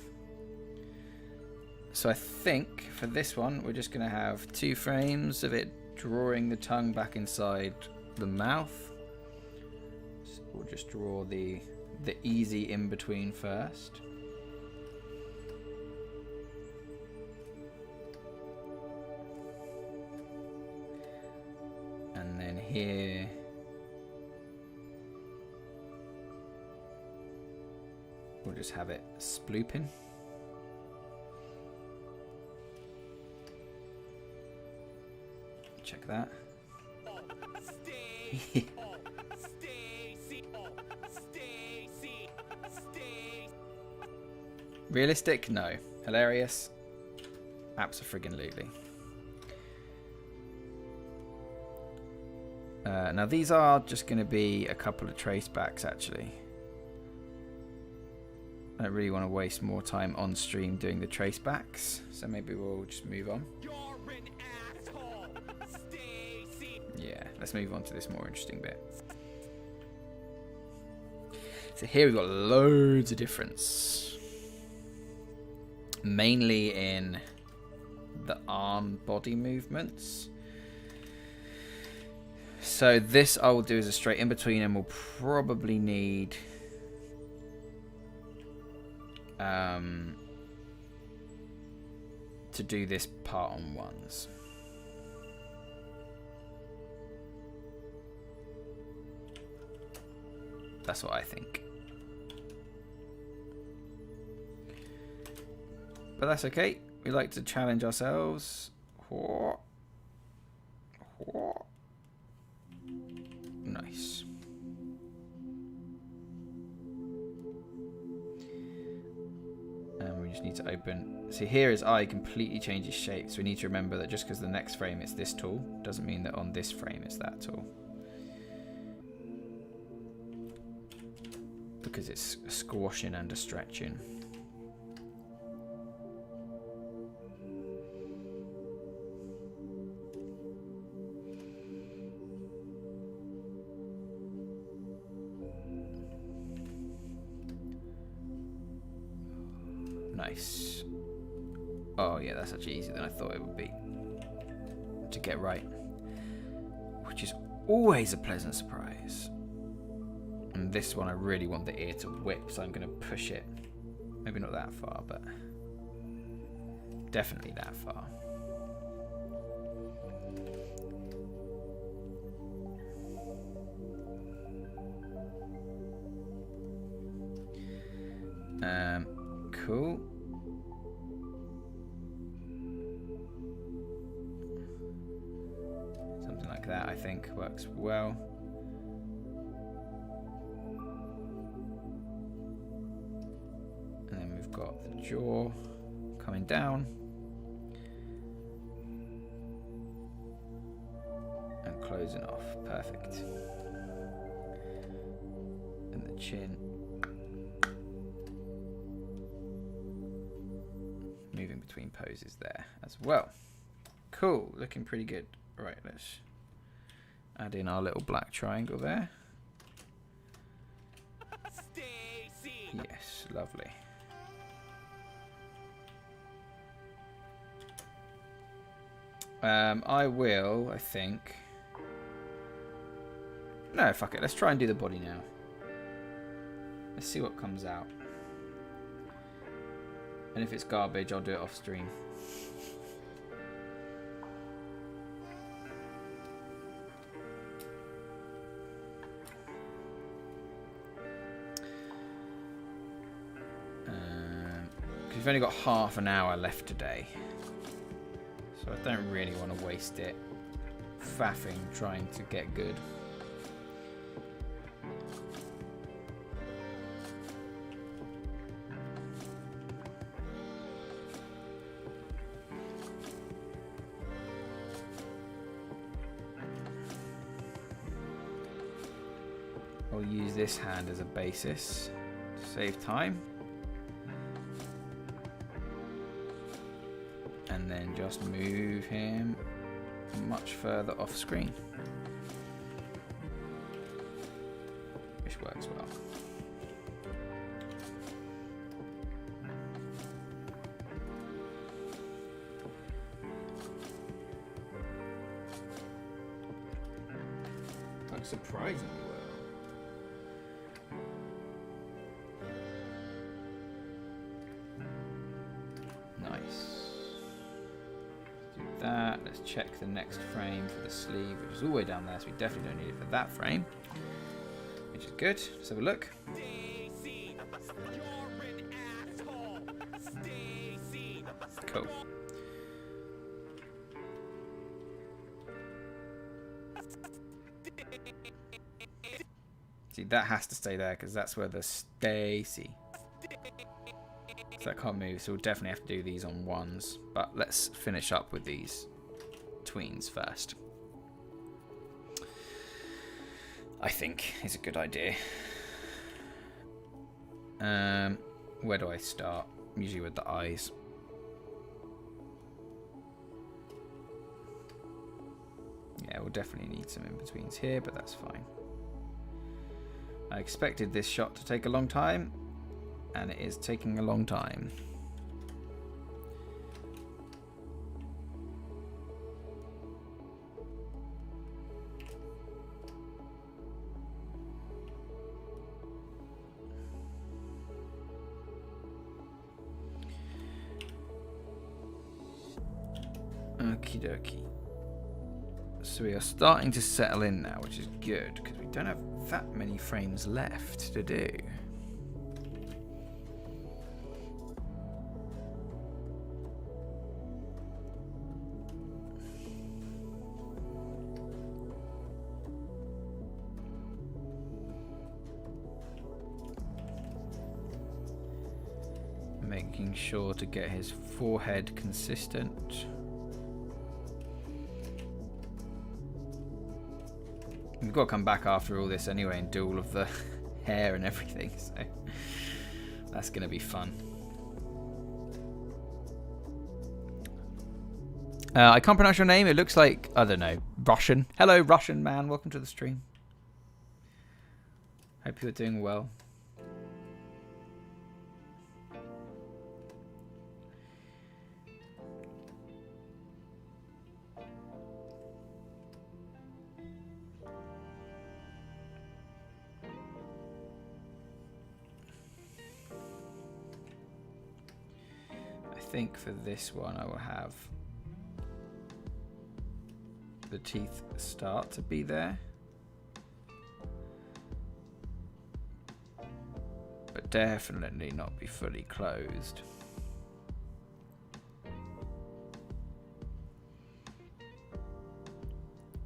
So I think for this one we're just gonna have 2 frames of it drawing the tongue back inside the mouth. So we'll just draw the easy in between first. And then here we'll just have it splooping. Check that. Stacy. Stacy. Stacy. Stacy. Realistic? No. Hilarious? Abso-friggin-lutely. Now these are just going to be a couple of trace backs actually. I don't really want to waste more time on stream doing the trace backs, so maybe we'll just move on. You're an asshole, Stacy. Yeah, let's move on to this more interesting bit. So here we've got loads of difference. Mainly in the arm body movements. So this I will do as a straight in between, and we'll probably need to do this part on ones. That's what I think. But that's okay. We like to challenge ourselves. Nice. And we just need to open. See, here his eye completely changes shape. So we need to remember that just because the next frame it's this tool doesn't mean that on this frame it's that tool. Because it's a squashing and a stretching. Nice. Oh yeah, that's actually easier than I thought it would be to get right, which is always a pleasant surprise. And this one I really want the ear to whip, so I'm going to push it. Maybe not that far, but definitely that far. Cool. Something like that I think works well. And then we've got the jaw coming down. And closing off. Perfect. And the chin. Moving between poses there as well. Cool, looking pretty good. Right, let's add in our little black triangle there. Stacy. Yes, lovely. I will, I think. No, fuck it. Let's try and do the body now. Let's see what comes out. And if it's garbage, I'll do it off stream. we've only got half an hour left today. So I don't really want to waste it faffing trying to get good. I'll use this hand as a basis to save time. And then just move him much further off screen. Which works well. Works surprisingly well. That. Let's check the next frame for the sleeve, which is all the way down there, so we definitely don't need it for that frame, which is good. Let's have a look. Stacy, you're an asshole. Stacy. Cool. See, that has to stay there because that's where the Stacy. So that can't move, so we'll definitely have to do these on ones. But let's finish up with these tweens first. I think is a good idea. Where do I start? Usually with the eyes. Yeah, we'll definitely need some in-betweens here, but that's fine. I expected this shot to take a long time, and it is taking a long time. Okie dokie. So we are starting to settle in now, which is good, because we don't have that many frames left to do. Making sure to get his forehead consistent. We've got to come back after all this anyway and do all of the hair and everything, so that's going to be fun. I can't pronounce your name. It looks like, I don't know, Russian. Hello, Russian man. Welcome to the stream. Hope you're doing well. I think for this one I will have the teeth start to be there, but definitely not be fully closed.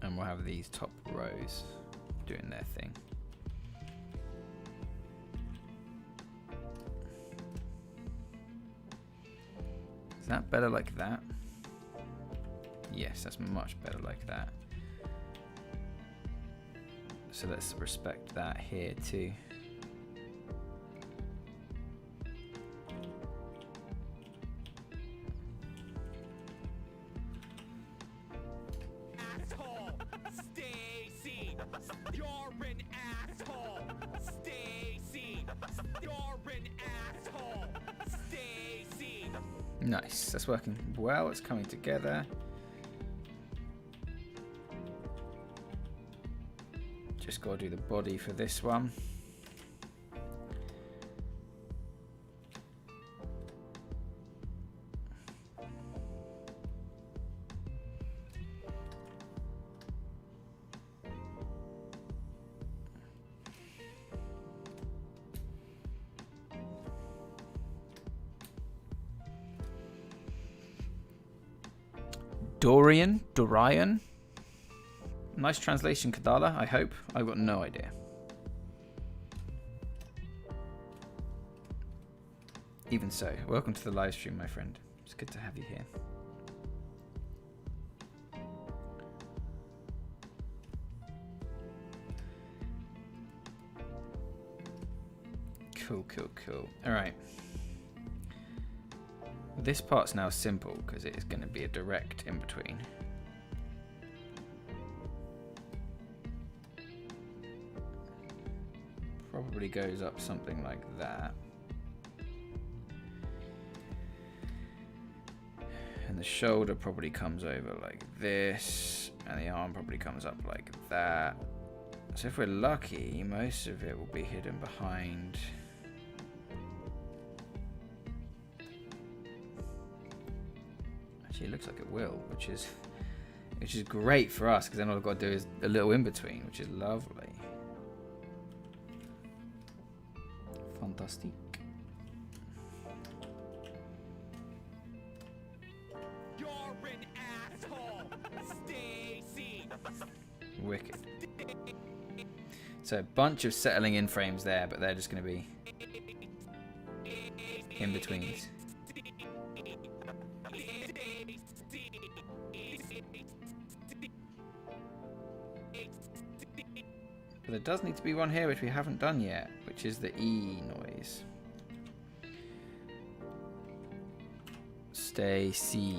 And we'll have these top rows doing their thing. Is that better like that? Yes, that's much better like that. So let's respect that here too. Asshole. Stacy, you're an asshole. Stacy, you're an asshole. Stacy. Nice, that's working well, it's coming together. Just got to do the body for this one. Dorian. Nice translation, Kadala, I hope. I've got no idea. Even so, welcome to the live stream, my friend. It's good to have you here. Cool. Alright. This part's now simple because it is going to be a direct in between. Probably goes up something like that. And the shoulder probably comes over like this. And the arm probably comes up like that. So if we're lucky, most of it will be hidden behind... Actually, it looks like it will, which is great for us, because then all I've got to do is a little in between, which is lovely. Fantastic. You're an asshole, Stacy. Wicked. So a bunch of settling in frames there, but they're just going to be in betweens. But there does need to be one here which we haven't done yet, which is the E noise. Stay C.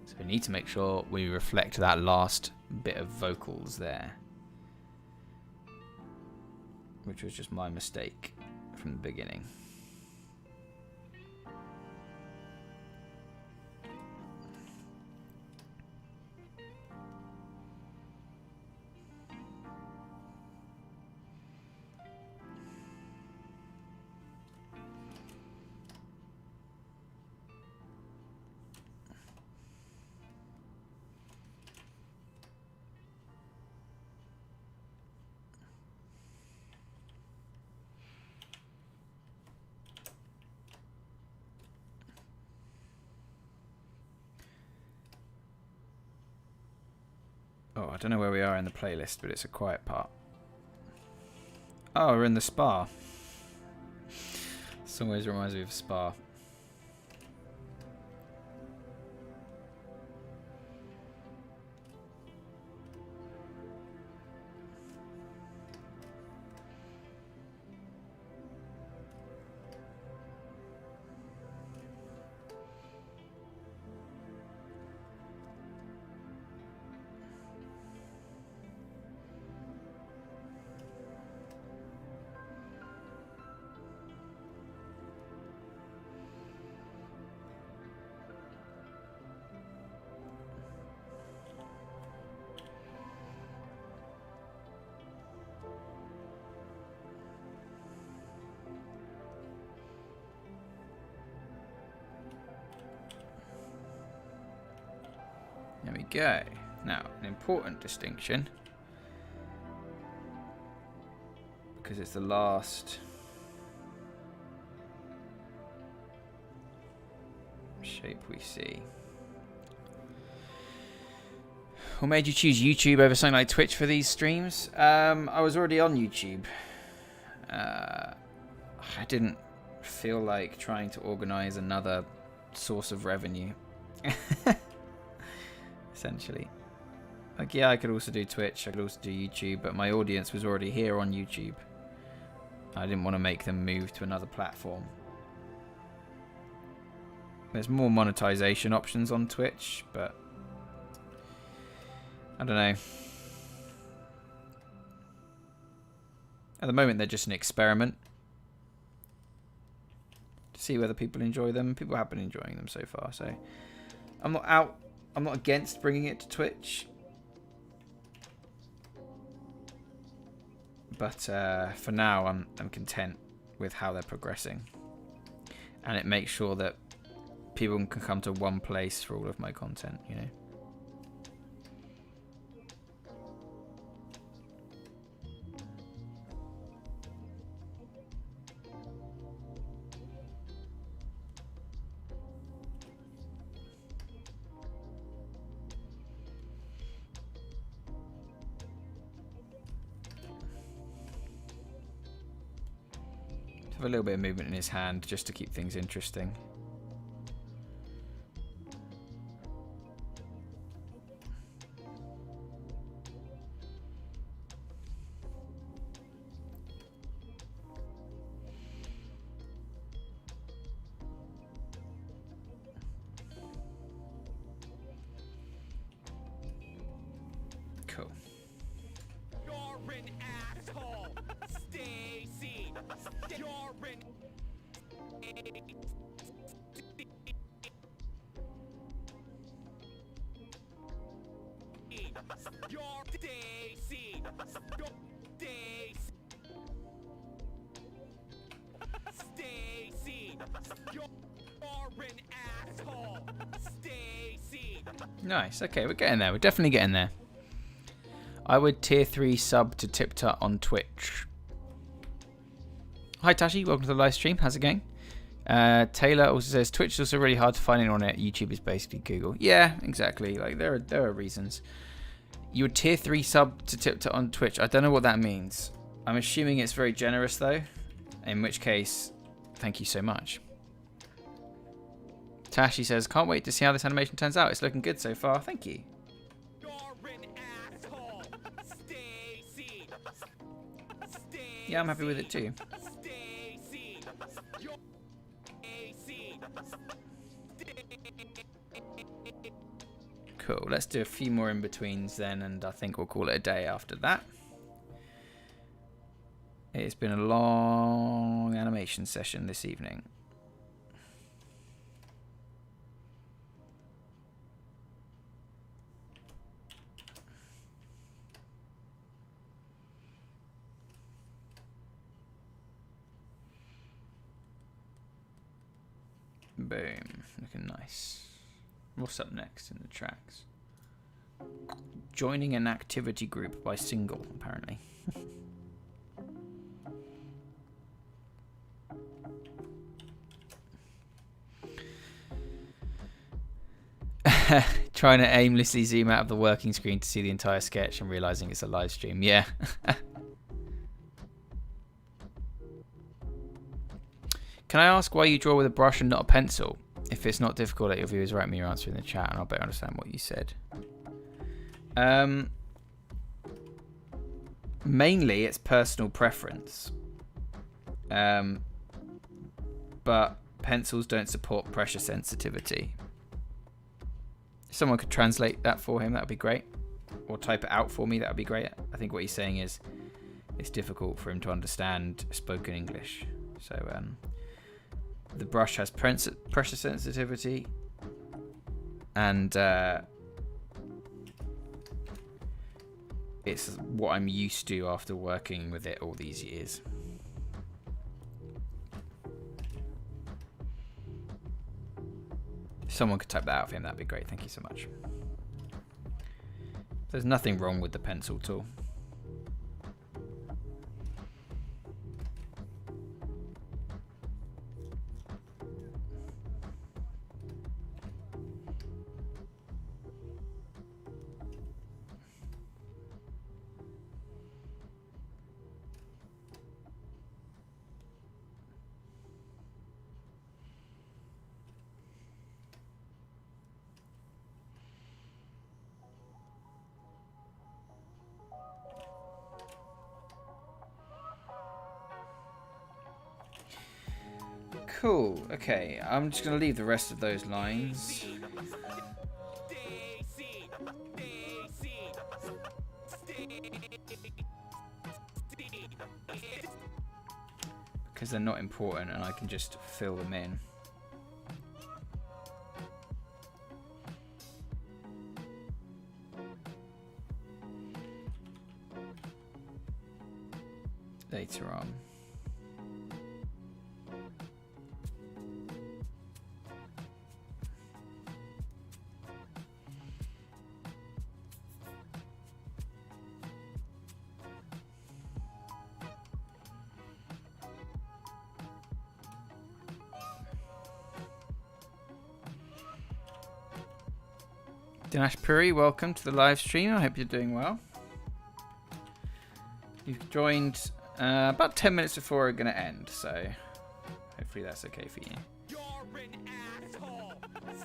So we need to make sure we reflect that last bit of vocals there, which was just my mistake from the beginning. Oh, I don't know where we are in the playlist, but it's a quiet part. Oh, we're in the spa. This always reminds me of a spa. There we go. Now, an important distinction, because it's the last shape we see. What made you choose YouTube over something like Twitch for these streams? I was already on YouTube. I didn't feel like trying to organize another source of revenue. Essentially. Like, yeah, I could also do Twitch, I could also do YouTube, but my audience was already here on YouTube. I didn't want to make them move to another platform. There's more monetization options on Twitch, but I don't know. At the moment, they're just an experiment to see whether people enjoy them. People have been enjoying them so far, so I'm not against bringing it to Twitch, but for now I'm content with how they're progressing, and it makes sure that people can come to one place for all of my content, you know. Have a little bit of movement in his hand just to keep things interesting. Cool. You're an asshole, Stacy. You're an You're Stacy. You're Stacy. Stacy. You're an asshole, Stacy. Nice. Okay, we're getting there. We're definitely getting there. I would tier 3 sub to TipTut on Twitch. Hi Tashi, welcome to the live stream. How's it going? Taylor also says Twitch is also really hard to find on it. YouTube is basically Google. Yeah, exactly. Like there are reasons. You would tier 3 sub to TipTut on Twitch. I don't know what that means. I'm assuming it's very generous though. In which case, thank you so much. Tashi says, can't wait to see how this animation turns out. It's looking good so far. Thank you. You're an asshole, Stacy. Yeah, I'm happy with it too. Stacy. You're Stacy. Cool. Let's do a few more in-betweens then, and I think we'll call it a day after that. It's been a long animation session this evening. Boom. Looking nice. What's up next in the tracks? Joining an activity group by single, apparently. Trying to aimlessly zoom out of the working screen to see the entire sketch and realizing it's a live stream. Yeah. Can I ask why you draw with a brush and not a pencil? If it's not difficult, let your viewers write me your answer in the chat and I'll better understand what you said. Mainly it's personal preference. But pencils don't support pressure sensitivity. If someone could translate that for him, that would be great. Or type it out for me, that would be great. I think what he's saying is it's difficult for him to understand spoken English. So the brush has pressure sensitivity, and it's what I'm used to after working with it all these years. If someone could type that out for him, that'd be great. Thank you so much. There's nothing wrong with the pencil tool. Cool. Okay, I'm just going to leave the rest of those lines. Because they're not important and I can just fill them in. Later on. Dinesh Puri, welcome to the live stream. I hope you're doing well. You've joined about 10 minutes before we're going to end, so Hopefully that's okay for you. You're an asshole.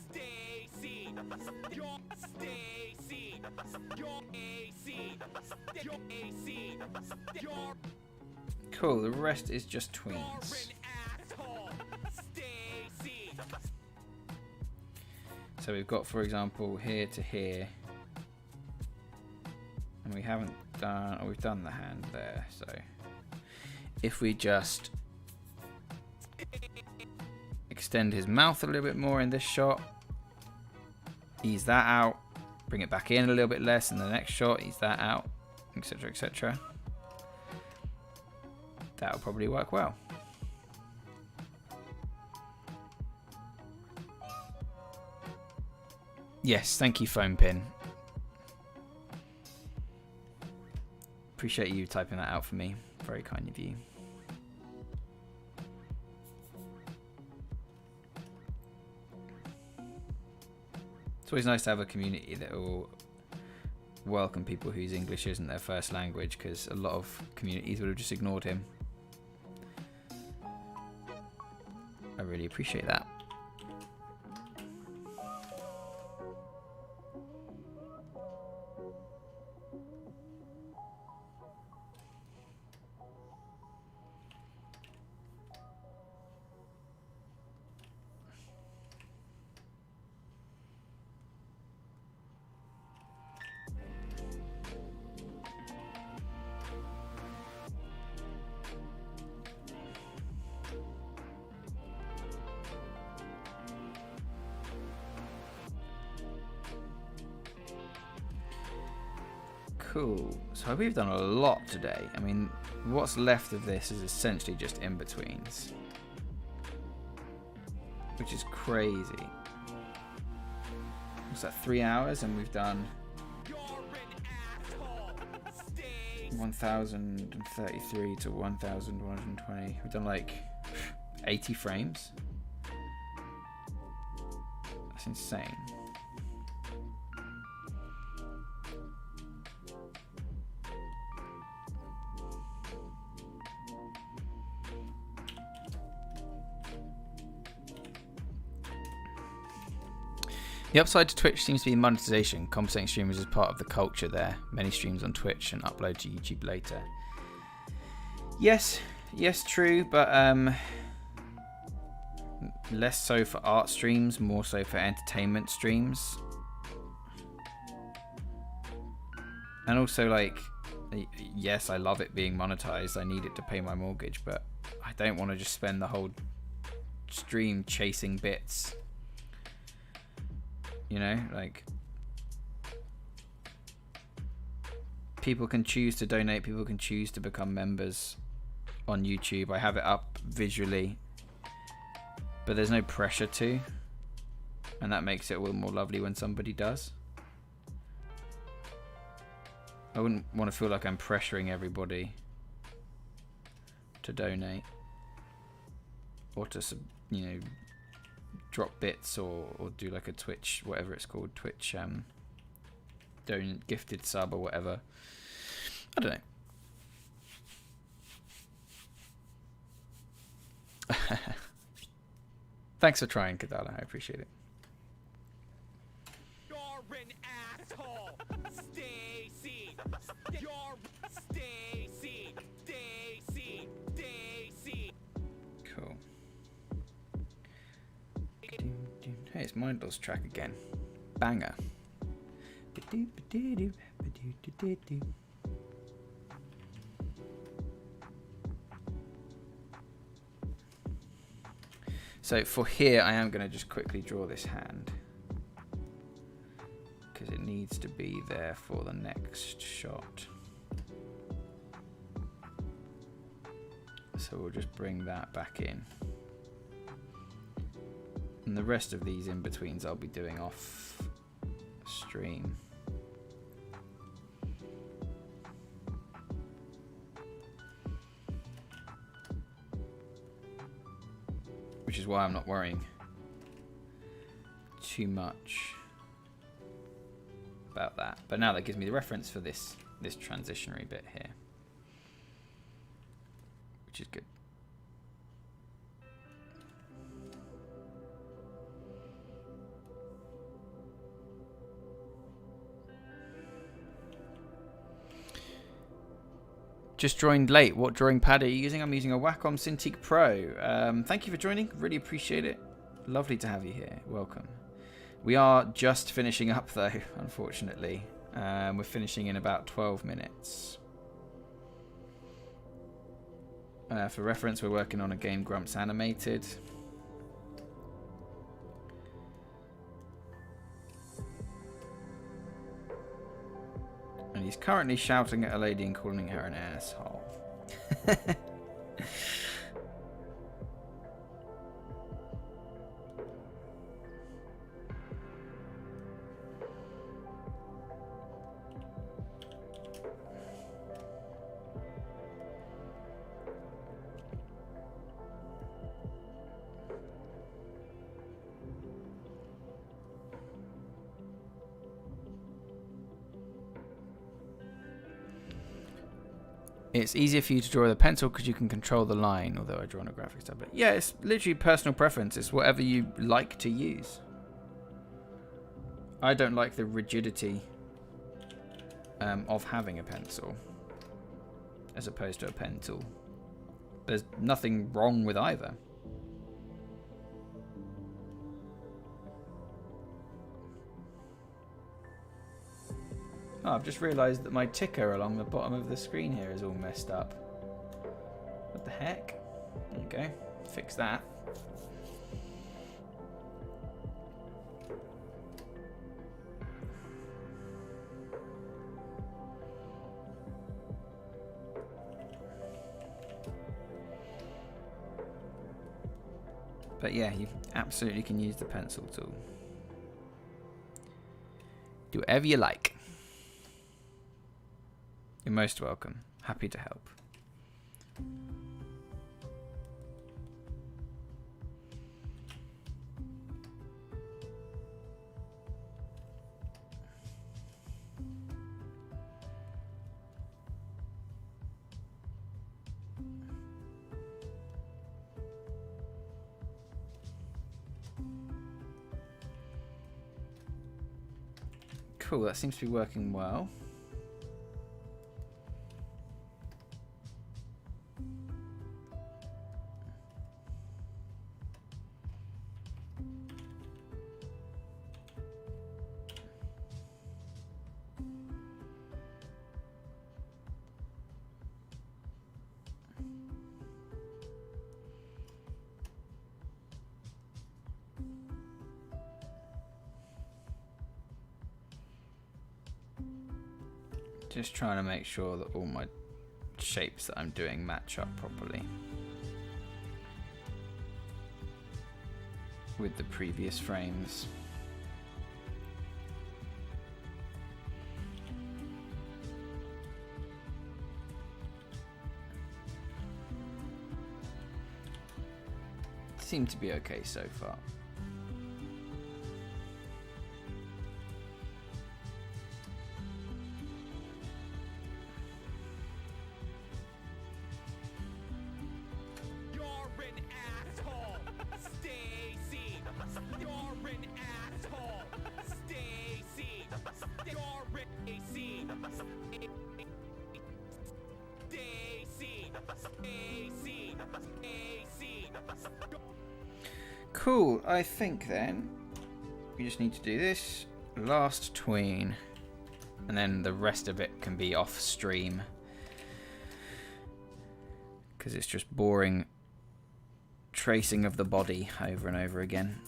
Stacy. You're Stacy. You're AC. You're AC. You're Cool, the rest is just tweens. an asshole. Stacy. So we've got, for example, here to here. And we haven't done, or we've done the hand there. So if we just extend his mouth a little bit more in this shot, ease that out, bring it back in a little bit less in the next shot, ease that out, etc, etc. That'll probably work well. Yes, thank you, Foam Pin. Appreciate you typing that out for me. Very kind of you. It's always nice to have a community that will welcome people whose English isn't their first language, because a lot of communities would have just ignored him. I really appreciate that. Cool. So we've done a lot today. I mean, what's left of this is essentially just in-betweens, which is crazy. What's that, 3 hours? And we've done 1033 to 1120. We've done like 80 frames. That's insane. The upside to Twitch seems to be monetization. Compensating streamers is part of the culture there. Many streams on Twitch and upload to YouTube later. Yes, true, but less so for art streams, more so for entertainment streams. And also, like, yes, I love it being monetized. I need it to pay my mortgage, but I don't want to just spend the whole stream chasing bits. You know, like, people can choose to donate, people can choose to become members on YouTube. I have it up visually, but there's no pressure to, and that makes it a little more lovely when somebody does. I wouldn't want to feel like I'm pressuring everybody to donate or to, you know, drop bits or do like a Twitch, whatever it's called, Twitch gifted sub or whatever. I don't know. Thanks for trying, Kadala. I appreciate it. You're an asshole. Stacy. You're Stacy. Stacy. Stacy. Cool. Hey, it's Mindless track again. Banger. So for here, I am going to just quickly draw this hand, because it needs to be there for the next shot. So we'll just bring that back in. And the rest of these in-betweens I'll be doing off stream. Which is why I'm not worrying too much about that. But now that gives me the reference for this transitionary bit here, which is good. Just joined late. What drawing pad are you using? I'm using a Wacom Cintiq Pro. Thank you for joining. Really appreciate it. Lovely to have you here. Welcome. We are just finishing up though, unfortunately. We're finishing in about 12 minutes. For reference, we're working on a game Grumps animated. And he's currently shouting at a lady and calling her an asshole. It's easier for you to draw with a pencil because you can control the line, although I draw on a graphics tablet. Yeah, it's literally personal preference. It's whatever you like to use. I don't like the rigidity of having a pencil as opposed to a pen tool. There's nothing wrong with either. Oh, I've just realised that my ticker along the bottom of the screen here is all messed up. What the heck? There you go. Fix that. But yeah, you absolutely can use the pencil tool. Do whatever you like. You're most welcome. Happy to help. Cool, that seems to be working well. Just trying to make sure that all my shapes that I'm doing match up properly with the previous frames. Seem to be okay so far. Cool, I think then we just need to do this last tween and then the rest of it can be off stream because it's just boring tracing of the body over and over again.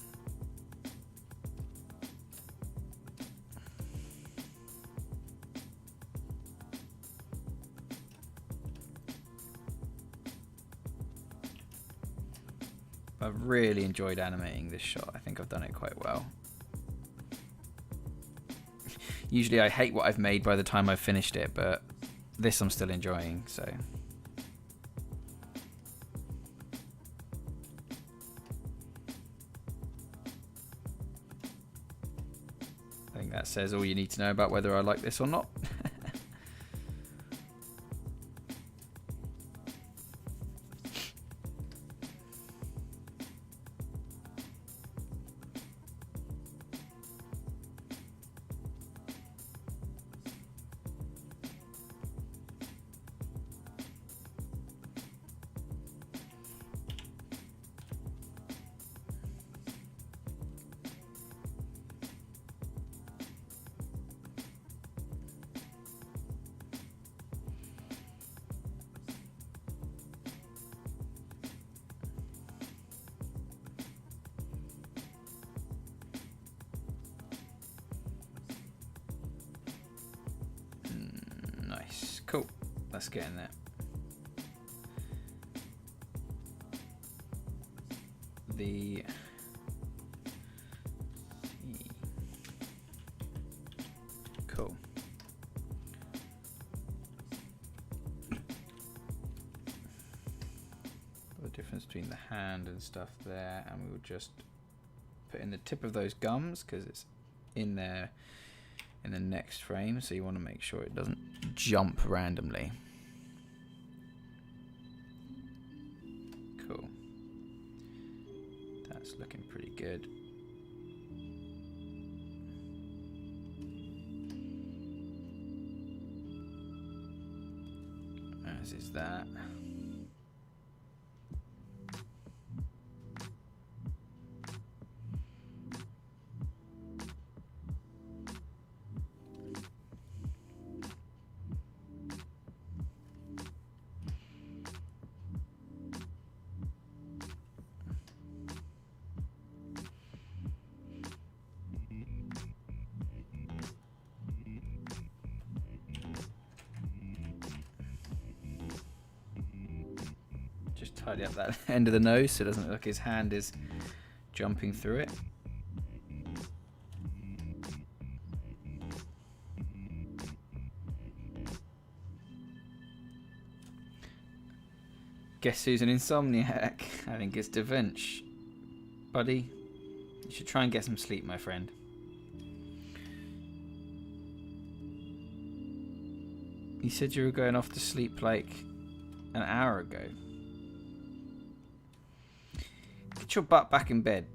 I've really enjoyed animating this shot. I think I've done it quite well. Usually I hate what I've made by the time I've finished it, but this I'm still enjoying, so. I think that says all you need to know about whether I like this or not. Cool. Let's get in there. Cool. The difference between the hand and stuff there, and we will just put in the tip of those gums because it's in there in the next frame, so you want to make sure it doesn't jump randomly. Cool. That's looking pretty good. As is that. Tidy up that end of the nose so it doesn't look like his hand is jumping through it. Guess who's an insomniac? I think it's Da Vinci. Buddy, you should try and get some sleep, my friend. You said you were going off to sleep like an hour ago. Get your butt back in bed.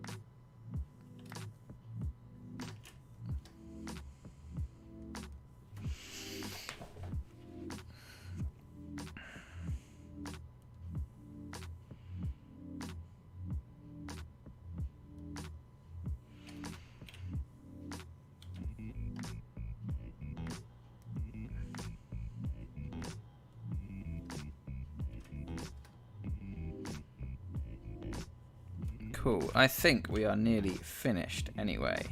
Cool. I think we are nearly finished anyway.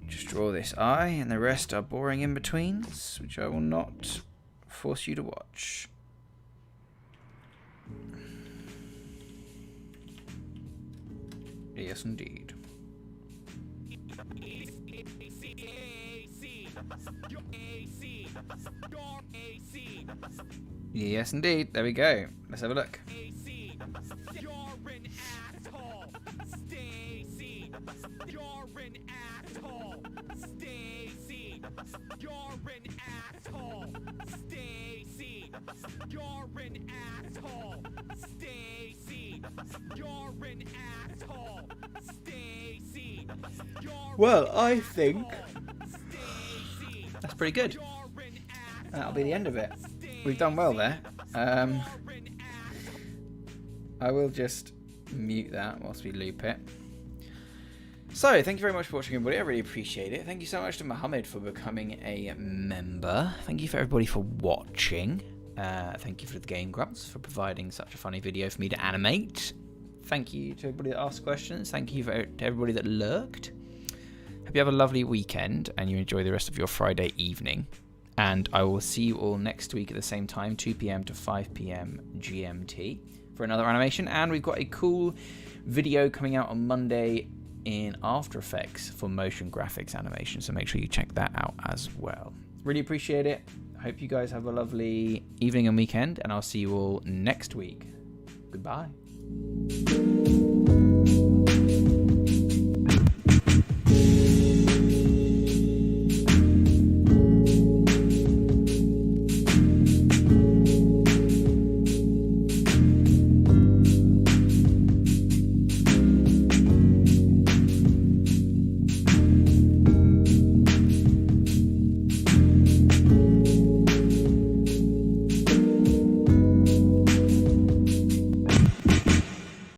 Just draw this eye and the rest are boring in-betweens, which I will not force you to watch. Yes, indeed. Yes, indeed. There we go. Let's have a look. Well, I think that's pretty good. That'll be the end of it. We've done well there. I will just mute that whilst we loop it. So, thank you very much for watching, everybody. I really appreciate it. Thank you so much to Mohammed for becoming a member. Thank you for everybody for watching. Thank you for the Game Grumps for providing such a funny video for me to animate. Thank you to everybody that asked questions. Thank you to everybody that lurked. Hope you have a lovely weekend and you enjoy the rest of your Friday evening. And I will see you all next week at the same time, 2 PM to 5 PM GMT, for another animation. And we've got a cool video coming out on Monday in After Effects for motion graphics animation. So make sure you check that out as well. Really appreciate it. I hope you guys have a lovely evening and weekend. And I'll see you all next week. Goodbye.